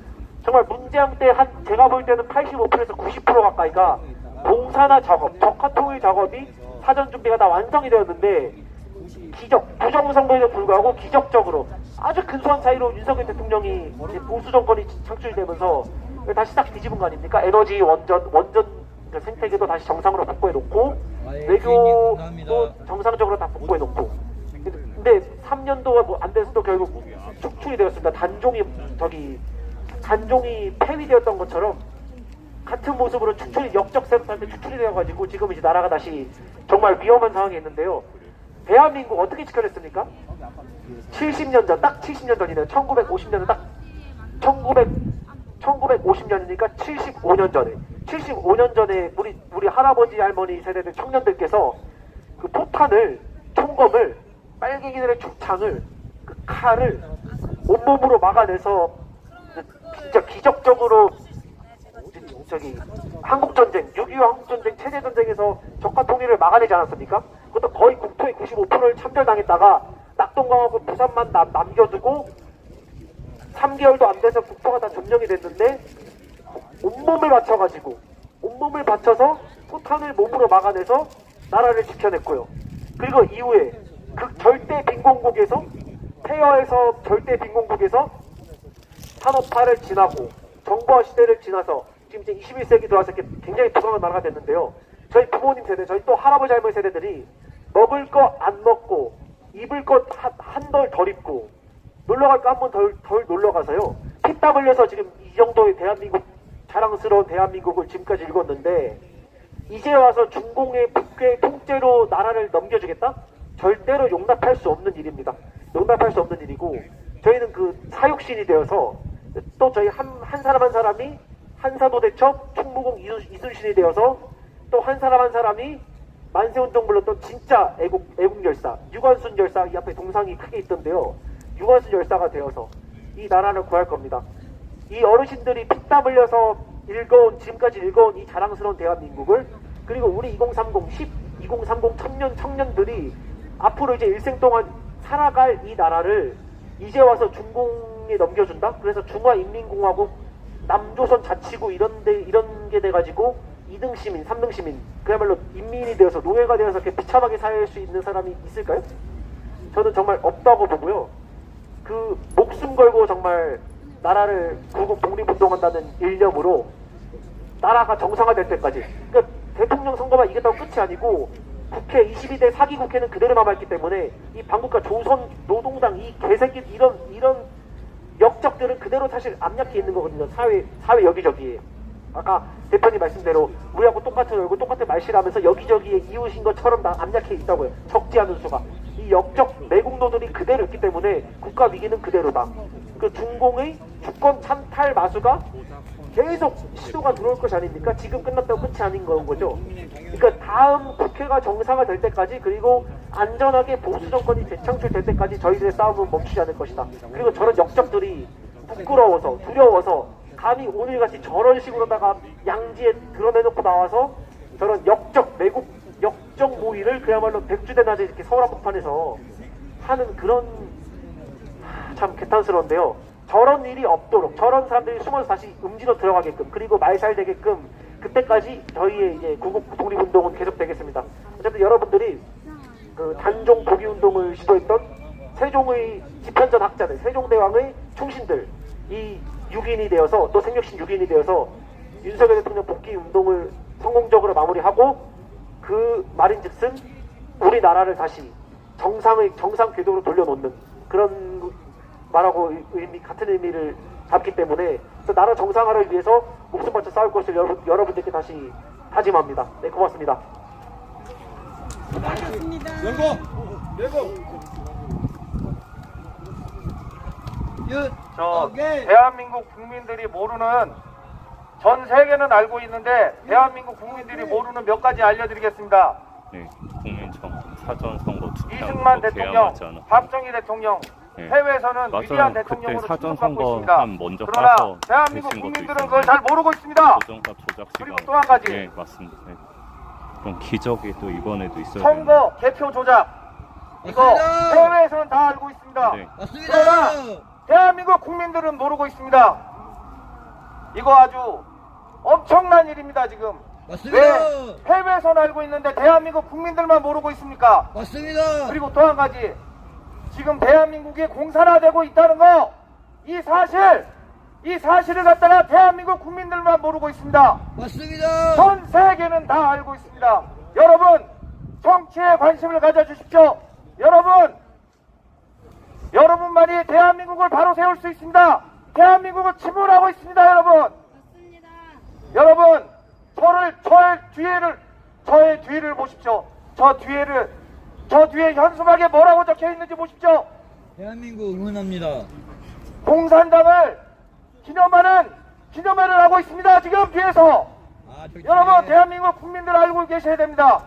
정말 문재인 때 한 제가 볼 때는 85%에서 90% 가까이가 공사나 작업, 적화통일 작업이 사전 준비가 다 완성이 되었는데 부정선거에도 불구하고 기적적으로 아주 근소한 차이로 윤석열 대통령이 보수 정권이 창출되면서 다시 딱 뒤집은 거 아닙니까? 에너지 원전 생태계도 다시 정상으로 복구해 놓고 외교도 정상적으로 다 복구해 놓고 근데 3년도가 뭐 안 돼서도 결국 축출이 되었습니다. 단종이 폐위되었던 것처럼 같은 모습으로 역적 세력한테 축출이 되어가지고 지금 이제 나라가 다시 정말 위험한 상황에 있는데요. 대한민국 어떻게 지켜냈습니까? 70년 전, 딱 70년 전이네요. 1950년은 딱 1950년이니까 75년 전에 75년 전에 우리 할아버지 할머니 세대들 청년들께서 그 포탄을 총검을 빨갱이들의 축창을 그 칼을 온몸으로 막아내서 진짜 기적적으로 한국전쟁 6.25 한국전쟁 체제전쟁에서 적화통일을 막아내지 않았습니까? 그것도 거의 국토의 95%를 참전당했다가 낙동강하고 부산만 남겨두고 3개월도 안 돼서 국토가 다 점령이 됐는데 온몸을 바쳐서 포탄을 몸으로 막아내서 나라를 지켜냈고요. 그리고 이후에 그 절대 빈공국에서 폐허에서 절대 빈공국에서 산업화를 지나고 정보화 시대를 지나서 지금 이제 21세기 들어와서 이렇게 굉장히 부강한 나라가 됐는데요. 저희 부모님 세대, 저희 또 할아버지 할머니 세대들이 먹을 거 안 먹고 입을 것 한 벌 덜 입고 놀러갈 거 한 번 덜 놀러가서요. 피땀 흘려서 지금 이 정도의 대한민국 자랑스러운 대한민국을 지금까지 읽었는데 이제 와서 중공의 북괴 통째로 나라를 넘겨주겠다? 절대로 용납할 수 없는 일입니다. 용납할 수 없는 일이고 저희는 그 사육신이 되어서 또 저희 한 사람 한 사람이 한사도대첩 충무공 이순신이 되어서 또 한 사람 한 사람이 만세운동 불렀던 진짜 애국열사 유관순 열사 이 앞에 동상이 크게 있던데요. 유관순 열사가 되어서 이 나라를 구할 겁니다. 이 어르신들이 피땀 흘려서 지금까지 읽어온 이 자랑스러운 대한민국을, 그리고 우리 2030 청년들이 앞으로 이제 일생 동안 살아갈 이 나라를 이제 와서 중공에 넘겨준다? 그래서 중화인민공화국 남조선 자치구 이런 게 돼가지고 2등 시민, 3등 시민, 그야말로 인민이 되어서 노예가 되어서 이렇게 비참하게 살 수 있는 사람이 있을까요? 저는 정말 없다고 보고요. 그 목숨 걸고 정말 나라를 구국 독립운동한다는 일념으로 나라가 정상화될 때까지, 그러니까 대통령 선거만 이겼다고 끝이 아니고 국회 22대 사기 국회는 그대로 남아있기 때문에 이 반국가 조선 노동당 이 개새끼 이런 역적들은 그대로 사실 압력해 있는 거거든요. 사회 여기저기에. 아까 대표님 말씀대로 우리하고 똑같은 얼굴 똑같은 말씨라면서 여기저기에 이웃인 것처럼 다 압력해 있다고요. 적지 않은 수가. 이 역적 매국노들이 그대로 있기 때문에 국가 위기는 그대로다. 그 중공의 주권 찬탈 마수가 계속 시도가 들어올 것이 아닙니까? 지금 끝났다고 끝이 아닌 거죠. 그러니까 다음 국회가 정상화 될 때까지, 그리고 안전하게 보수 정권이 재창출될 때까지 저희들의 싸움은 멈추지 않을 것이다. 그리고 저런 역적들이 부끄러워서 두려워서 감히 오늘같이 저런 식으로다가 양지에 드러내놓고 나와서 저런 역적 모의를 그야말로 백주대낮에 이렇게 서울 한복판에서 하는 그런, 참 개탄스러운데요. 저런 일이 없도록, 저런 사람들이 숨어서 다시 음지로 들어가게끔, 그리고 말살되게끔, 그때까지 저희의 이제 구국 독립운동은 계속되겠습니다. 어쨌든 여러분들이 그 단종 복위운동을 시도했던 세종의 집현전 학자들, 세종대왕의 충신들, 이 6인이 되어서, 또 생력신 6인이 되어서 윤석열 대통령 복귀운동을 성공적으로 마무리하고, 그 말인즉슨 우리나라를 다시 정상 궤도로 돌려놓는 그런 말하고 같은 의미를 담기 때문에 나라 정상화를 위해서 목숨 바쳐 싸울 것을 여러분들께 다시 다짐합니다. 네, 고맙습니다. 저 대한민국 국민들이 모르는, 전 세계는 알고 있는데 대한민국 국민들이 모르는 몇 가지 알려드리겠습니다. 네, 국민청 사전선거 투표한 이승만 거 대통령, 개항하지 않아. 박정희 대통령, 네. 해외에서는 맞아요. 위대한 그때 대통령으로 사전 취급받고 선거 있습니다. 한 먼저 그러나 까서 대한민국 되신 것도 국민들은 있어요. 그걸 잘 모르고 있습니다. 조정과 조작 시간. 그리고 또 한 가지. 네, 맞습니다. 네. 그럼 기적이 또 이번에도 있어요. 선거 개표 조작, 이거 해외에서는 다 알고 있습니다. 네. 그러나 대한민국 국민들은 모르고 있습니다. 이거 아주 엄청난 일입니다. 지금 왜 해외에서는 알고 있는데 대한민국 국민들만 모르고 있습니까? 맞습니다. 그리고 또 한 가지, 지금 대한민국이 공산화되고 있다는 거, 이 사실을 갖다가 대한민국 국민들만 모르고 있습니다. 맞습니다. 전 세계는 다 알고 있습니다. 여러분, 정치에 관심을 가져주십시오. 여러분만이 대한민국을 바로 세울 수 있습니다. 대한민국을 침몰하고 있습니다. 여러분, 저의 뒤를 보십시오. 저 뒤에 현수막에 뭐라고 적혀 있는지 보십시오. 대한민국 응원합니다. 공산당을 기념회를 하고 있습니다. 지금 뒤에서. 여러분, 대한민국 국민들 알고 계셔야 됩니다.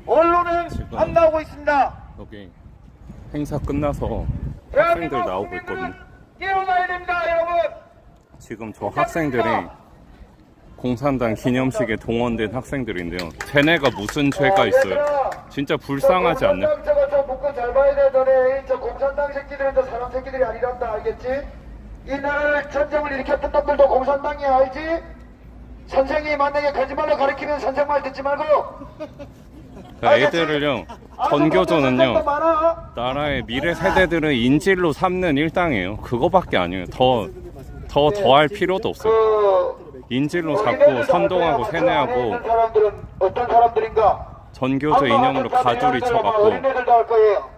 언론은 안 나오고 있습니다. 여기 행사 끝나서 학생들 나오고 있거든요. 깨어나야 됩니다, 여러분. 지금 저 학생들이 공산당 기념식에 동원된 학생들인데요. 쟤네가 무슨 죄가 있어요? 진짜 불쌍하지 않냐? 공산당 저 묶고 잘 봐야 돼. 너네 저 공산당 새끼들은 저 사람 새끼들이 아니란다. 알겠지? 이 나라를 전쟁을 일으켰던 놈들도 공산당이야. 알지? 선생이 만약에 거짓말로 가르치면 선생 말 듣지 말고요. 애들을요, 전교조는요, 나라의 미래 세대들을 인질로 삼는 일당이에요. 그거밖에 아니에요. 더 할 필요도 없어요. 인질로 잡고 선동하고 세뇌하고 어떤 사람들인가? 전교조 인형으로 가두리 쳐갖고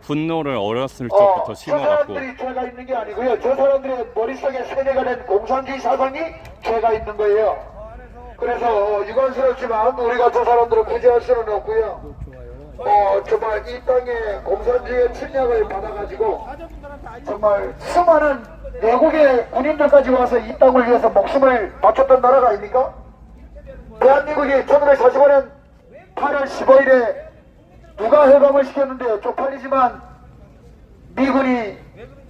분노를 어렸을 적부터 심어갖고. 저 사람들이 죄가 있는 게 아니고요. 저 사람들의 머릿속에 세뇌가 된 공산주의 사상이 죄가 있는 거예요. 그래서 유감스럽지만 우리가 저 사람들을 구제할 수는 없고요. 정말 이 땅에 공산주의의 침략을 받아가지고 정말 수많은 외국의 군인들까지 와서 이 땅을 위해서 목숨을 바쳤던 나라가 아닙니까? 대한민국이 1945년 8월 15일에 누가 해방을 시켰는데 쪽팔리지만 미군이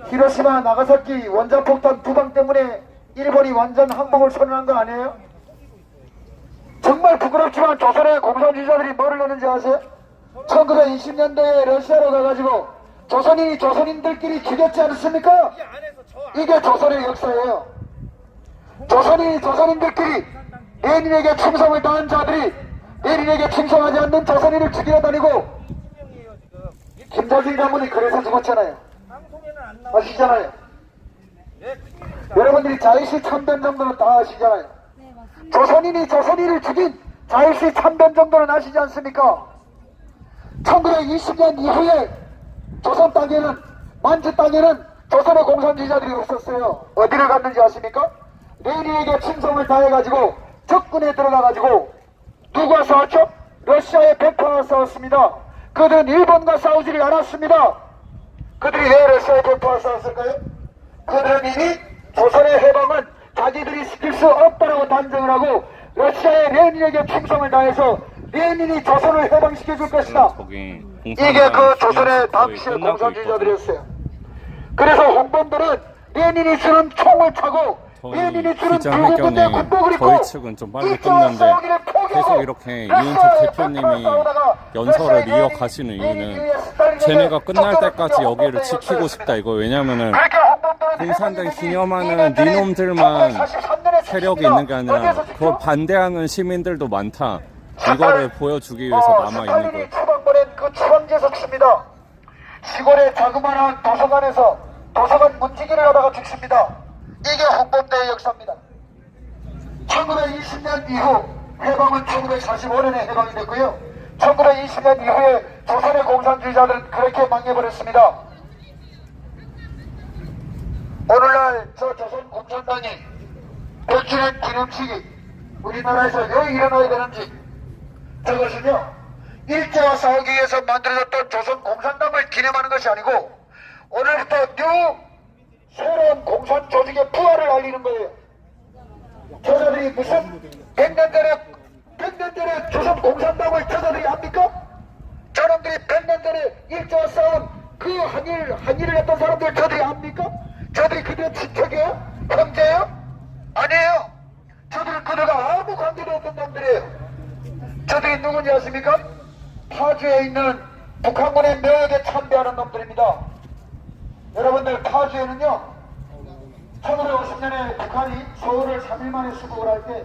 히로시마 나가사키 원자폭탄 2방 때문에 일본이 완전 항복을 선언한 거 아니에요? 정말 부끄럽지만 조선의 공산주의자들이 뭐를 했는지 아세요? 1920년대에 러시아로 가가지고 조선인이 조선인들끼리 죽였지 않습니까? 이게 조선의 역사예요. 조선인이 조선인들끼리 레닌에게 충성을 다한 자들이 레닌에게 충성하지 않는 조선인을 죽여 다니고 김자진 장군이 그래서 죽었잖아요. 아시잖아요. 여러분들이 자의시 참변 정도는 다 아시잖아요. 조선인이 조선인을 죽인 자의시 참변 정도는 아시지 않습니까? 1920년 이후에 조선 땅에는, 만주 땅에는 조선의 공산주의자들이 없었어요. 어디를 갔는지 아십니까? 레닌에게 충성을 다해가지고 적군에 들어가가지고 누구와 싸웠죠? 러시아의 백파와 싸웠습니다. 그들은 일본과 싸우지를 않았습니다. 그들이 왜 러시아의 백파와 싸웠을까요? 그들은 이미 조선의 해방은 자기들이 시킬 수 없다라고 단정을 하고 러시아의 레닌에게 충성을 다해서 레닌이 조선을 해방시켜 줄 것이다. 이게 그 조선의 당시의 공산주의자들이었어요. 그래서 홍범들은 레닌이 주는 총을 차고 레닌이 주는 붉은 군대 군복을 입고 저희 측은 좀 빨리 끝났는데 계속 이렇게 이은택 대표님이 연설을 이어가시는 이유는 쟤네가 끝날 때까지 여기를 지키고 싶다 이거. 왜냐면은 공산당 기념하는 니놈들만 세력이 있는 게 아니라 그걸 반대하는 시민들도 많다. 이거를 보여주기 위해서 남아있는 거예요. 추방보낸 그 추방제에서 죽습니다. 시골의 자그마한 도서관에서 도서관 문지기를 하다가 죽습니다. 이게 홍범대의 역사입니다. 1920년 이후 해방은 1945년에 해방이 됐고요. 1920년 이후에 조선의 공산주의자들은 그렇게 망해버렸습니다. 오늘날 저 조선 공산당이 100주년 기념식이 우리나라에서 왜 일어나야 되는지, 저것은요 일제와 싸우기 위해서 만들어졌던 조선 공산당을 기념하는 것이 아니고 오늘부터 새로운 공산 조직의 부활을 알리는 거예요. 저자들이 무슨 100년 전에 조선 공산당을 저자들이 압니까? 저놈들이 100년 전에 일제와 싸운 그 한일을 했던 사람들 저들이 압니까? 저들이 그들의 친척이에요? 형제예요? 아니에요. 저들은 그들과 아무 관계도 없는 놈들이에요. 저들이 누군지 아십니까? 파주에 있는 북한군의 묘역에 참배하는 놈들입니다. 여러분들, 파주에는요 1950년에 북한이 서울을 3일 만에 수복을 할 때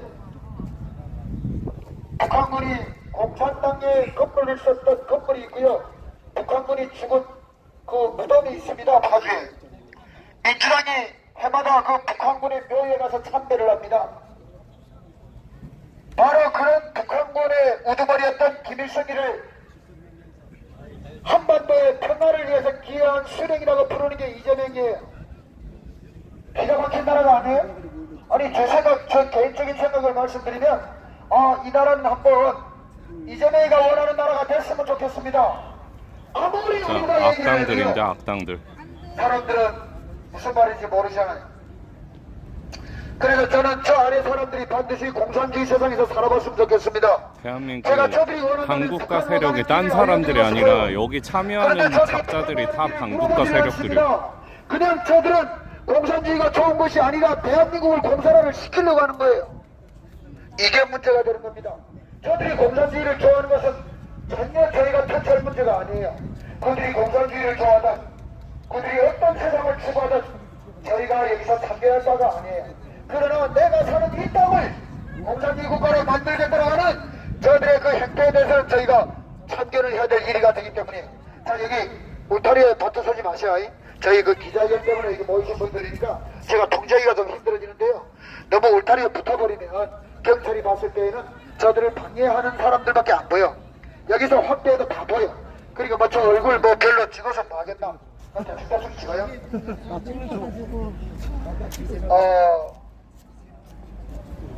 북한군이 공산당에 건물을 썼던 건물이 있고요, 북한군이 죽은 그 무덤이 있습니다. 파주에 민주당이 해마다 그 북한군의 묘에 가서 참배를 합니다. 바로 그런 북한군의 우두머리였던 김일성이를 한반도의 평화를 위해서 기여한 수령이라고 부르는 게 이재명이에요. 기가 막힌 나라가 아니에요? 아니, 제 개인적인 생각을 말씀드리면 이 나라는 한번 이재명이가 원하는 나라가 됐으면 좋겠습니다. 아무리 우리가 얘기를 해도요, 악당들. 사람들은 무슨 말인지 모르잖아요. 그래서 저는 저 아래 사람들이 반드시 공산주의 세상에서 살아봤으면 좋겠습니다. 대한민국 반국가 세력이 딴 사람들이 아니라 여기 참여하는 작자들이 다 반국가 세력들이에요. 그냥 저들은 공산주의가 좋은 것이 아니라 대한민국을 공산화를 시키려고 하는 거예요. 이게 문제가 되는 겁니다. 저들이 공산주의를 좋아하는 것은 전혀 저희가 편찬 문제가 아니에요. 그들이 공산주의를 좋아하다, 그들이 어떤 세상을 추구하다 저희가 여기서 참견할 바가 아니에요. 그러나 내가 사는 이 땅을 공산주의 국가로 만들겠다고 하는 저들의 그 행태에 대해서는 저희가 참견을 해야 될 일이가 되기 때문에, 자, 여기 울타리에 붙어서지 마셔. 저희 그 기자회견 때문에 여기 모이신 분들이니까 제가 통제하기가 좀 힘들어지는데요, 너무 울타리에 붙어버리면 경찰이 봤을 때에는 저들을 방해하는 사람들밖에 안 보여. 여기서 확대해도 다 보여. 그리고 뭐 저 얼굴 뭐 별로 찍어서 뭐 하겠나? 대충 찍어요?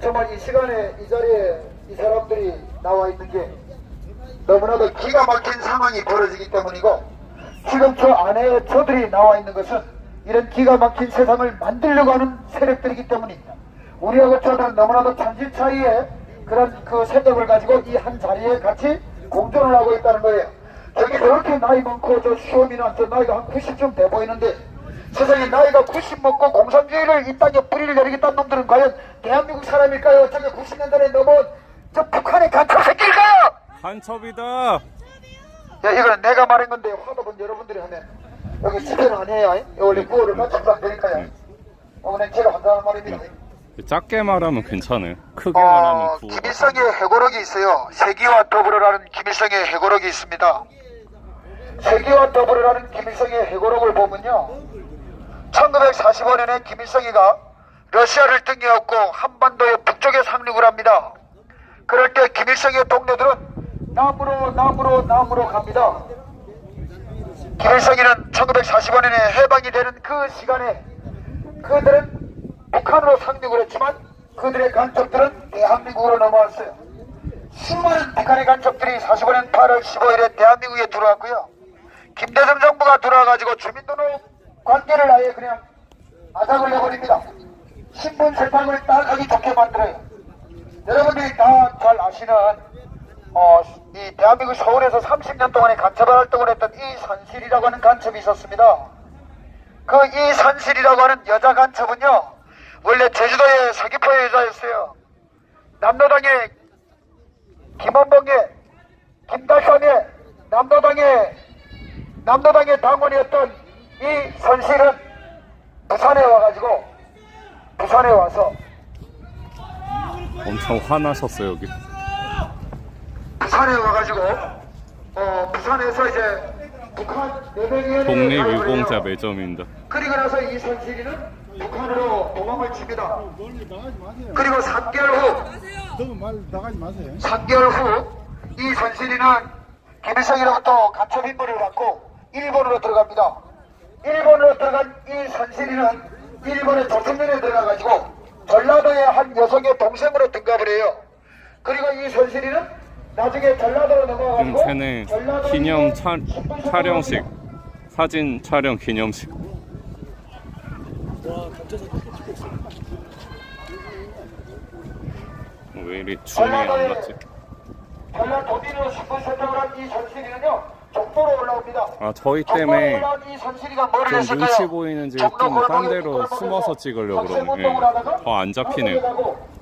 정말 이 시간에 이 자리에 이 사람들이 나와 있는 게 너무나도 기가 막힌 상황이 벌어지기 때문이고, 지금 저 안에 저들이 나와 있는 것은 이런 기가 막힌 세상을 만들려고 하는 세력들이기 때문입니다. 우리하고 저들은 너무나도 천지 차이의 그런 그 세력을 가지고 이 한 자리에 같이 공존을 하고 있다는 거예요. 저기 저렇게 나이 많고 저 시험이나 저 나이가 한 90쯤 돼 보이는데 세상에 나이가 90 먹고 공산주의를 이 땅에 뿌리를 내리겠다는 놈들은 과연 대한민국 사람일까요? 저게 90년대에 넘어온 저 북한의 간첩 새끼일까요? 간첩이다. 야, 이거는 내가 말한 건데 화답은 여러분들이 하면 여기 집회는 안 해요. 원래 구호를 같이 부탁드릴까요? 오늘 제가 한다는 말입니다. 작게 말하면 괜찮아요. 크게 말하면 구호. 김일성의 해고록이 있어요. 세기와 더불어라는 김일성의 해고록이 있습니다. 세기와 더불어라는 김일성의 해고록을 보면요, 1945년에 김일성이가 러시아를 등에 업고 한반도의 북쪽에 상륙을 합니다. 그럴 때 김일성의 동료들은 남으로 갑니다. 김일성이는 1945년에 해방이 되는 그 시간에 그들은 북한으로 상륙을 했지만 그들의 간첩들은 대한민국으로 넘어왔어요. 수많은 북한의 간첩들이 45년 8월 15일에 대한민국에 들어왔고요. 김대중 정부가 들어와가지고 주민등록 관계를 아예 그냥 아삭을 내버립니다. 신분 세탁을 따라가기 좋게 만들어요. 여러분들이 다 잘 아시는 이 대한민국 서울에서 30년 동안에 간첩 활동을 했던 이선실이라고 하는 간첩이 있었습니다. 그 이선실이라고 하는 여자 간첩은요, 원래 제주도의 서귀포의 여자였어요. 남로당의 김원봉의 김달성의 남로당의 당원이었던 이 선실은 부산에 와서 엄청 화나셨어요 여기. 부산에 와가지고 부산에서 이제 북한 내병위원회에 독립유공자 매점입니다. 그리고 나서 이 선실이는 북한으로 도망을 칩니다. 그리고 3개월 후 이 선실이는 김일성으로부터 간첩 임무를 받고 일본으로 들어갑니다. 일본으로 들어간 이 선실이는 일본의 조선면에 들어가가지고 전라도의 한 여성의 동생으로 등갑을 해요. 그리고 이 선실이는 나중에 전라도로 넘어가가지고 쟤네 기념 촬영식, 사진 촬영 기념식. 왜 이리 춤이 안 났지? 전라도민으로 신분 세탁을 한 이 선실이는요, 종로로 올라옵니다. 아, 저희 때문에 이 선실이가 뭐를 좀 했을까요? 눈치 보이는지 좀 딴 데로 숨어서 찍으려고 그러네. 더 안 잡히네요.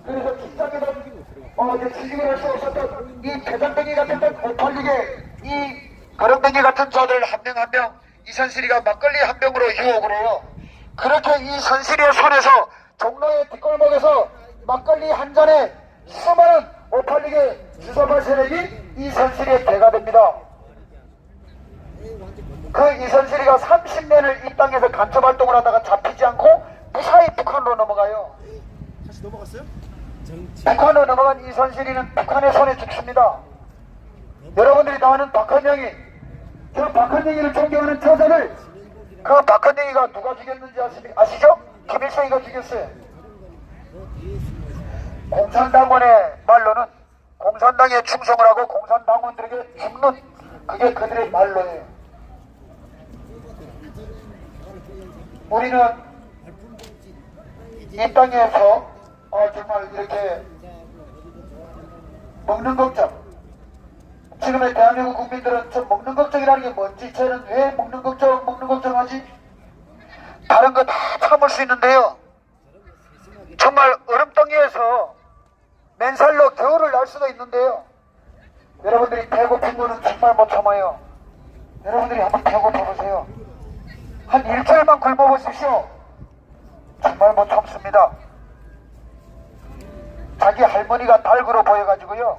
그래서 직장에서 이제 취직을 할 수 없었던 이 대장뱅이 같은 586의 이 거렁뱅이 같은 저들 한 명 한 명 이 선실이가 막걸리 한 병으로 유혹을 해요. 그렇게 이 선실이의 손에서 종로의 뒷골목에서 막걸리 한 잔에 수많은 586의 주사발 세력이 이 선실이의 개가 됩니다. 그 이선실이가 30년을 이 땅에서 간첩 활동을 하다가 잡히지 않고 무사히 북한으로 넘어가요. 다시 넘어갔어요? 북한으로 넘어간 이선실이는 북한의 손에 죽습니다. 여러분들이 다 아는 박헌영이, 저 박헌영이를 존경하는 저자들, 그 박헌영이가 누가 죽였는지 아시죠? 김일성이가 죽였어요. 공산당원의 말로는 공산당에 충성을 하고 공산당원들에게 죽는, 그게 그들의 말로예요. 우리는 이 땅에서 정말 이렇게 먹는 걱정, 지금의 대한민국 국민들은 저 먹는 걱정이라는 게 뭔지, 쟤는 왜 먹는 걱정하지? 다른 거 다 참을 수 있는데요, 정말 얼음덩이에서 맨살로 겨울을 날 수도 있는데요, 여러분들이 배고픈 거는 정말 못 참아요. 여러분들이 한번 배고파 보세요. 한 일주일만 굶어보십시오. 정말 못 참습니다. 자기 할머니가 닭으로 보여가지고요,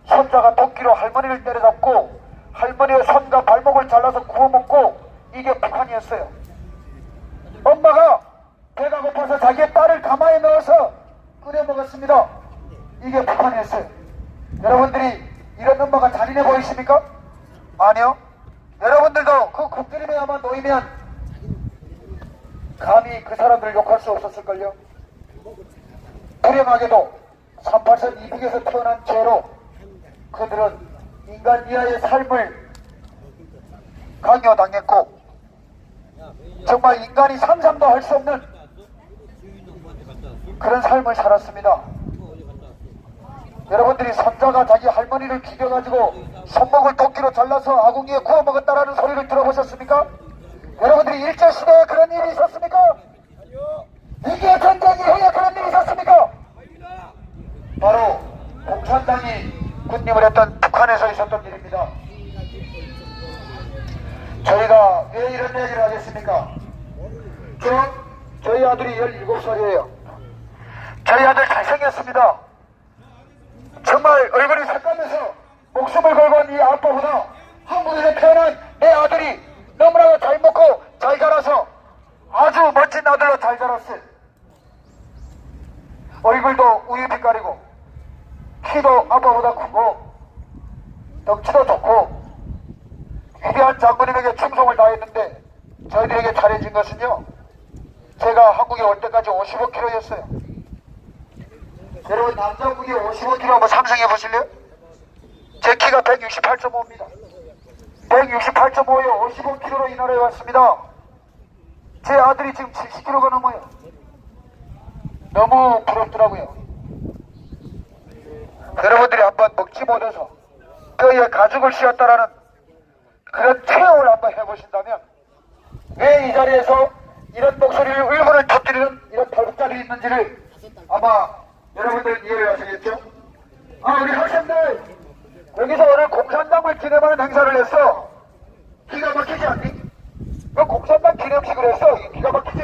손자가 도끼로 할머니를 때려잡고 할머니의 손과 발목을 잘라서 구워먹고, 이게 북한이었어요. 엄마가 배가 고파서 자기의 딸을 가마에 넣어서 끓여 먹었습니다. 이게 북한이었어요. 여러분들이 이런 엄마가 잔인해 보이십니까? 아니요. 여러분들도 그 국들임에 아마 놓이면 감히 그 사람들을 욕할 수 없었을걸요. 불행하게도 38선 이북에서 태어난 죄로 그들은 인간 이하의 삶을 강요당했고, 정말 인간이 상상도 할 수 없는 그런 삶을 살았습니다. 여러분들이 손자가 자기 할머니를 죽여가지고 손목을 도끼로 잘라서 아궁이에 구워 먹었다라는 소리를 들어보셨습니까? 여러분들이 일제시대에 그런 일이 있었습니까? 6.25 전쟁 이후에 그런 일이 있었습니까? 바로 공산당이 군림을 했던 북한에서 있었던 일입니다. 저희가 왜 이런 얘기를 하겠습니까? 저희 아들이 17살이에요. 저희 아들 잘생겼습니다. 정말 얼굴이 색감해서 목숨을 걸고 온 이 아빠보다 한국에서 태어난 내 아들이 너무나 잘 먹고 잘 자라서 아주 멋진 아들로 잘 자랐어요. 얼굴도 우유 빛깔이고 키도 아빠보다 크고 덩치도 좋고 위대한 장군님에게 충성을 다했는데 저희들에게 잘해진 것은요, 제가 한국에 올 때까지 55kg였어요. 여러분 남자국이 55kg 한번 상상해 보실래요? 제 키가 168.5입니다. 168.5에 55kg로 이 나라에 왔습니다. 제 아들이 지금 70kg가 넘어요. 너무 부럽더라고요. 여러분들이 한번 먹지 못해서 뼈에 가죽을 씌웠다라는 그런 체험을 한번 해보신다면 왜 이 자리에서 이런 목소리를 울분을 터뜨리는 이런 발국자들이 있는지를 아마 여러분들 이해를 하시겠죠? 우리 학생들 여기서 오늘 공산당을 기념하는 행사를 했어. 기가 막히지 않니? 그 공산당 기념식을 했어. 기가 막히지?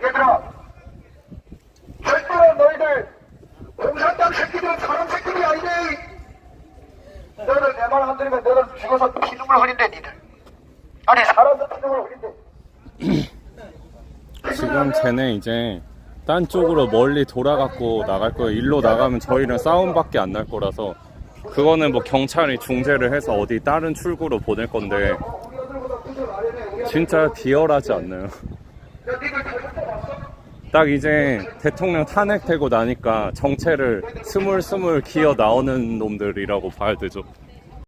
얘들아, 절대로 너희들 공산당 새끼들은 사람 새끼들이 아니네. 너희들 내 말 안 들으면 너희들 죽어서 피눈물 흘린대. 니들 아니 사람도 피눈물 흘린대. 지금 쟤네 이제 딴 쪽으로 멀리 돌아갖고 나갈 거예요. 일로 나가면 저희는 싸움밖에 안 날 거라서 그거는 뭐 경찰이 중재를 해서 어디 다른 출구로 보낼 건데 진짜 비열하지 않나요? 딱 이제 대통령 탄핵되고 나니까 정체를 스물스물 기어 나오는 놈들이라고 봐야 되죠.